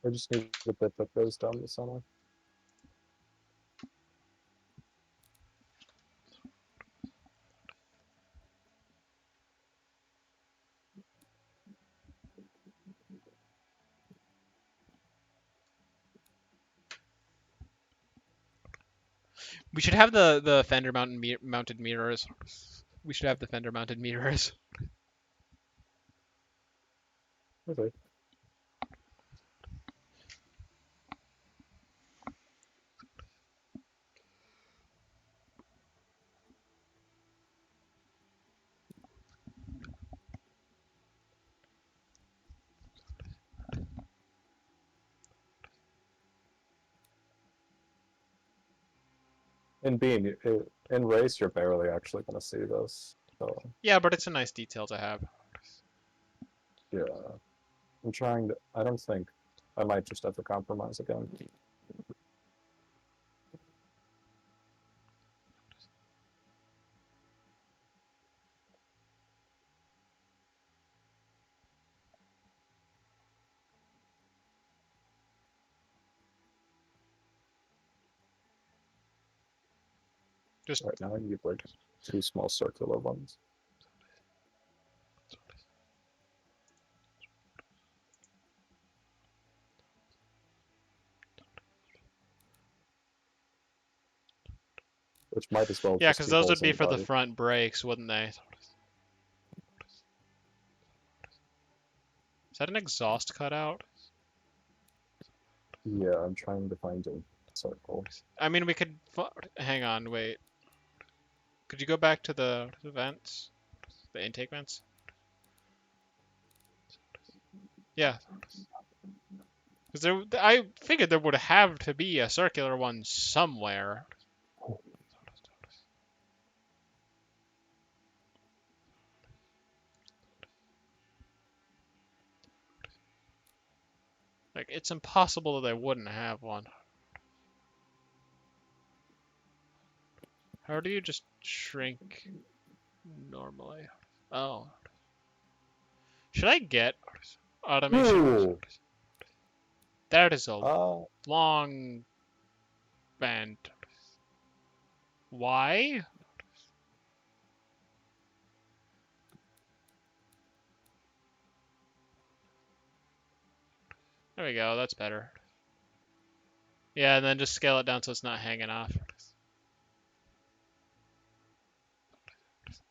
I just need a bit that goes down the center. We should have the fender mounted mirrors. We should have the fender mounted mirrors. Okay. In Beam, in race, you're barely actually going to see this. So Yeah, but it's a nice detail to have. yeah, I'm trying to. I don't think I might just have to compromise again. Just Right now, I need like two small circular ones. Which might as well yeah, just because be those would holes in be the for the body. front brakes, wouldn't they? Is that an exhaust cutout? Yeah, I'm trying to find a circle. I mean, we could. Hang on, wait. Could you go back to the vents? The intake vents? Yeah. Because I figured there would have to be a circular one somewhere. Like, it's impossible that they wouldn't have one. How do you just shrink normally? Oh. Should I get automation? Ooh. That is a Uh, long band. Why? There we go, that's better. Yeah, and then just scale it down so it's not hanging off.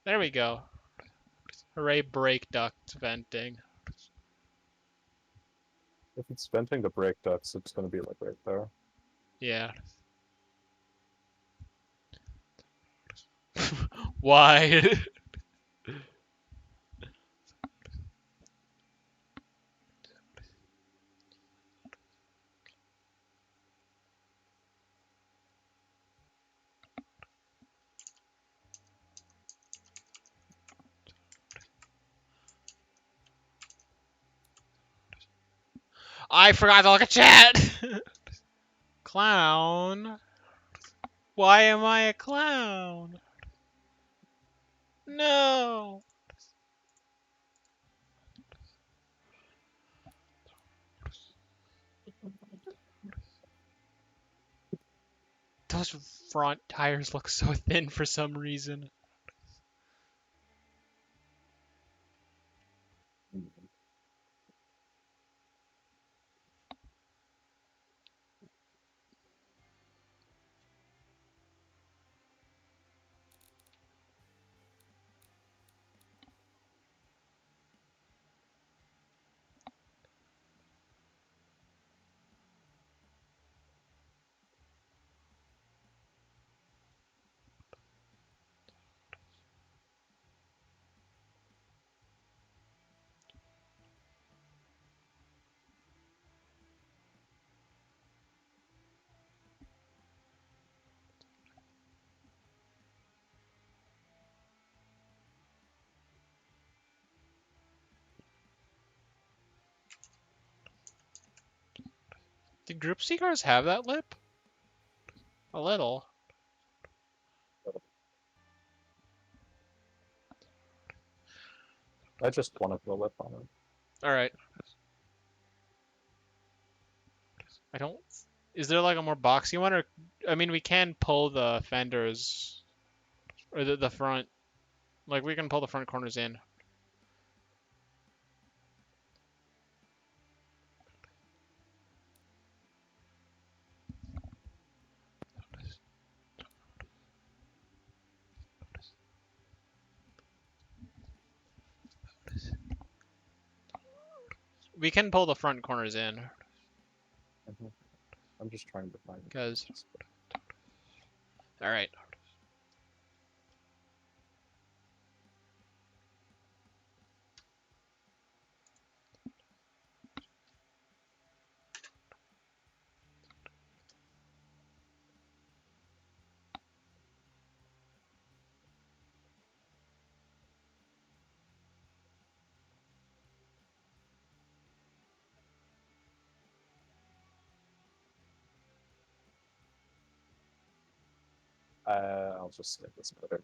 There we go. Hooray, brake duct venting. if it's venting the brake ducts, it's gonna be like right there. Yeah. Why? I forgot to look at chat! Clown. Why am I a clown? No! Those front tires look so thin for some reason. Do group C cars have that lip? A little. I just want to put a lip on it. Alright. I don't. Is there like a more boxy one? Or, I mean, we can pull the fenders. Or the front. Like, we can pull the front corners in. We can pull the front corners in. I'm just trying to find Because. it. Alright. I'll just make this better.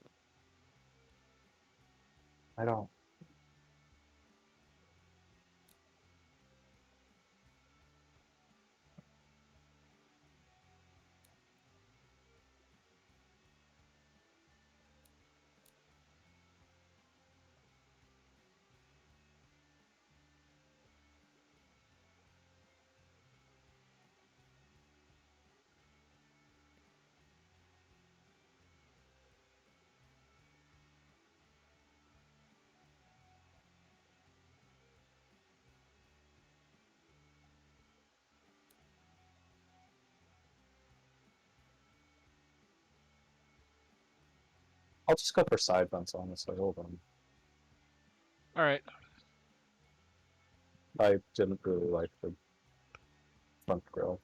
I don't. I'll just go for side vents, honestly. Hold on. Alright. I didn't really like the front grill.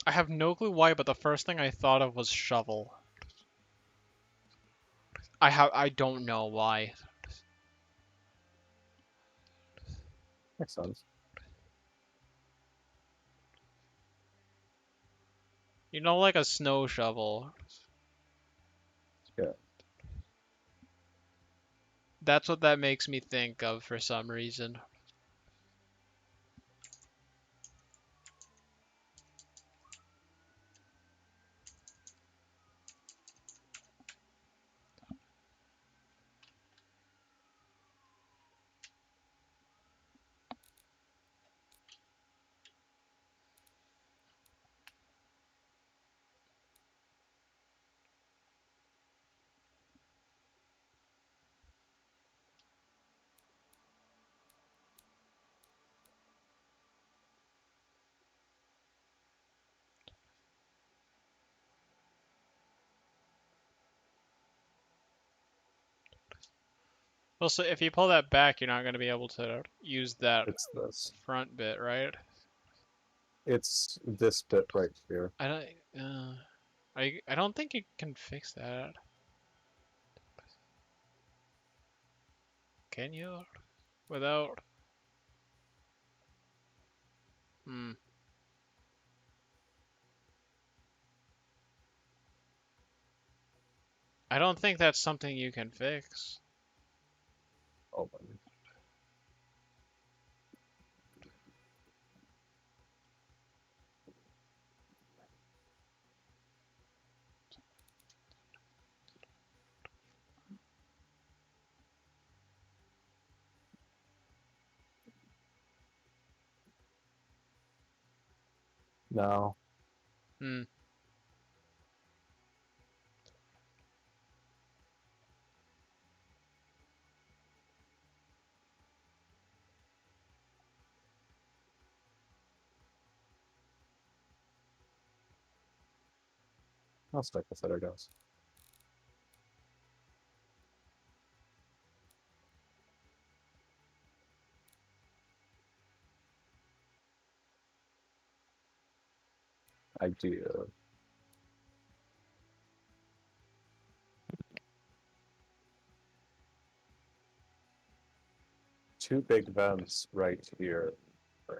I have no clue why, but the first thing I thought of was shovel. I don't know why. Makes sense. You know, like a snow shovel. Yeah. That's what that makes me think of for some reason. Well, so if you pull that back, you're not going to be able to use that It's this. front bit, right? It's this bit right here. I don't. I don't think you can fix that. Can you? Without. Hmm. I don't think that's something you can fix. Oh, buddy. No. Hmm. I'll stick with it, I guess. Idea. Two big vents right here. Right.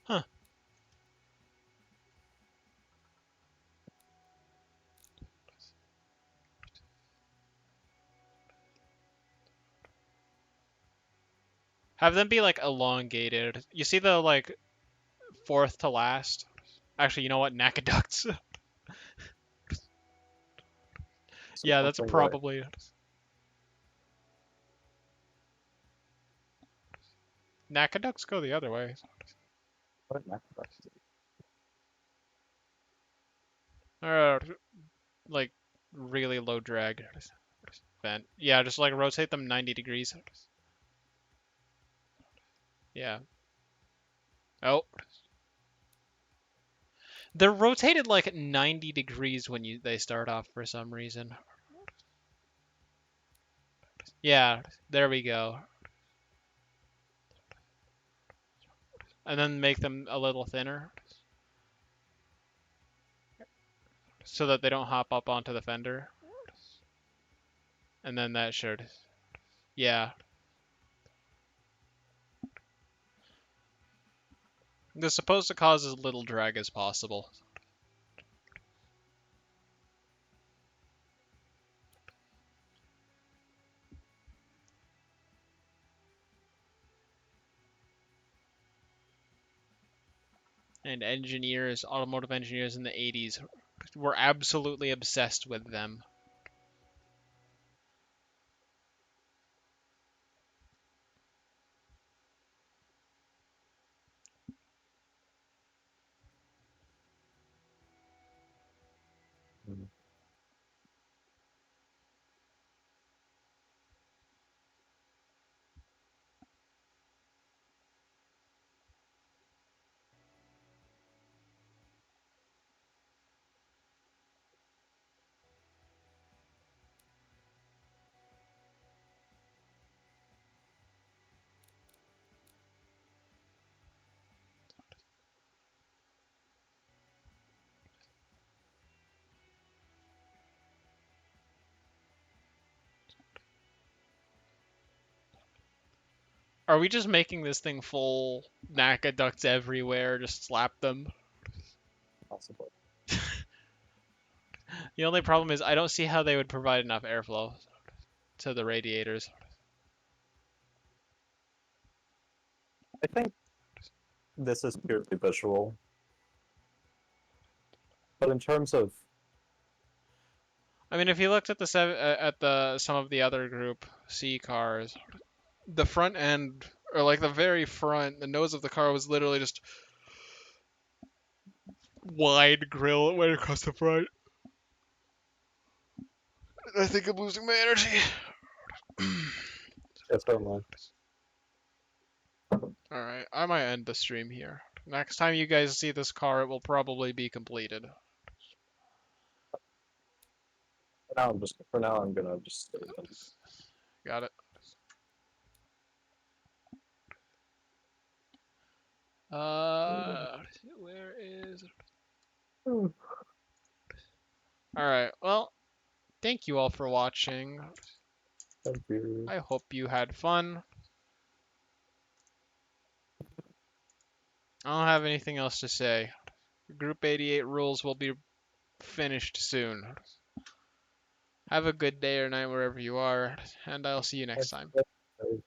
Huh. Have them be like elongated. You see the like fourth to last? Actually, you know what? Nakaducts. So Yeah, that's something right. probably. Nakaducts go the other way. What next? Or like really low drag vent. Yeah, just like rotate them 90 degrees. Yeah. Oh, they're rotated like 90 degrees when they start off for some reason. Yeah, there we go. And then make them a little thinner so that they don't hop up onto the fender. And then that should, yeah. They're supposed to cause as little drag as possible. And engineers, automotive engineers in the 80s were absolutely obsessed with them. Are we just making this thing full NACA ducts everywhere? Just slap them? Possibly. The only problem is I don't see how they would provide enough airflow to the radiators. I think this is purely visual. But in terms of I mean, if you looked at the some of the other Group C cars, the front end or like the very front, the nose of the car was literally just wide grill that went across the front. I think I'm losing my energy. yes, certainly. All right, I might end the stream here. Next time you guys see this car, it will probably be completed. For now I'm gonna just save them. Got it. Where is? Hmm. All right. Well, thank you all for watching. Thank you. I hope you had fun. I don't have anything else to say. Group 88 rules will be finished soon. Have a good day or night wherever you are, and I'll see you next time. Thanks.